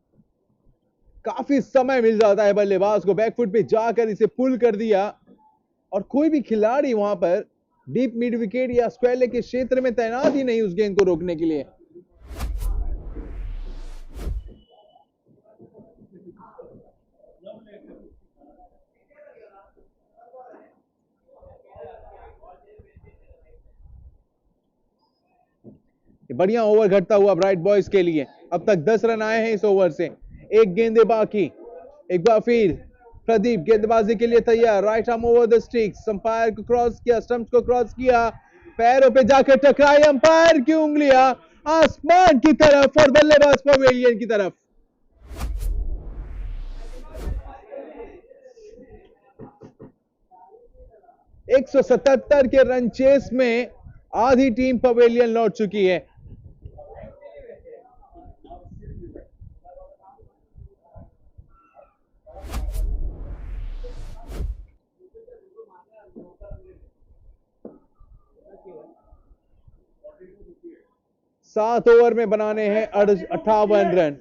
काफी समय मिल जाता है बल्लेबाज को, बैकफुट पे जाकर इसे पुल कर दिया और कोई भी खिलाड़ी वहां पर डीप मिड विकेट या स्क्वायर लेग के क्षेत्र में तैनात ही नहीं उस गेंद को रोकने के लिए। बढ़िया ओवर घटता हुआ ब्राइट बॉयज के लिए। अब तक 10 रन आए हैं इस ओवर से, एक गेंदे बाकी। एक बार फिर प्रदीप गेंदबाजी के लिए तैयार, right arm over the sticks, umpire को क्रॉस किया, स्टंप्स को क्रॉस किया, पैरों पे जाकर टकराई, अंपायर की उंगलियां आसमान की तरफ और बल्लेबाज पवेलियन की तरफ। एक 177 के रन चेस में आधी टीम पवेलियन लौट चुकी है। सात ओवर में बनाने हैं 58 रन।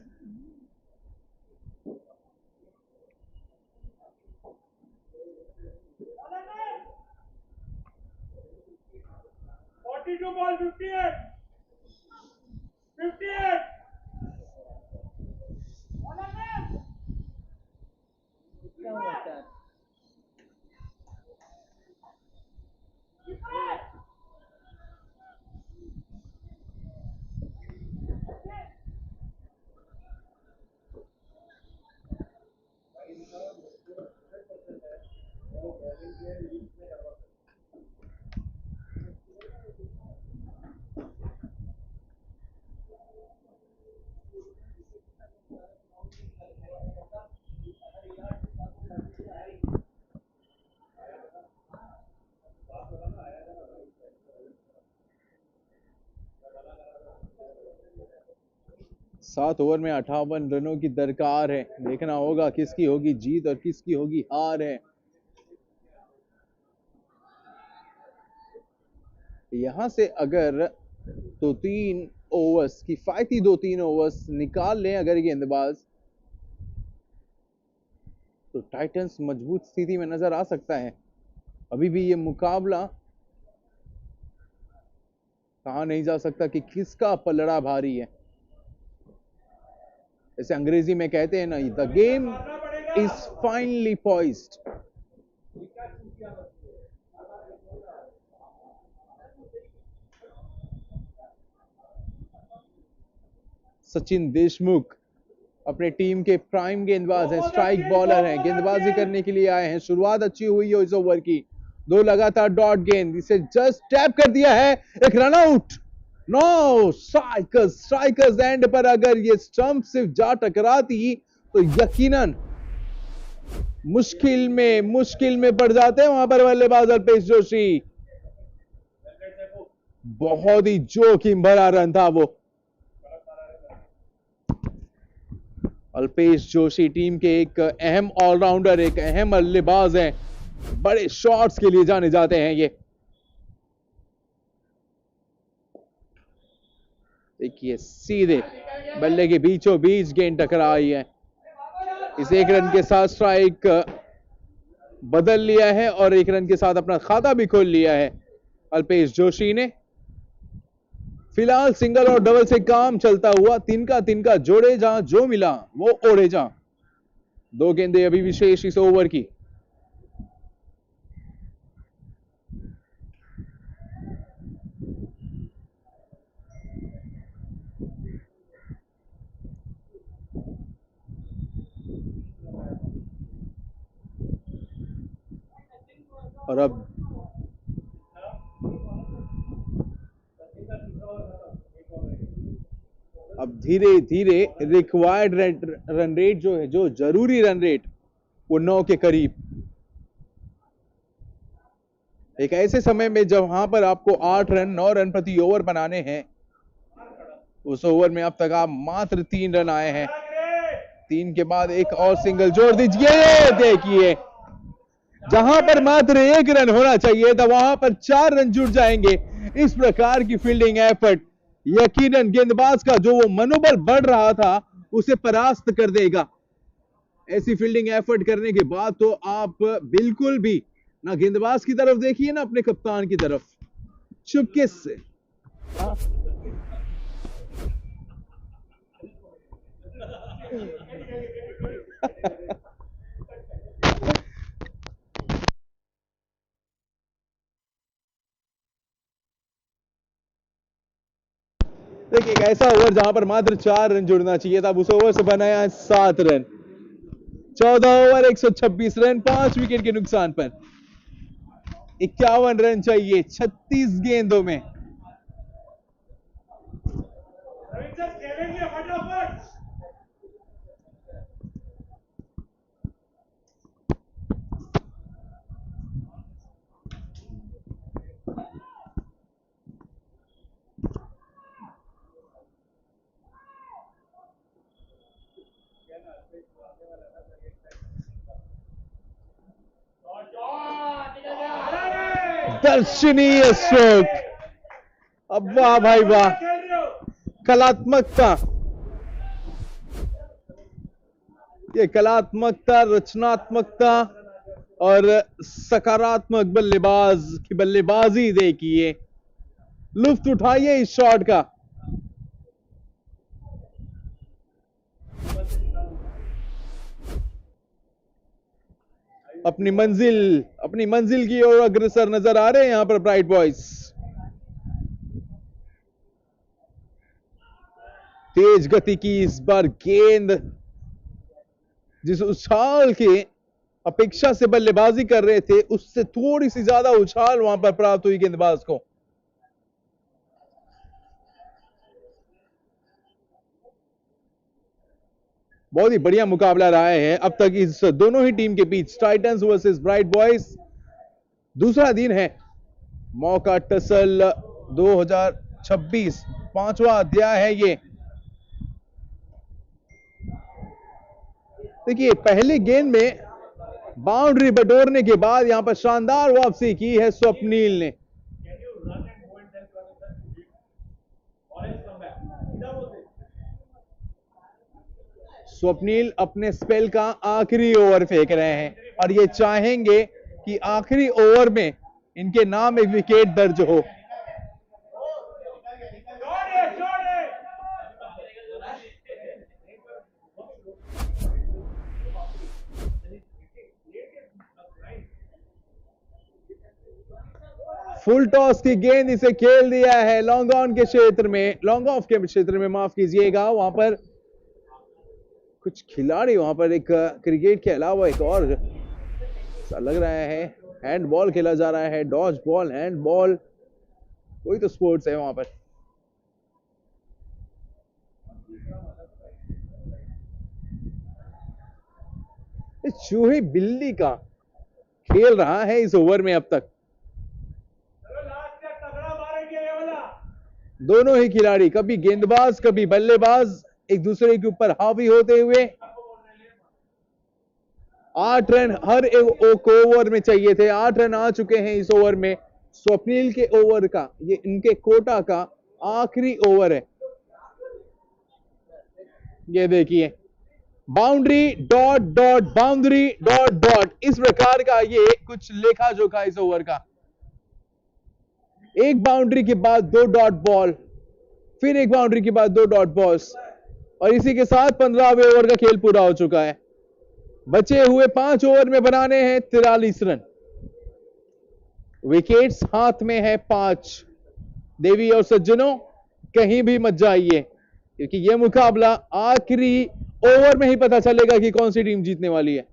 7 ओवर में 58 रनों की दरकार है। देखना होगा किसकी होगी जीत और किसकी होगी हार है। यहां से अगर तो 3 ओवर्स किफायती 2-3 ओवर्स निकाल लें अगर गेंदबाज, तो टाइटंस मजबूत स्थिति में नजर आ सकता है। अभी भी ये मुकाबला कहा नहीं जा सकता कि किसका पलड़ा भारी है। जैसे अंग्रेजी में कहते हैं ना, the game is finally poised. Sachin Deshmukh अपने टीम के प्राइम गेंदबाज हैं, स्ट्राइक बॉलर हैं, गेंदबाजी करने के लिए आए हैं। शुरुआत अच्छी हुई है इस ओवर की, 2 लगातार डॉट गेंद, इसे जस्ट टैप कर दिया है, एक run out. No, striker's end पर अगर ये स्टंप सिर्फ जा टकराती तो यकीनन मुश्किल में पड़ जाते हैं वहां पर बल्लेबाज अल्पेश जोशी। बहुत ही जोखिम भरा रन था वो। अल्पेश जोशी टीम के एक अहम ऑलराउंडर, एक अहम बल्लेबाज हैं, बड़े शॉट्स के लिए जाने जाते हैं ये। देखिए सीधे बल्ले के बीचों बीच गेंद टकराई है। इस 1 रन के साथ स्ट्राइक बदल लिया है और 1 रन के साथ अपना खाता भी खोल लिया है अल्पेश जोशी ने। फिलहाल सिंगल और डबल से काम चलता हुआ, तिनका जोड़े जहां जो मिला वो ओढ़े जहां। 2 गेंदें अभी विशेष इस ओवर की। और अब धीरे धीरे रिक्वायर्ड रन रेट जो है, जो जरूरी रन रेट, वो 9 के करीब। एक ऐसे समय में जब वहां पर आपको 8 रन 9 रन प्रति ओवर बनाने हैं, उस ओवर में अब तक आप मात्र 3 रन आए हैं। 3 के बाद एक और सिंगल जोड़ दीजिए। देखिए जहां पर मात्र 1 रन होना चाहिए था वहां पर 4 रन जुड़ जाएंगे। इस प्रकार की फील्डिंग एफर्ट यकीनन गेंदबाज का जो वो मनोबल बढ़ रहा था उसे परास्त कर देगा। ऐसी फील्डिंग एफर्ट करने के बाद तो आप बिल्कुल भी ना गेंदबाज की तरफ देखिए ना अपने कप्तान की तरफ, चुपके से। देखिए एक ऐसा ओवर जहां पर मात्र 4 रन जुड़ना चाहिए था, उस ओवर से बनाया 7 रन। 14 ओवर 126 रन, 5 विकेट के नुकसान पर 51 रन चाहिए 36 गेंदों में। दर्शनीय स्ट्रोक। अब वाह भाई वाह, कलात्मकता, ये कलात्मकता, रचनात्मकता और सकारात्मक बल्लेबाज की बल्लेबाजी देखिए। लुत्फ उठाइए इस शॉट का। अपनी मंजिल की ओर अग्रसर नजर आ रहे हैं यहां पर ब्राइट बॉयज। तेज गति की इस बार गेंद, जिस उछाल की अपेक्षा से बल्लेबाजी कर रहे थे उससे थोड़ी सी ज्यादा उछाल वहां पर प्राप्त हुई गेंदबाज को। बहुत ही बढ़िया मुकाबला रहा है अब तक इस दोनों ही टीम के बीच, टाइटंस वर्सेस ब्राइट बॉयज। दूसरा दिन है मौका टसल 2026, पांचवा अध्याय है ये। देखिए पहले गेंद में बाउंड्री बटोरने के बाद यहां पर शानदार वापसी की है स्वप्नील ने। स्वप्नील अपने स्पेल का आखिरी ओवर फेंक रहे हैं और ये चाहेंगे कि आखिरी ओवर में इनके नाम एक विकेट दर्ज हो। फुल टॉस की गेंद इसे खेल दिया है लॉन्ग ऑन के क्षेत्र में, लॉन्ग ऑफ के क्षेत्र में, माफ कीजिएगा। वहां पर कुछ खिलाड़ी, वहां पर एक क्रिकेट के अलावा एक और ऐसा लग रहा है हैंड बॉल खेला जा रहा है, डॉज बॉल, हैंड बॉल, कोई तो स्पोर्ट्स है वहां पर। चूहे बिल्ली का खेल रहा है इस ओवर में अब तक। दोनों ही खिलाड़ी, कभी गेंदबाज कभी बल्लेबाज, एक दूसरे के ऊपर हावी होते हुए। 8 रन हर एक ओवर में चाहिए थे, 8 रन आ चुके हैं इस ओवर में। स्वप्नील के ओवर का, ये इनके कोटा का आखिरी ओवर है। ये देखिए boundary dot dot, boundary dot dot, इस प्रकार का ये कुछ लेखा जोखा इस ओवर का। एक बाउंड्री के बाद 2 डॉट बॉल, फिर एक बाउंड्री के बाद 2 डॉट बॉल्स, और इसी के साथ 15वें ओवर का खेल पूरा हो चुका है। बचे हुए 5 ओवर में बनाने हैं 43 रन। विकेट्स हाथ में है 5। देवी और सज्जनों कहीं भी मत जाइए, क्योंकि यह मुकाबला आखिरी ओवर में ही पता चलेगा कि कौन सी टीम जीतने वाली है।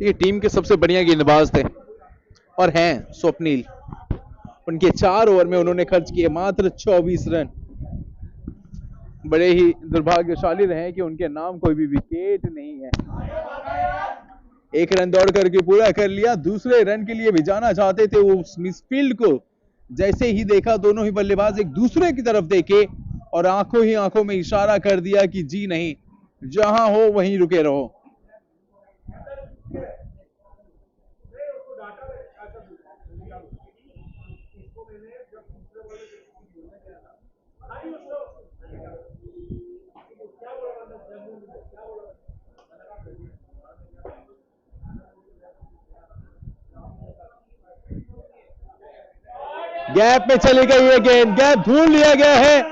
ये टीम के सबसे बढ़िया गेंदबाज थे और हैं स्वप्नील। उनके 4 ओवर में उन्होंने खर्च किए मात्र 24 रन। बड़े ही दुर्भाग्यशाली रहे कि उनके नाम कोई भी विकेट नहीं है। 1 रन दौड़ करके पूरा कर लिया, दूसरे रन के लिए भी जाना चाहते थे। वो मिसफील्ड को जैसे ही देखा, दोनों ही बल्लेबाज एक दूसरे की तरफ देखे और आंखों ही आंखों में इशारा कर दिया कि जी नहीं, जहां हो वहीं रुके रहो। गैप में चली गई है गेंद, गैप ढूंढ लिया गया है।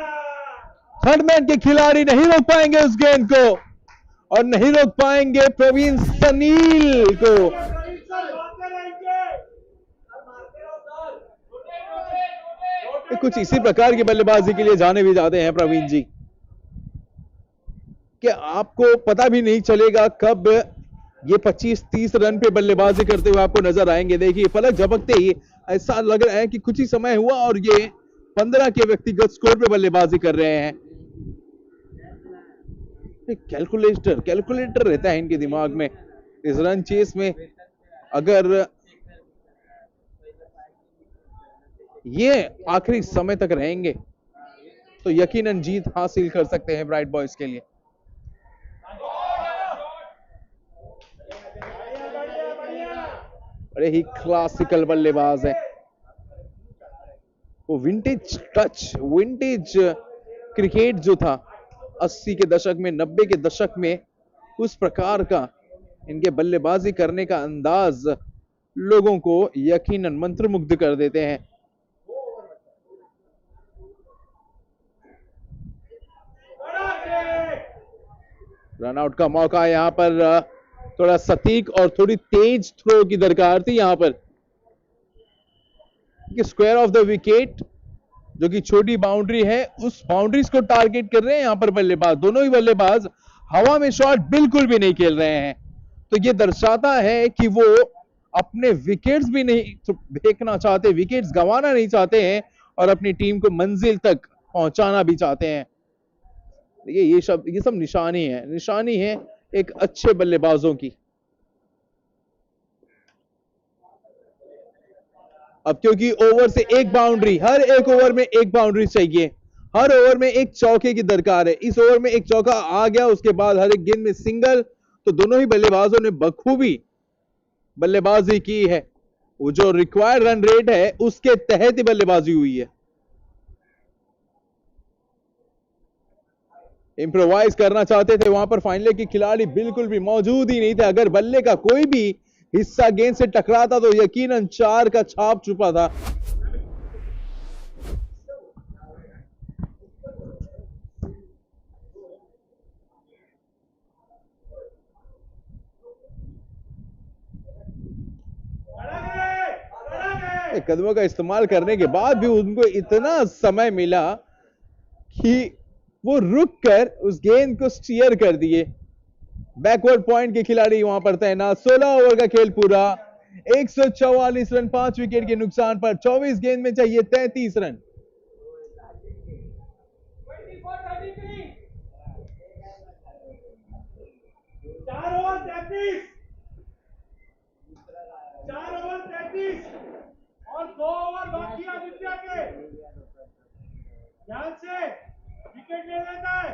थर्डमैन के खिलाड़ी नहीं रोक पाएंगे उस गेंद को, और नहीं रोक पाएंगे प्रवीण सनील को। कुछ इसी प्रकार की बल्लेबाजी के लिए जाने भी जाते हैं प्रवीण जी, कि आपको पता भी नहीं चलेगा कब ये 25-30 रन पे बल्लेबाजी करते हुए आपको नजर आएंगे। देखिए पलक झपकते ही ऐसा लग रहा है कि कुछ ही समय हुआ और ये 15 के व्यक्तिगत स्कोर पे बल्लेबाजी कर रहे हैं। कैलकुलेटर रहता है इनके दिमाग में इस रन चेस में। अगर ये आखिरी समय तक रहेंगे तो यकीनन जीत हासिल कर सकते हैं ब्राइट बॉयज के लिए। बड़े ही क्लासिकल बल्लेबाज है, वो विंटेज टच, विंटेज क्रिकेट जो था 80 के दशक में, 90 के दशक में, उस प्रकार का इनके बल्लेबाजी करने का अंदाज लोगों को यकीनन मंत्रमुग्ध कर देते हैं। रनआउट का मौका यहां पर थोड़ा सटीक और थोड़ी तेज थ्रो की दरकार थी यहां पर। स्क्वायर ऑफ द विकेट जो कि छोटी बाउंड्री है, उस बाउंड्रीज को टारगेट कर रहे हैं यहां पर बल्लेबाज। दोनों ही बल्लेबाज हवा में शॉट बिल्कुल भी नहीं खेल रहे हैं, तो ये दर्शाता है कि वो अपने विकेट्स भी नहीं फेंकना चाहते, विकेट्स गंवाना नहीं चाहते हैं और अपनी टीम को मंजिल तक पहुंचाना भी चाहते हैं। देखिए ये सब निशानी है एक अच्छे बल्लेबाजों की। अब क्योंकि ओवर से एक बाउंड्री, हर एक ओवर में एक बाउंड्री चाहिए, हर ओवर में एक चौके की दरकार है। इस ओवर में एक चौका आ गया, उसके बाद हर एक गेंद में सिंगल, तो दोनों ही बल्लेबाजों ने बखूबी बल्लेबाजी की है। वो जो रिक्वायर्ड रन रेट है उसके तहत ही बल्लेबाजी हुई है। इंप्रोवाइज करना चाहते थे वहां पर फाइनल के खिलाड़ी, बिल्कुल भी मौजूद ही नहीं थे। अगर बल्ले का कोई भी हिस्सा गेंद से टकराता तो यकीनन 4 का छाप छुपा था। कदमों का इस्तेमाल करने के बाद भी उनको इतना समय मिला कि वो रुक कर उस गेंद को स्टीयर कर दिए। बैकवर्ड पॉइंट के खिलाड़ी वहां पर तैनात। 16 ओवर का खेल पूरा, 144 रन 5 विकेट के नुकसान पर। 24 गेंद में चाहिए 33 रन। और 2 ओवर बाकी आदित्य के, ध्यान से विकेट ले लेता है।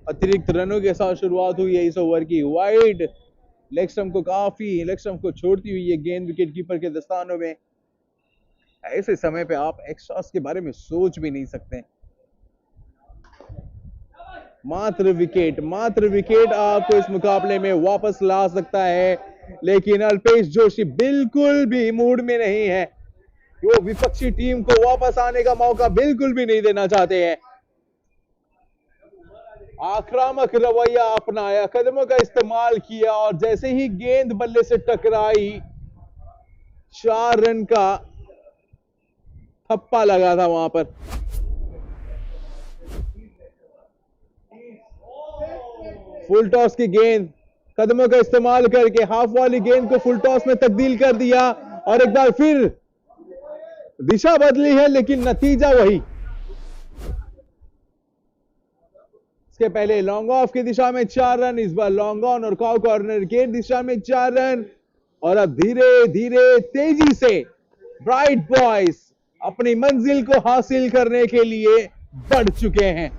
अतिरिक्त रनों के साथ शुरुआत हुई है इस ओवर की। वाइड लेग स्टंप को छोड़ती हुई ये गेंद विकेट कीपर के दस्तानों में। ऐसे समय पे आप एक्स्ट्रास के बारे में सोच भी नहीं सकते। मात्र विकेट आपको इस मुकाबले में वापस ला सकता है, लेकिन अल्पेश जोशी बिल्कुल भी मूड में नहीं है। वो विपक्षी टीम को वापस आने का मौका बिल्कुल भी नहीं देना चाहते हैं। आक्रामक रवैया अपनाया, कदमों का इस्तेमाल किया और जैसे ही गेंद बल्ले से टकराई 4 रन का थप्पा लगा था वहां पर। फुल टॉस की गेंद, कदमों का इस्तेमाल करके हाफ वाली गेंद को फुल टॉस में तब्दील कर दिया और एक बार फिर दिशा बदली है, लेकिन नतीजा वही। इसके पहले लॉन्ग ऑफ की दिशा में 4 रन, इस बार लॉन्ग ऑन और काउ कॉर्नर की दिशा में 4 रन। और अब धीरे धीरे तेजी से ब्राइट बॉयज अपनी मंजिल को हासिल करने के लिए बढ़ चुके हैं।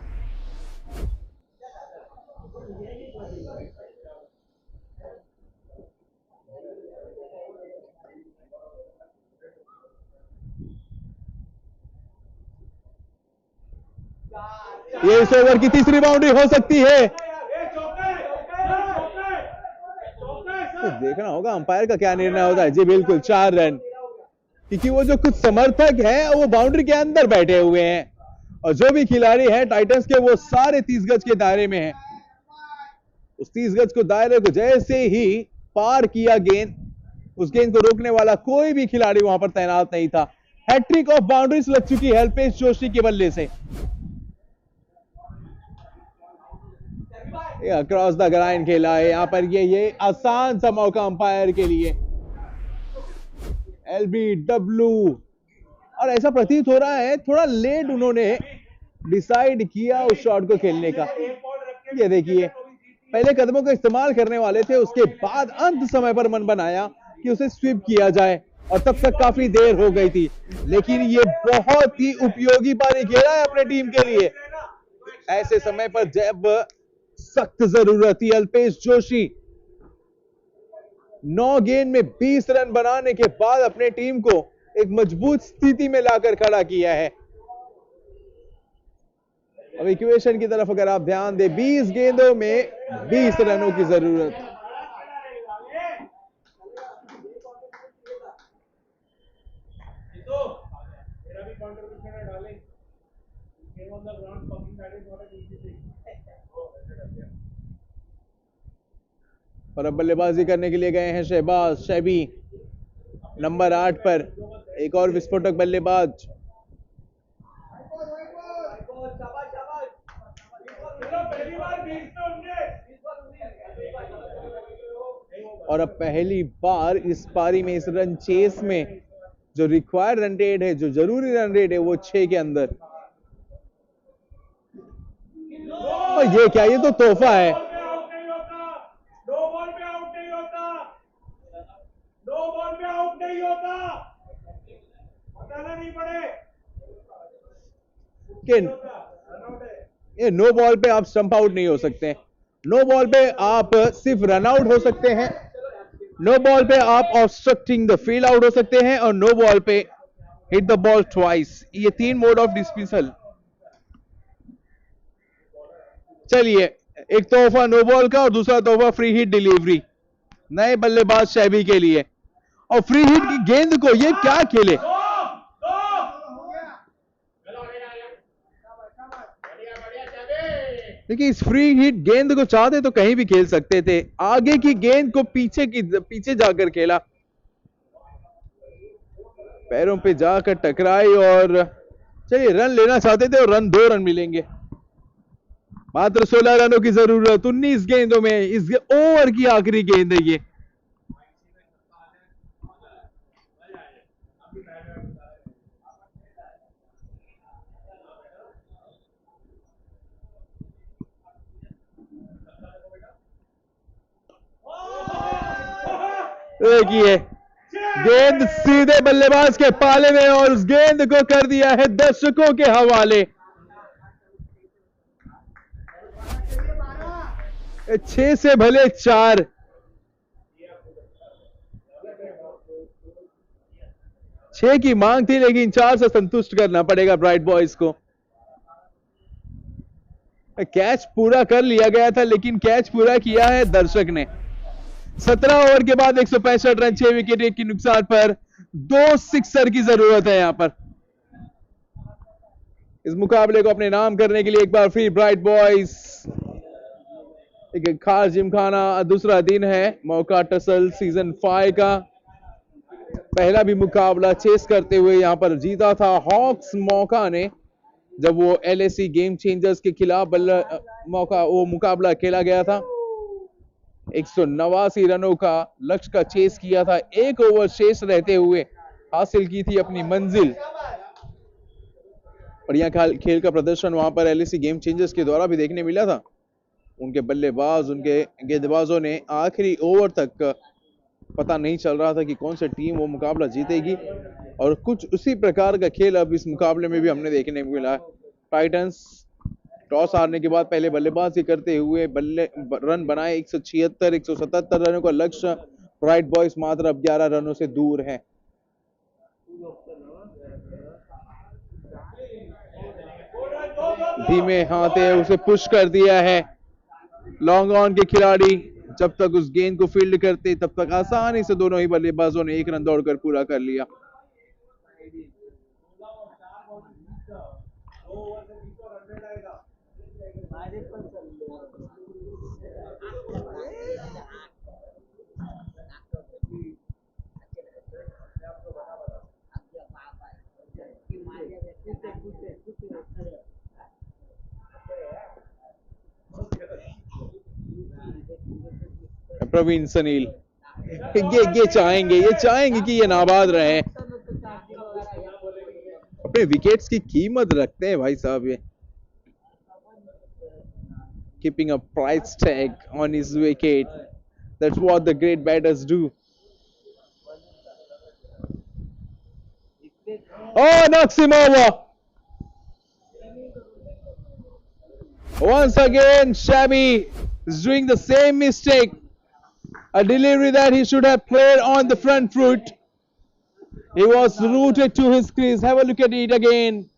ये इस ओवर की तीसरी बाउंड्री हो सकती है। तो देखना होगा अंपायर का क्या निर्णय होता है। जी बिल्कुल 4 रन, क्योंकि वो जो कुछ समर्थक हैं वो बाउंड्री के अंदर बैठे हुए हैं और जो भी खिलाड़ी हैं टाइटंस के वो सारे 30 गज के दायरे में हैं। उस 30 गज को दायरे को जैसे ही पार किया गेंद, उस गेंद को रोकने वाला कोई भी खिलाड़ी वहां पर तैनात नहीं था। हैट्रिक ऑफ बाउंड्रीज लग चुकी है अल्पेश जोशी के बल्ले से। अक्रॉस द ग्राइंड खेला है यहां पर, ये आसान सा मौका अंपायर के लिए। LBW, और ऐसा प्रतीत हो रहा है थोड़ा लेट उन्होंने डिसाइड किया उस शॉट को खेलने का। ये देखिए, पहले कदमों का इस्तेमाल करने वाले थे, उसके बाद अंत समय पर मन बनाया कि उसे स्वीप किया जाए, और तब तक काफी देर हो गई थी। लेकिन ये बहुत ही उपयोगी पारी खेला है अपने टीम के लिए। ऐसे समय पर जब सख्त जरूरत थी, अल्पेश जोशी 9 गेंद में 20 रन बनाने के बाद अपने टीम को एक मजबूत स्थिति में लाकर खड़ा किया है। अब इक्वेशन की तरफ अगर आप ध्यान दें, 20 गेंदों में 20 रनों की जरूरत। और अब बल्लेबाजी करने के लिए गए हैं शहबाज शैबी, नंबर 8 पर एक और विस्फोटक बल्लेबाज। और अब पहली बार इस पारी में, इस रन चेस में जो रिक्वायर्ड रन रेट है, जो जरूरी रन रेट है, वो 6 के अंदर। और ये क्या, ये तो तोहफा है। ये नो बॉल पे आप स्टंप आउट नहीं हो सकते। नो बॉल पे आप सिर्फ रन आउट हो सकते हैं, नो बॉल पे आप ऑब्स्ट्रक्टिंग द फील्ड आउट हो सकते हैं, और नो बॉल पे हिट द बॉल ट्वाइस। ये 3 मोड ऑफ डिस्मिसल। चलिए, एक तोहफा नो बॉल का और दूसरा तोहफा फ्री हिट डिलीवरी नए बल्लेबाज शैबी के लिए। और फ्री हिट की गेंद को ये क्या खेले, देखिए इस फ्री हिट गेंद को चाहते तो कहीं भी खेल सकते थे, आगे की गेंद को पीछे जाकर खेला, पैरों पे जाकर टकराई। और चलिए, रन लेना चाहते थे और 2 रन मिलेंगे। मात्र 16 रनों की जरूरत 19 गेंदों में, इस ओवर की आखिरी गेंद है ये। देखिए, गेंद सीधे बल्लेबाज के पाले में, और उस गेंद को कर दिया है दर्शकों के हवाले। 6 से भले 4, छह की मांग थी, लेकिन 4 से संतुष्ट करना पड़ेगा ब्राइट बॉयज को। कैच पूरा कर लिया गया था, लेकिन कैच पूरा किया है दर्शक ने। 17 ओवर के बाद 165 रन, 6 विकेट, 1 की नुकसान पर 2 सिक्सर की जरूरत है यहां पर। इस मुकाबले को अपने नाम करने के लिए एक बार फिर ब्राइट बॉयज, एक खास जिमखाना। दूसरा दिन है मौका टसल सीजन 5 का। पहला भी मुकाबला चेस करते हुए यहां पर जीता था हॉक्स मौका ने, जब वो LSE गेम चेंजर्स के खिलाफ वो मुकाबला खेला गया था। 189 रनों का लक्ष्य का चेस किया था, 1 ओवर शेष रहते हुए हासिल की थी अपनी मंजिल। बढ़िया खेल का प्रदर्शन वहां पर LSE गेम चेंजर्स के द्वारा भी देखने मिला था। उनके बल्लेबाज, उनके गेंदबाजों ने आखिरी ओवर तक पता नहीं चल रहा था कि कौन सी टीम वो मुकाबला जीतेगी, और कुछ उसी प्रकार का खेल अब इस मुकाबले में भी हमने देखने को मिला। टाइटंस टॉस हारने के बाद पहले बल्लेबाजी करते हुए रन बनाए 176, 177 रनों का लक्ष्य। ब्राइट बॉयज मात्र अब 11 रनों से दूर है। धीमे हाथे उसे पुश कर दिया है लॉन्ग ऑन के खिलाड़ी। जब तक उस गेंद को फील्ड करते, तब तक आसानी से दोनों ही बल्लेबाजों ने 1 रन दौड़कर पूरा कर लिया। प्रवीण सनील, ये चाहेंगे कि ये नाबाद रहे, अपने विकेट्स की कीमत रखते हैं भाई साहब ये, keeping a price tag on his wicket. That's what the great batters do. Oh, knocks him over. Once again, Shabby is doing the same mistake. A delivery that he should have played on the front foot. He was rooted to his crease. Have a look at it again.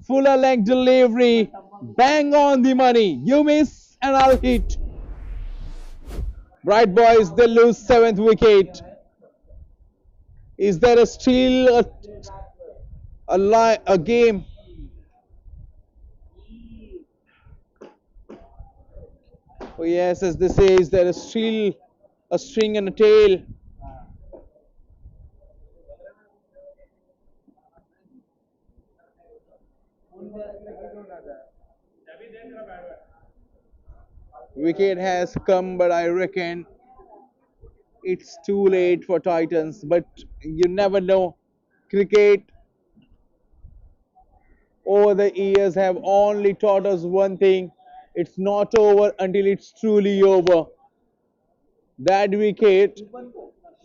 Fuller leg delivery. Bang on the money. You miss and I'll hit. Bright boys, they lose 7th wicket. Is there still a game? Oh yes, as they say, is there is still a string and a tail? Wicket has come, but I reckon it's too late for Titans. But you never know. Cricket over the years have only taught us one thing: it's not over until it's truly over. That wicket,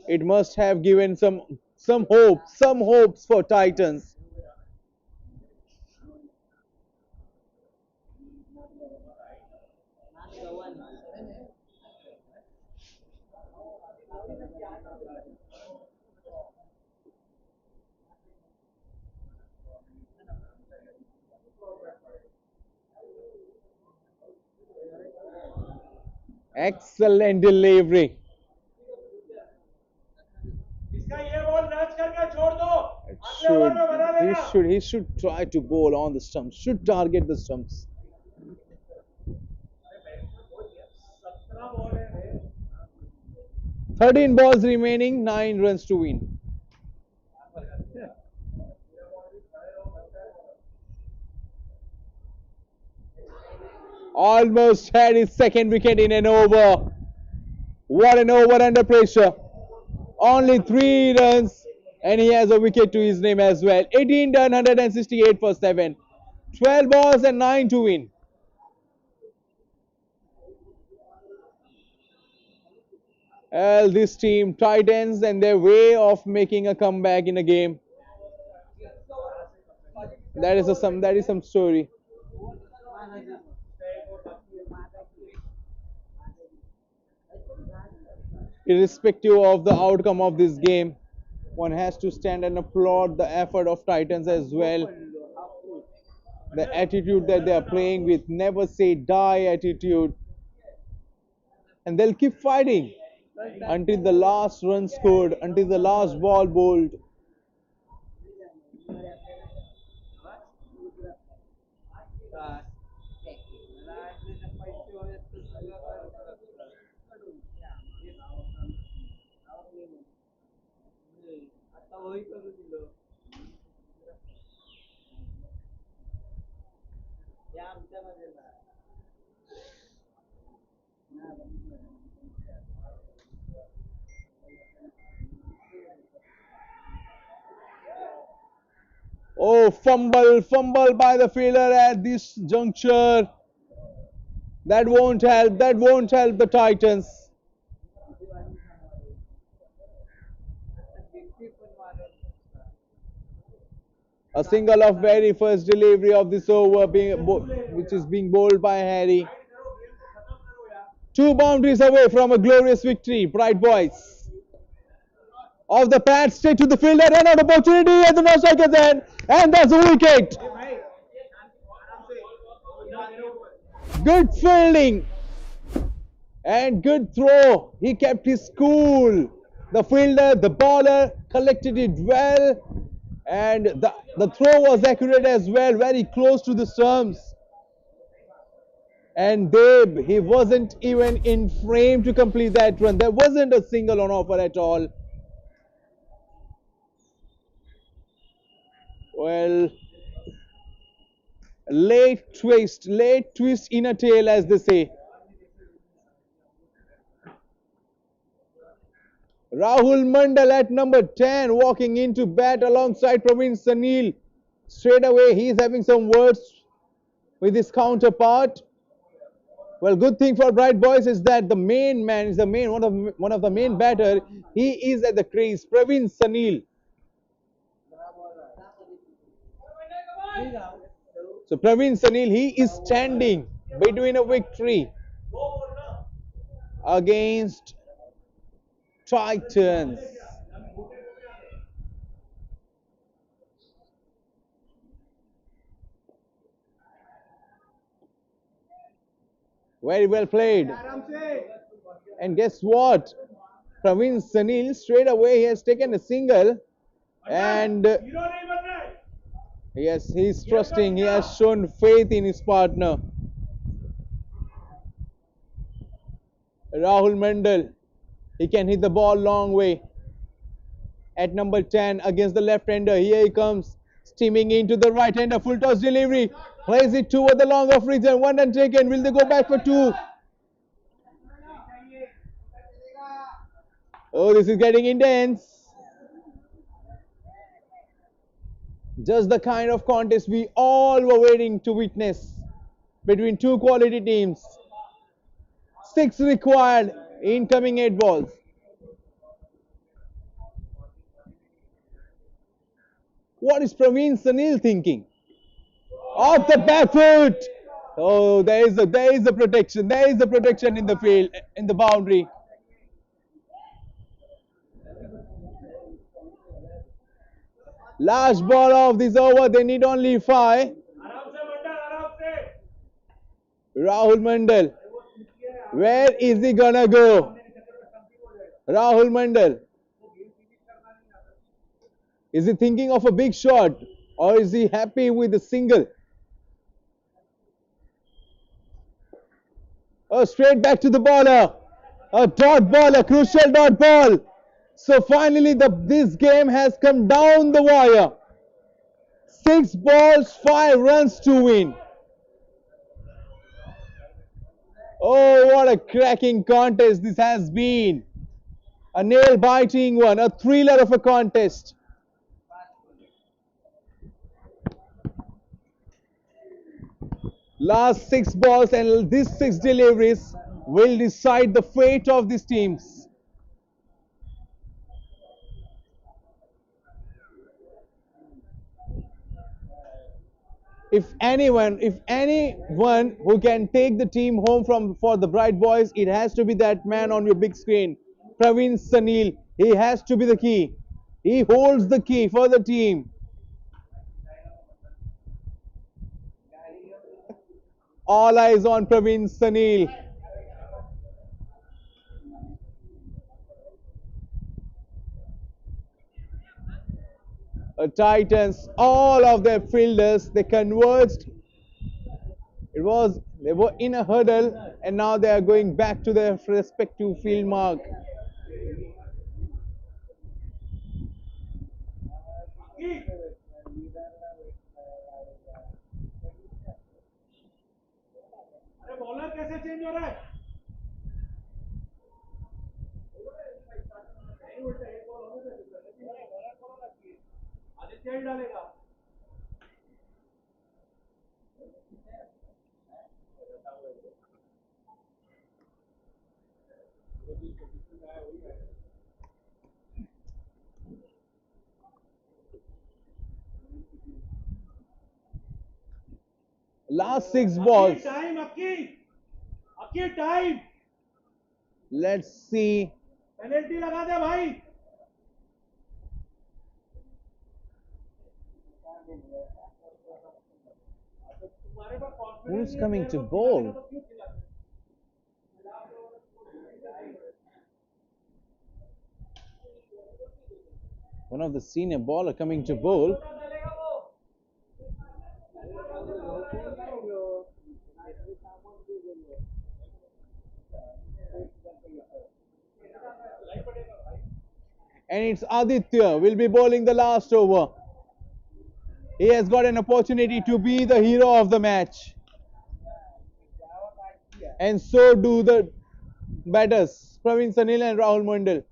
it must have given some hopes for Titans. Excellent delivery. He should try to bowl on the stumps. Should target the stumps. "13 balls remaining, 9 runs to win." Almost had his second wicket in an over. What an over under pressure. Only 3 runs and he has a wicket to his name as well. 18 done, 168 for 7. 12 balls and 9 to win. Well, this team, Titans, and their way of making a comeback in a game. That is some story. Irrespective of the outcome of this game, one has to stand and applaud the effort of Titans as well. The attitude that they are playing with, never say die attitude. And they'll keep fighting until the last run scored, until the last ball bowled. Oh, fumble by the fielder at this juncture. That won't help the Titans. A single of very first delivery of this over, which is being bowled by Harry. 2 boundaries away from a glorious victory, Bright Boys. Off the pad, straight to the fielder, and an opportunity at the no striker's end, and that's a wicket. Good fielding and good throw. He kept his cool. The fielder, the bowler collected it well, and the throw was accurate as well, very close to the stumps. And Deb, he wasn't even in frame to complete that run. There wasn't a single on offer at all. Well, late twist in a tail, as they say. Rahul Mandal at number 10 walking into bat alongside Praveen Sanil. Straight away he is having some words with his counterpart. Well, good thing for Bright Boys is that the main man is one of the main batter. He is at the crease, Praveen Sanil. So Praveen Sanil, he is standing between a victory against Titans. Very well played. And guess what? Praveen Sanil straight away he has taken a single, and yes, he's trusting. He has shown faith in his partner. Rahul Mandal, he can hit the ball long way. At number 10 against the left-hander, here he comes, steaming into the right-hander, full toss delivery, plays it toward the long off region, one run taken. Will they go back for two? Oh, this is getting intense. Just the kind of contest we all were waiting to witness between two quality teams. 6 required, incoming 8 balls. What is Praveen Sanil thinking? Off the back foot. Oh, there is a protection. There is a protection in the field, in the boundary. Last ball of this over. They need only 5. Rahul Mandal. Where is he gonna go? Rahul Mandal. Is he thinking of a big shot, or is he happy with a single? Oh, straight back to the baller. A dot ball, a crucial dot ball. So finally this game has come down the wire. 6 balls, 5 runs to win. Oh, what a cracking contest this has been. A nail-biting one, a thriller of a contest. Last 6 balls and these 6 deliveries will decide the fate of these teams. If anyone who can take the team home for the Bright Boys, it has to be that man on your big screen, Praveen Sanil. He has to be the key. He holds the key for the team. All eyes on Praveen Sanil. Titans, all of their fielders, they converged. They were in a hurdle, and now they are going back to their respective field mark. Last 6 balls. Let's see. Who's coming to bowl? One of the senior bowler coming to bowl. And it's Aditya will be bowling the last over. He has got an opportunity to be the hero of the match. And so do the batters, Praveen Sanil and Rahul Mandal.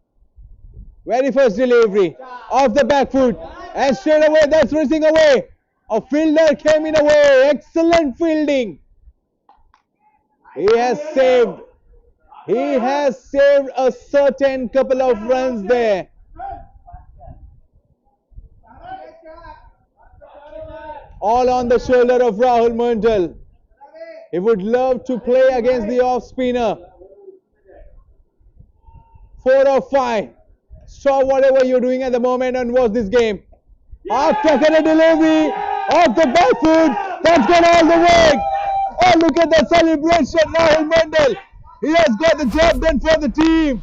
Very first delivery off the back foot, and straight away that's racing away. A fielder came in away. Excellent fielding. He has saved. He has saved a certain couple of runs there. All on the shoulder of Rahul Mandal. He would love to play against the off spinner. 4 or 5. Stop whatever you're doing at the moment and watch this game. After a delivery off the back foot, that's gone all the way. Oh, look at that celebration, Rahul Mandal. He has got the job done for the team.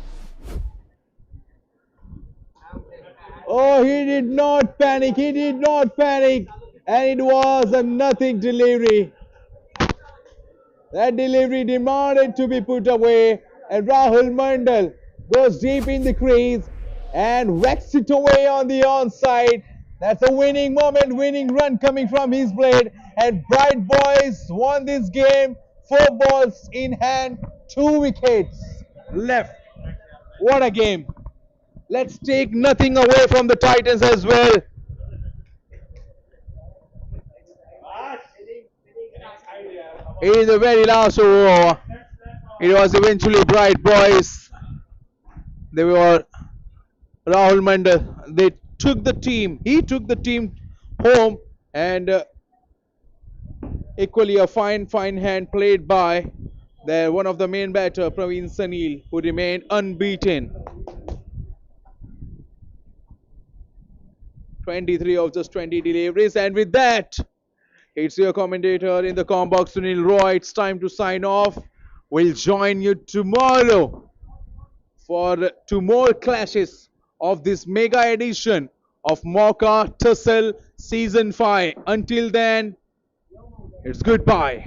Oh, he did not panic. He did not panic. And it was a nothing delivery. That delivery demanded to be put away. And Rahul Mandal goes deep in the crease and whacks it away on the onside. That's a winning moment, winning run coming from his blade. And Bright Boys won this game. 4 balls in hand, 2 wickets left. What a game. Let's take nothing away from the Titans as well. In the very last over, it was eventually Bright Boys. They were Rahul Mandal. They took the team. He took the team home, and equally a fine hand played by one of the main batter, Praveen Sanil, who remained unbeaten. 23 of just 20 deliveries, and with that, it's your commentator in the comm box, Sunil Roy. It's time to sign off. We'll join you tomorrow for 2 more clashes of this mega edition of Mauka Tussle Season 5. Until then, it's goodbye.